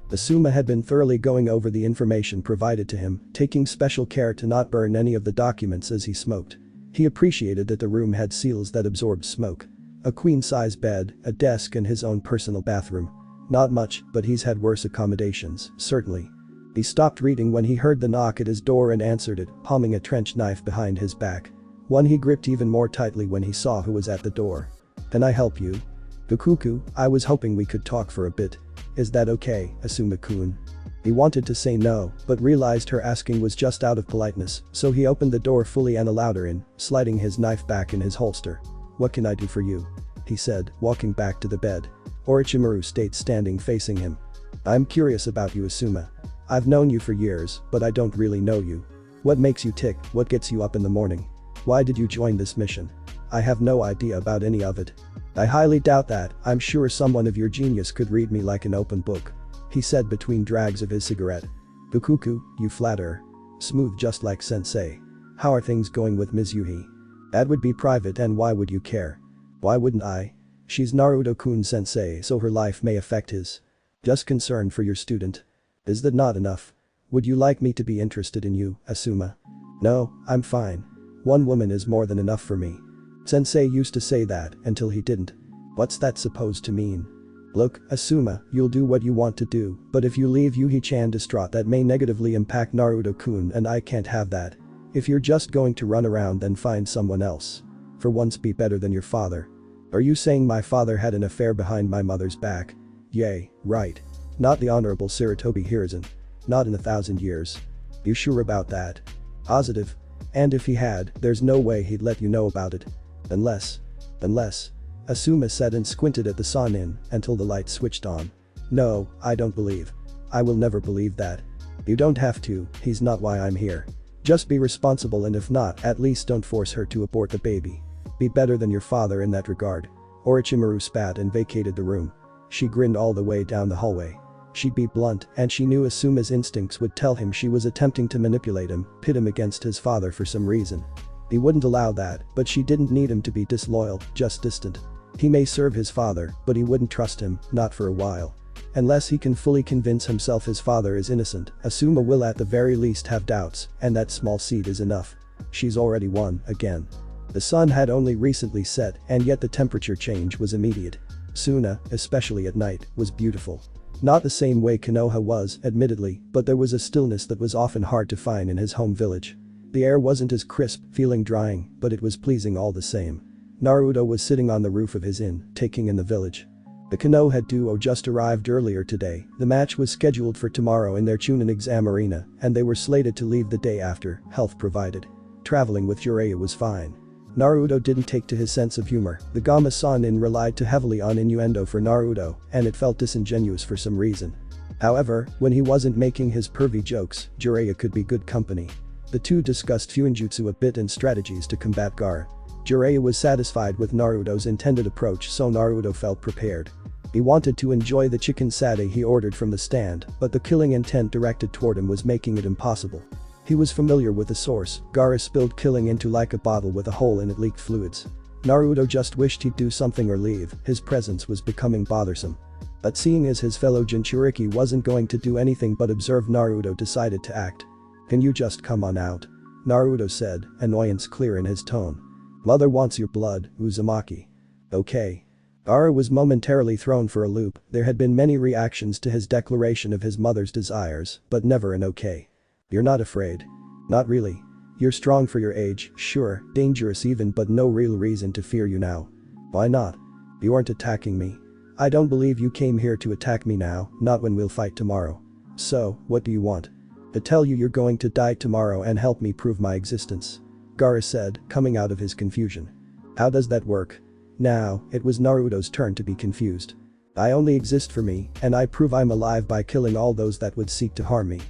Asuma had been thoroughly going over the information provided to him, taking special care to not burn any of the documents as he smoked. He appreciated that the room had seals that absorbed smoke. A queen-size bed, a desk and his own personal bathroom. Not much, but he's had worse accommodations, certainly. He stopped reading when he heard the knock at his door and answered it, palming a trench knife behind his back. One he gripped even more tightly when he saw who was at the door. Can I help you? Fukuku, I was hoping we could talk for a bit. Is that okay, Asuma-kun? He wanted to say no, but realized her asking was just out of politeness, so he opened the door fully and allowed her in, sliding his knife back in his holster. What can I do for you? He said, walking back to the bed. Orochimaru stayed standing facing him. I'm curious about you, Asuma. I've known you for years, but I don't really know you. What makes you tick? What gets you up in the morning? Why did you join this mission? I have no idea about any of it. I highly doubt that. I'm sure someone of your genius could read me like an open book. He said between drags of his cigarette. Fukuku, you flatter. Smooth just like sensei. How are things going with Ms. Yuhi? That would be private, and why would you care? Why wouldn't I? She's Naruto-kun sensei, so her life may affect his. Just concerned for your student. Is that not enough? Would you like me to be interested in you, Asuma? No, I'm fine. One woman is more than enough for me. Sensei used to say that, until he didn't. What's that supposed to mean? Look, Asuma, you'll do what you want to do, but if you leave Yuhi-chan distraught, that may negatively impact Naruto-kun, and I can't have that. If you're just going to run around, then find someone else. For once, be better than your father. Are you saying my father had an affair behind my mother's back? Yay, right. Not the Honorable Sarutobi Hiruzen. Not in 1,000 years. You sure about that? Positive. And if he had, there's no way he'd let you know about it. Unless. Asuma said and squinted at the Sanin until the light switched on. No, I don't believe. I will never believe that. You don't have to, he's not why I'm here. Just be responsible, and if not, at least don't force her to abort the baby. Be better than your father in that regard. Orochimaru spat and vacated the room. She grinned all the way down the hallway. She'd be blunt, and she knew Asuma's instincts would tell him she was attempting to manipulate him, pit him against his father for some reason. He wouldn't allow that, but she didn't need him to be disloyal, just distant. He may serve his father, but he wouldn't trust him, not for a while. Unless he can fully convince himself his father is innocent, Asuma will at the very least have doubts, and that small seed is enough. She's already won, again. The sun had only recently set, and yet the temperature change was immediate. Suna, especially at night, was beautiful. Not the same way Konoha was, admittedly, but there was a stillness that was often hard to find in his home village. The air wasn't as crisp, feeling drying, but it was pleasing all the same. Naruto was sitting on the roof of his inn, taking in the village. The Konoha duo just arrived earlier today. The match was scheduled for tomorrow in their Chunin exam arena, and they were slated to leave the day after, health provided. Traveling with Jiraiya was fine. Naruto didn't take to his sense of humor. The Gama-Sanin relied too heavily on innuendo for Naruto, and it felt disingenuous for some reason. However, when he wasn't making his pervy jokes, Jiraiya could be good company. The two discussed Fuinjutsu a bit and strategies to combat Gaara. Jiraiya was satisfied with Naruto's intended approach, so Naruto felt prepared. He wanted to enjoy the chicken satay he ordered from the stand, but the killing intent directed toward him was making it impossible. He was familiar with the source. Gaara spilled killing into like a bottle with a hole in it leaked fluids. Naruto just wished he'd do something or leave, his presence was becoming bothersome. But seeing as his fellow Jinchuriki wasn't going to do anything but observe, Naruto decided to act. Can you just come on out? Naruto said, annoyance clear in his tone. Mother wants your blood, Uzumaki. Okay. Gaara was momentarily thrown for a loop. There had been many reactions to his declaration of his mother's desires, but never an okay. You're not afraid? Not really. You're strong for your age, sure, dangerous even, but no real reason to fear you now. Why not? You aren't attacking me. I don't believe you came here to attack me now, not when we'll fight tomorrow. So, what do you want? To tell you you're going to die tomorrow and help me prove my existence. Gaara said, coming out of his confusion. How does that work? Now, it was Naruto's turn to be confused. I only exist for me, and I prove I'm alive by killing all those that would seek to harm me.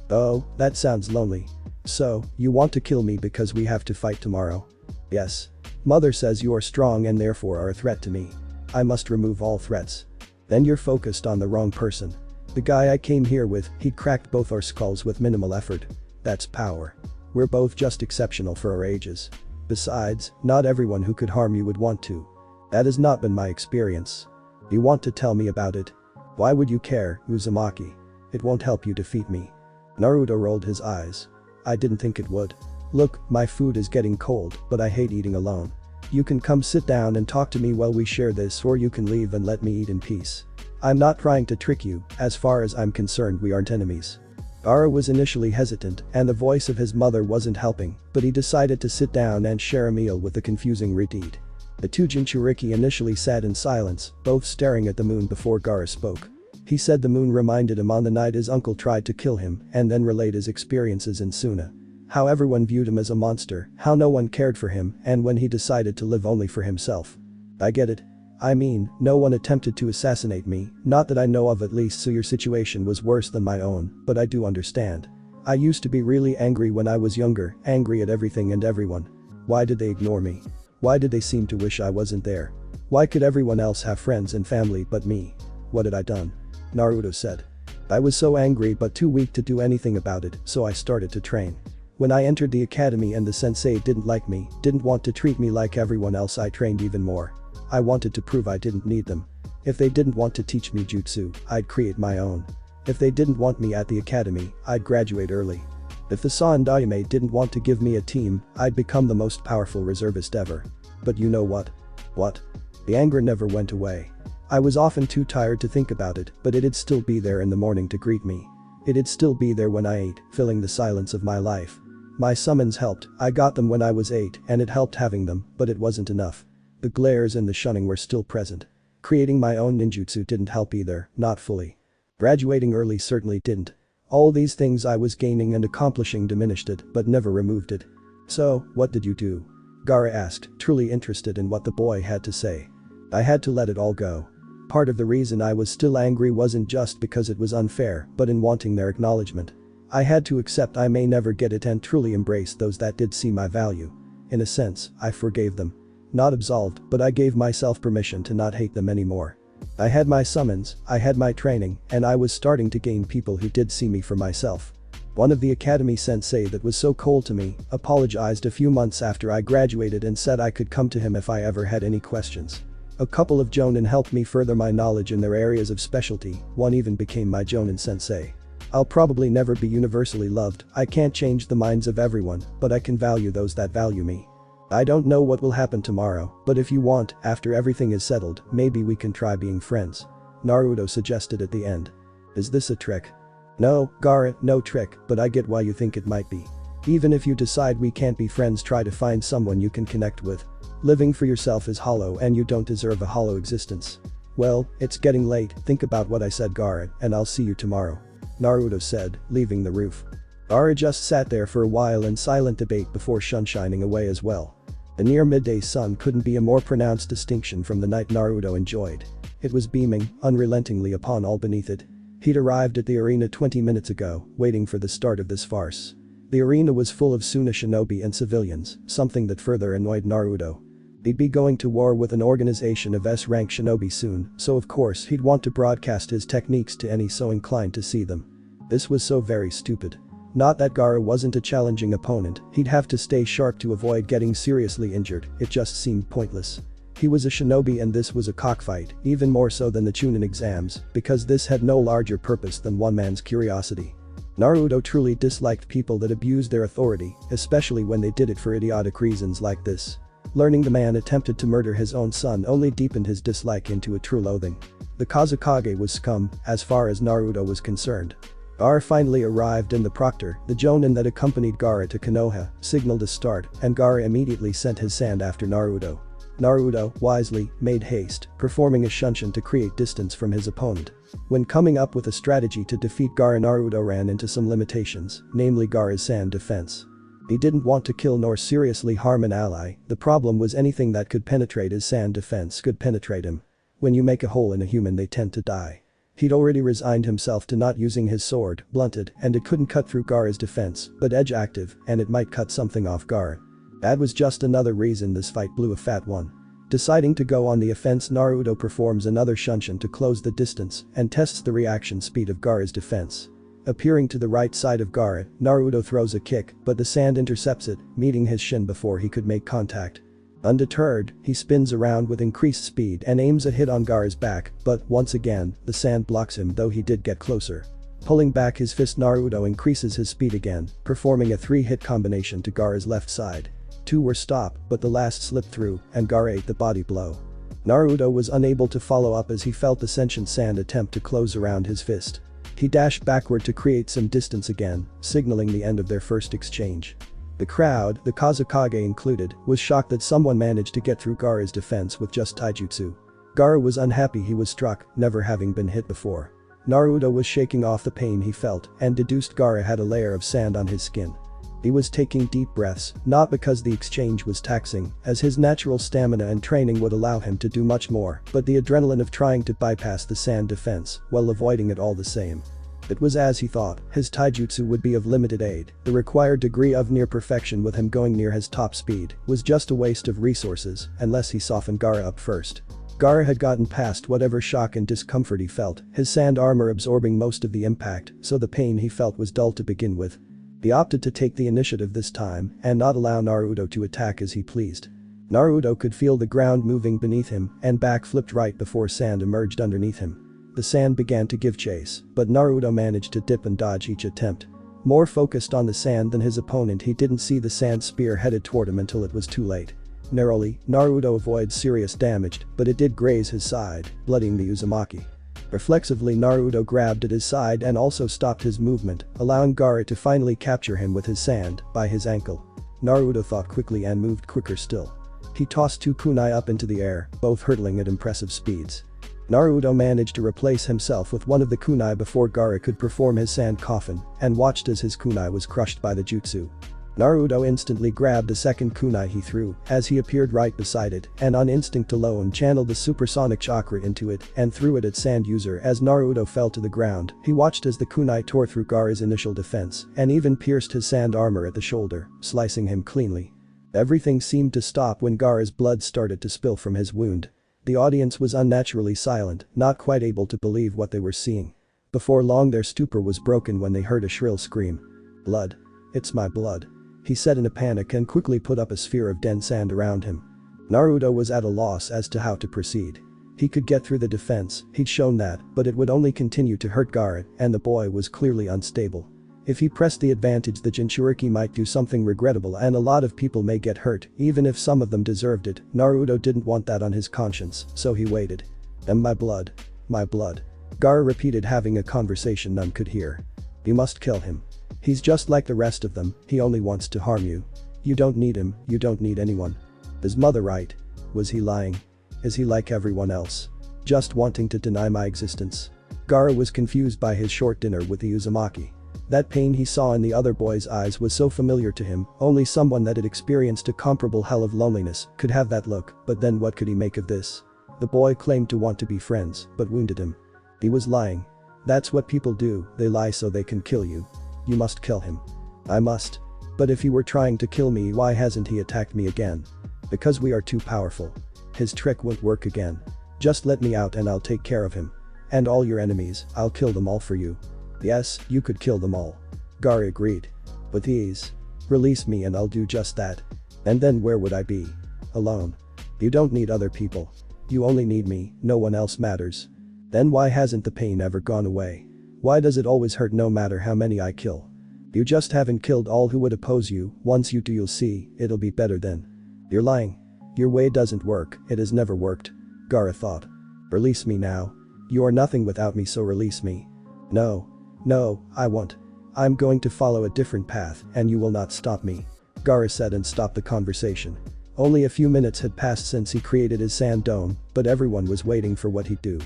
Oh, that sounds lonely. So, you want to kill me because we have to fight tomorrow? Yes. Mother says you are strong and therefore are a threat to me. I must remove all threats. Then you're focused on the wrong person. The guy I came here with, he cracked both our skulls with minimal effort. That's power. We're both just exceptional for our ages. Besides, not everyone who could harm you would want to. That has not been my experience. You want to tell me about it? Why would you care, Uzumaki? It won't help you defeat me. Naruto rolled his eyes. I didn't think it would. Look, my food is getting cold, but I hate eating alone. You can come sit down and talk to me while we share this, or you can leave and let me eat in peace. I'm not trying to trick you, as far as I'm concerned we aren't enemies. Gaara was initially hesitant, and the voice of his mother wasn't helping, but he decided to sit down and share a meal with the confusing Redeed. The two Jinchuriki initially sat in silence, both staring at the moon before Gaara spoke. He said the moon reminded him on the night his uncle tried to kill him, and then relayed his experiences in Suna. How everyone viewed him as a monster, how no one cared for him, and when he decided to live only for himself. I get it. I mean, no one attempted to assassinate me, not that I know of at least, so your situation was worse than my own, but I do understand. I used to be really angry when I was younger, angry at everything and everyone. Why did they ignore me? Why did they seem to wish I wasn't there? Why could everyone else have friends and family but me? What had I done? Naruto said. I was so angry but too weak to do anything about it, so I started to train. When I entered the academy and the sensei didn't like me, didn't want to treat me like everyone else, I trained even more. I wanted to prove I didn't need them. If they didn't want to teach me jutsu, I'd create my own. If they didn't want me at the academy, I'd graduate early. If the Saindayame didn't want to give me a team, I'd become the most powerful reservist ever. But you know what? What? The anger never went away. I was often too tired to think about it, but it'd still be there in the morning to greet me. It'd still be there when I ate, filling the silence of my life. My summons helped. I got them when I was 8, and it helped having them, but it wasn't enough. The glares and the shunning were still present. Creating my own ninjutsu didn't help either, not fully. Graduating early certainly didn't. All these things I was gaining and accomplishing diminished it, but never removed it. So, what did you do? Gaara asked, truly interested in what the boy had to say. I had to let it all go. Part of the reason I was still angry wasn't just because it was unfair, but in wanting their acknowledgement. I had to accept I may never get it and truly embrace those that did see my value. In a sense, I forgave them. Not absolved, but I gave myself permission to not hate them anymore. I had my summons, I had my training, and I was starting to gain people who did see me for myself. One of the academy sensei that was so cold to me apologized a few months after I graduated and said I could come to him if I ever had any questions. A couple of jonin helped me further my knowledge in their areas of specialty, one even became my jonin sensei. I'll probably never be universally loved, I can't change the minds of everyone, but I can value those that value me. I don't know what will happen tomorrow, but if you want, after everything is settled, maybe we can try being friends. Naruto suggested at the end. Is this a trick? No, Gaara, no trick, but I get why you think it might be. Even if you decide we can't be friends, try to find someone you can connect with. Living for yourself is hollow and you don't deserve a hollow existence. Well, it's getting late, think about what I said, Gaara, and I'll see you tomorrow. Naruto said, leaving the roof. Gaara just sat there for a while in silent debate before shining away as well. The near midday sun couldn't be a more pronounced distinction from the night Naruto enjoyed. It was beaming, unrelentingly upon all beneath it. He'd arrived at the arena 20 minutes ago, waiting for the start of this farce. The arena was full of Suna shinobi and civilians, something that further annoyed Naruto. He'd be going to war with an organization of S-rank shinobi soon, so of course he'd want to broadcast his techniques to any so inclined to see them. This was so very stupid. Not that Gaara wasn't a challenging opponent, he'd have to stay sharp to avoid getting seriously injured, it just seemed pointless. He was a shinobi and this was a cockfight, even more so than the Chunin exams, because this had no larger purpose than one man's curiosity. Naruto truly disliked people that abused their authority, especially when they did it for idiotic reasons like this. Learning the man attempted to murder his own son only deepened his dislike into a true loathing. The Kazekage was scum, as far as Naruto was concerned. Gaara finally arrived and the proctor, the jonin that accompanied Gaara to Konoha, signaled a start and Gaara immediately sent his sand after Naruto. Naruto, wisely, made haste, performing a shunshin to create distance from his opponent. When coming up with a strategy to defeat Gaara, Naruto ran into some limitations, namely Gaara's sand defense. He didn't want to kill nor seriously harm an ally, the problem was anything that could penetrate his sand defense could penetrate him. When you make a hole in a human they tend to die. He'd already resigned himself to not using his sword, blunted, and it couldn't cut through Gaara's defense, but edge active, and it might cut something off Gaara. That was just another reason this fight blew a fat one. Deciding to go on the offense, Naruto performs another shunshin to close the distance and tests the reaction speed of Gaara's defense. Appearing to the right side of Gaara, Naruto throws a kick, but the sand intercepts it, meeting his shin before he could make contact. Undeterred, he spins around with increased speed and aims a hit on Gaara's back, but once again, the sand blocks him though he did get closer. Pulling back his fist, Naruto increases his speed again, performing a 3-hit combination to Gaara's left side. Two were stopped, but the last slipped through, and Gaara ate the body blow. Naruto was unable to follow up as he felt the sentient sand attempt to close around his fist. He dashed backward to create some distance again, signaling the end of their first exchange. The crowd, the Kazekage included, was shocked that someone managed to get through Gaara's defense with just taijutsu. Gaara was unhappy he was struck, never having been hit before. Naruto was shaking off the pain he felt and deduced Gaara had a layer of sand on his skin. He was taking deep breaths, not because the exchange was taxing, as his natural stamina and training would allow him to do much more, but the adrenaline of trying to bypass the sand defense while avoiding it all the same. It was as he thought, his taijutsu would be of limited aid, the required degree of near perfection with him going near his top speed was just a waste of resources unless he softened Gaara up first. Gaara had gotten past whatever shock and discomfort he felt, his sand armor absorbing most of the impact, so the pain he felt was dull to begin with. He opted to take the initiative this time and not allow Naruto to attack as he pleased. Naruto could feel the ground moving beneath him and backflipped right before sand emerged underneath him. The sand began to give chase, but Naruto managed to dip and dodge each attempt. More focused on the sand than his opponent, he didn't see the sand spear headed toward him until it was too late. Narrowly, Naruto avoids serious damage, but it did graze his side, bloodying the Uzumaki. Reflexively, Naruto grabbed at his side and also stopped his movement, allowing Gaara to finally capture him with his sand by his ankle. Naruto thought quickly and moved quicker still. He tossed 2 kunai up into the air, both hurtling at impressive speeds. Naruto managed to replace himself with one of the kunai before Gaara could perform his sand coffin and watched as his kunai was crushed by the jutsu. Naruto instantly grabbed a second kunai he threw as he appeared right beside it and on instinct alone channeled the supersonic chakra into it and threw it at Sand User as Naruto fell to the ground. He watched as the kunai tore through Gaara's initial defense and even pierced his sand armor at the shoulder, slicing him cleanly. Everything seemed to stop when Gaara's blood started to spill from his wound. The audience was unnaturally silent, not quite able to believe what they were seeing. Before long their stupor was broken when they heard a shrill scream. "Blood. It's my blood," he said in a panic and quickly put up a sphere of dense sand around him. Naruto was at a loss as to how to proceed. He could get through the defense, he'd shown that, but it would only continue to hurt Gaara and the boy was clearly unstable. If he pressed the advantage the Jinchuriki might do something regrettable and a lot of people may get hurt, even if some of them deserved it. Naruto didn't want that on his conscience, so he waited. "And my blood. My blood." Gaara repeated, having a conversation none could hear. "You must kill him. He's just like the rest of them, he only wants to harm you. You don't need him, you don't need anyone." Is mother right? Was he lying? Is he like everyone else? Just wanting to deny my existence? Gaara was confused by his short dinner with the Uzumaki. That pain he saw in the other boy's eyes was so familiar to him, only someone that had experienced a comparable hell of loneliness could have that look, but then what could he make of this? The boy claimed to want to be friends, but wounded him. He was lying. That's what people do, they lie so they can kill you. You must kill him. I must. But if he were trying to kill me, why hasn't he attacked me again? Because we are too powerful. His trick won't work again. Just let me out and I'll take care of him. And all your enemies, I'll kill them all for you. Yes, you could kill them all. Gaara agreed. With ease. Release me and I'll do just that. And then where would I be? Alone. You don't need other people. You only need me, no one else matters. Then why hasn't the pain ever gone away? Why does it always hurt no matter how many I kill? You just haven't killed all who would oppose you, once you do you'll see, it'll be better then. You're lying. Your way doesn't work, it has never worked. Gaara thought. Release me now. You are nothing without me, so release me. No. No, I won't. I'm going to follow a different path and you will not stop me. Gaara said and stopped the conversation. Only a few minutes had passed since he created his sand dome, but everyone was waiting for what he'd do.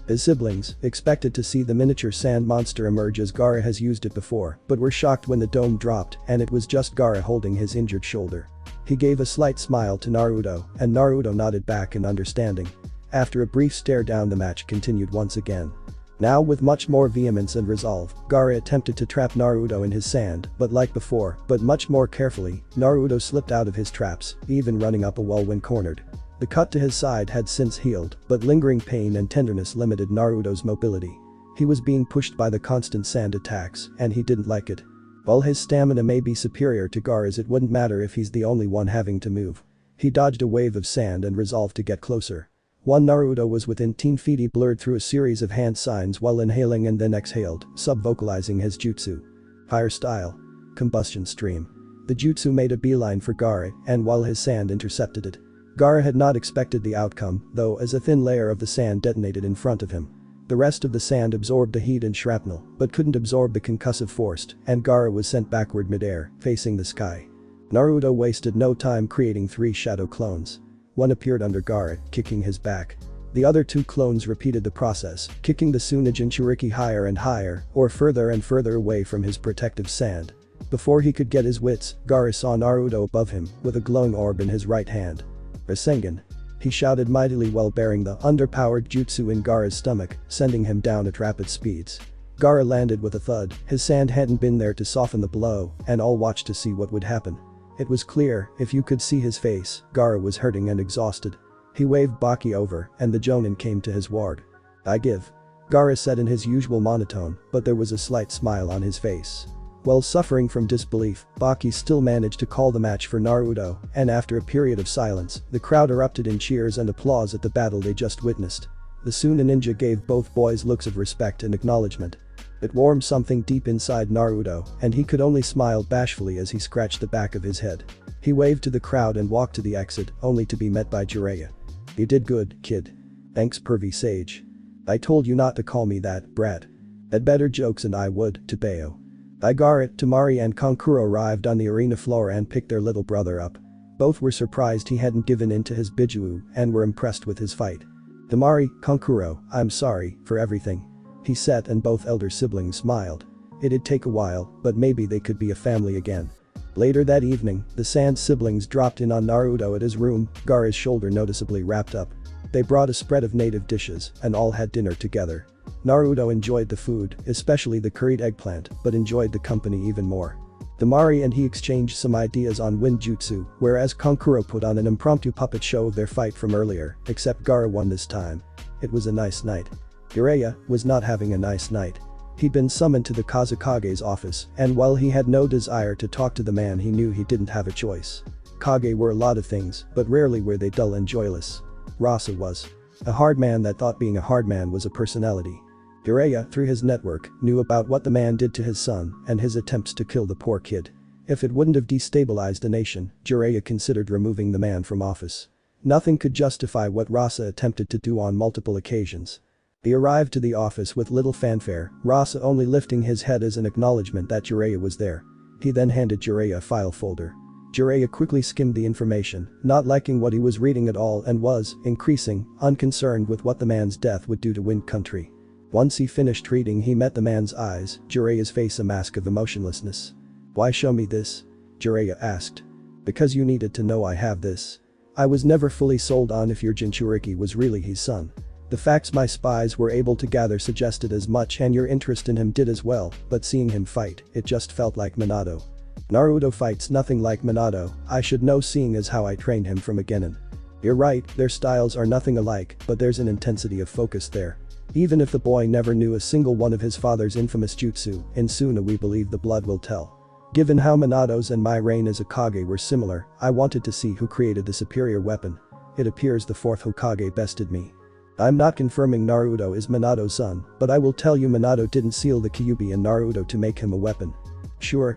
His siblings expected to see the miniature sand monster emerge as Gaara has used it before, but were shocked when the dome dropped and it was just Gaara holding his injured shoulder. He gave a slight smile to Naruto and Naruto nodded back in understanding. After a brief stare down, the match continued once again. Now with much more vehemence and resolve, Gaara attempted to trap Naruto in his sand, but like before, but much more carefully, Naruto slipped out of his traps, even running up a wall when cornered. The cut to his side had since healed, but lingering pain and tenderness limited Naruto's mobility. He was being pushed by the constant sand attacks, and he didn't like it. While his stamina may be superior to Gaara's, it wouldn't matter if he's the only one having to move. He dodged a wave of sand and resolved to get closer. One Naruto was within 10 feet. He blurred through a series of hand signs while inhaling and then exhaled, sub-vocalizing his jutsu. Fire style. Combustion stream. The jutsu made a beeline for Gaara, and while his sand intercepted it. Gaara had not expected the outcome, though, as a thin layer of the sand detonated in front of him. The rest of the sand absorbed the heat and shrapnel, but couldn't absorb the concussive force, and Gaara was sent backward midair, facing the sky. Naruto wasted no time creating 3 shadow clones. One appeared under Gaara, kicking his back. The other 2 clones repeated the process, kicking the Tsunade Jinchuriki higher and higher, or further and further away from his protective sand. Before he could get his wits, Gaara saw Naruto above him, with a glowing orb in his right hand. Rasengan. He shouted mightily while bearing the underpowered jutsu in Gaara's stomach, sending him down at rapid speeds. Gaara landed with a thud, his sand hadn't been there to soften the blow, and all watched to see what would happen. It was clear, if you could see his face, Gaara was hurting and exhausted. He waved Baki over, and the Jonin came to his ward. I give. Gaara said in his usual monotone, but there was a slight smile on his face. While suffering from disbelief, Baki still managed to call the match for Naruto, and after a period of silence, the crowd erupted in cheers and applause at the battle they just witnessed. The Suna ninja gave both boys looks of respect and acknowledgement. It warmed something deep inside Naruto, and he could only smile bashfully as he scratched the back of his head. He waved to the crowd and walked to the exit, only to be met by Jiraiya. You did good, kid. Thanks, pervy sage. I told you not to call me that, brat. Had better jokes than I would, Tobeo. Gaara, Temari and Kankuro arrived on the arena floor and picked their little brother up. Both were surprised he hadn't given in to his Bijuu and were impressed with his fight. "Damari, Konkuro, I'm sorry for everything," he said, and both elder siblings smiled. It'd take a while, but maybe they could be a family again. Later that evening, the Sand siblings dropped in on Naruto at his room, Gaara's shoulder noticeably wrapped up. They brought a spread of native dishes and all had dinner together. Naruto enjoyed the food, especially the curried eggplant, but enjoyed the company even more. Damari and he exchanged some ideas on wind jutsu, whereas Konkuro put on an impromptu puppet show of their fight from earlier, except Gaara won this time. It was a nice night. Jiraiya was not having a nice night. He'd been summoned to the Kazekage's office, and while he had no desire to talk to the man, he knew he didn't have a choice. Kage were a lot of things, but rarely were they dull and joyless. Rasa was. A hard man that thought being a hard man was a personality. Jiraiya, through his network, knew about what the man did to his son and his attempts to kill the poor kid. If it wouldn't have destabilized the nation, Jiraiya considered removing the man from office. Nothing could justify what Rasa attempted to do on multiple occasions. He arrived to the office with little fanfare, Rasa only lifting his head as an acknowledgement that Jiraiya was there. He then handed Jiraiya a file folder. Jiraiya quickly skimmed the information, not liking what he was reading at all and was, increasing, unconcerned with what the man's death would do to Wind Country. Once he finished reading, he met the man's eyes, Jiraiya's face a mask of emotionlessness. "Why show me this?" Jiraiya asked. "Because you needed to know I have this. I was never fully sold on if your Jinchuriki was really his son. The facts my spies were able to gather suggested as much and your interest in him did as well, but seeing him fight, it just felt like Minato. Naruto fights nothing like Minato, I should know seeing as how I trained him from a genin. You're right, their styles are nothing alike, but there's an intensity of focus there. Even if the boy never knew a single one of his father's infamous jutsu, in Suna we believe the blood will tell. Given how Minato's and my reign as a Kage were similar, I wanted to see who created the superior weapon. It appears the fourth Hokage bested me. I'm not confirming Naruto is Minato's son, but I will tell you Minato didn't seal the Kyuubi in Naruto to make him a weapon." Sure,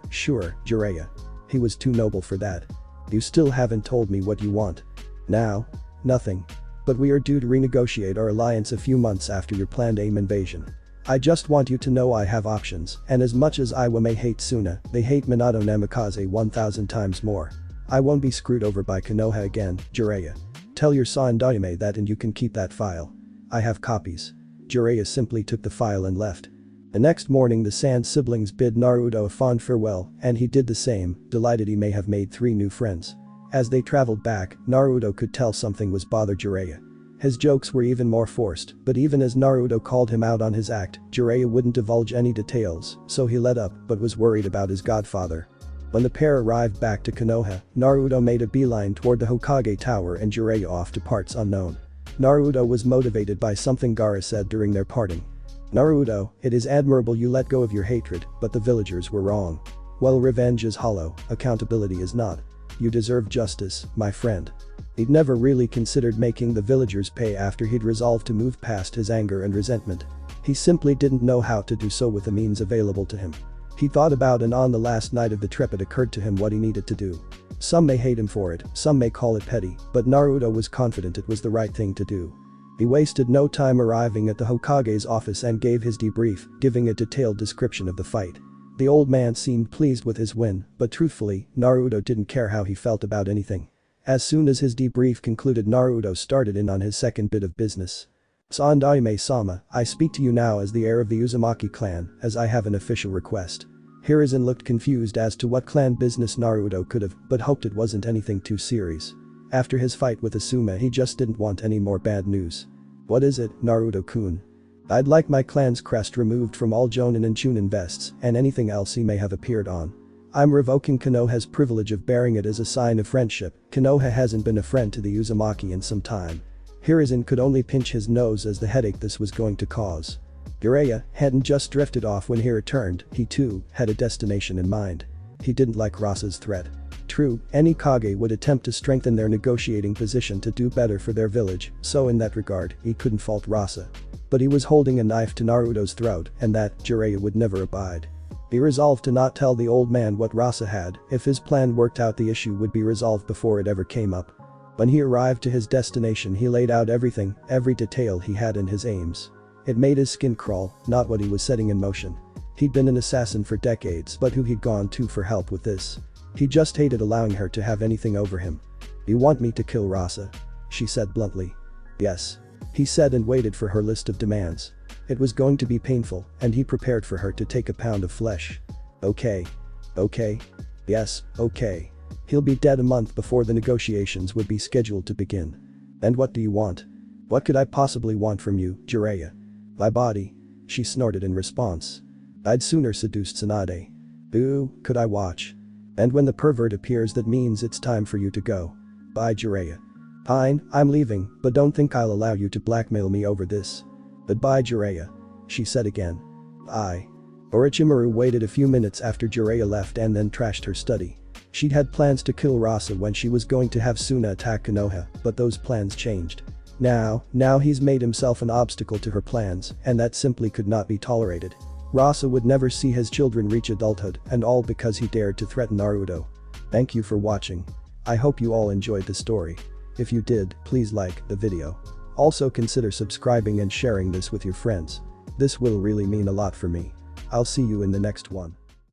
Jiraiya. He was too noble for that. You still haven't told me what you want. Now? Nothing. But we are due to renegotiate our alliance a few months after your planned AIM invasion. I just want you to know I have options, and as much as Iwa may hate Suna, they hate Minato Namikaze 1000 times more. I won't be screwed over by Konoha again, Jiraiya. Tell your son Daime that and you can keep that file. I have copies. Jiraiya simply took the file and left. The next morning the Sand siblings bid Naruto a fond farewell, and he did the same, delighted he may have made 3 new friends. As they traveled back, Naruto could tell something was bothered Jiraiya. His jokes were even more forced, but even as Naruto called him out on his act, Jiraiya wouldn't divulge any details, so he let up but was worried about his godfather. When the pair arrived back to Konoha, Naruto made a beeline toward the Hokage Tower and Jiraiya off to parts unknown. Naruto was motivated by something Gaara said during their parting. "Naruto, it is admirable you let go of your hatred, but the villagers were wrong. Well, revenge is hollow, accountability is not. You deserve justice, my friend." He'd never really considered making the villagers pay after he'd resolved to move past his anger and resentment. He simply didn't know how to do so with the means available to him. He thought about and on the last night of the trip it occurred to him what he needed to do. Some may hate him for it, some may call it petty, but Naruto was confident it was the right thing to do. He wasted no time arriving at the Hokage's office and gave his debrief, giving a detailed description of the fight. The old man seemed pleased with his win, but truthfully, Naruto didn't care how he felt about anything. As soon as his debrief concluded, Naruto started in on his second bit of business. "Sandaime-sama, I speak to you now as the heir of the Uzumaki clan, as I have an official request." Hiruzen looked confused as to what clan business Naruto could have, but hoped it wasn't anything too serious. After his fight with Asuma, he just didn't want any more bad news. "What is it, Naruto-kun?" "I'd like my clan's crest removed from all Jonin and Chunin vests and anything else he may have appeared on. I'm revoking Konoha's privilege of bearing it as a sign of friendship. Konoha hasn't been a friend to the Uzumaki in some time." Hiruzen could only pinch his nose as the headache this was going to cause. Jiraiya hadn't just drifted off when he returned, he too had a destination in mind. He didn't like Rasa's threat. True, any Kage would attempt to strengthen their negotiating position to do better for their village, so in that regard, he couldn't fault Rasa. But he was holding a knife to Naruto's throat, and that Jiraiya would never abide. He resolved to not tell the old man what Rasa had. If his plan worked out, the issue would be resolved before it ever came up. When he arrived to his destination, he laid out everything, every detail he had in his aims. It made his skin crawl, not what he was setting in motion. He'd been an assassin for decades, but who he'd gone to for help with this. He just hated allowing her to have anything over him. You want me to kill Rasa? She said bluntly. Yes. He said and waited for her list of demands. It was going to be painful, and he prepared for her to take a pound of flesh. Okay. Okay. Yes, okay. He'll be dead a month before the negotiations would be scheduled to begin. And what do you want? What could I possibly want from you, Jiraiya? My body. She snorted in response. I'd sooner seduce Tsunade. Ooh, could I watch? And when the pervert appears, that means it's time for you to go. Bye, Jiraiya. Fine, I'm leaving, but don't think I'll allow you to blackmail me over this. Goodbye, Jiraiya. She said again. Bye. Orochimaru waited a few minutes after Jiraiya left and then trashed her study. She'd had plans to kill Rasa when she was going to have Suna attack Konoha, but those plans changed. Now he's made himself an obstacle to her plans, and that simply could not be tolerated. Rasa would never see his children reach adulthood, and all because he dared to threaten Naruto. Thank you for watching. I hope you all enjoyed the story. If you did, please like the video. Also consider subscribing and sharing this with your friends. This will really mean a lot for me. I'll see you in the next one.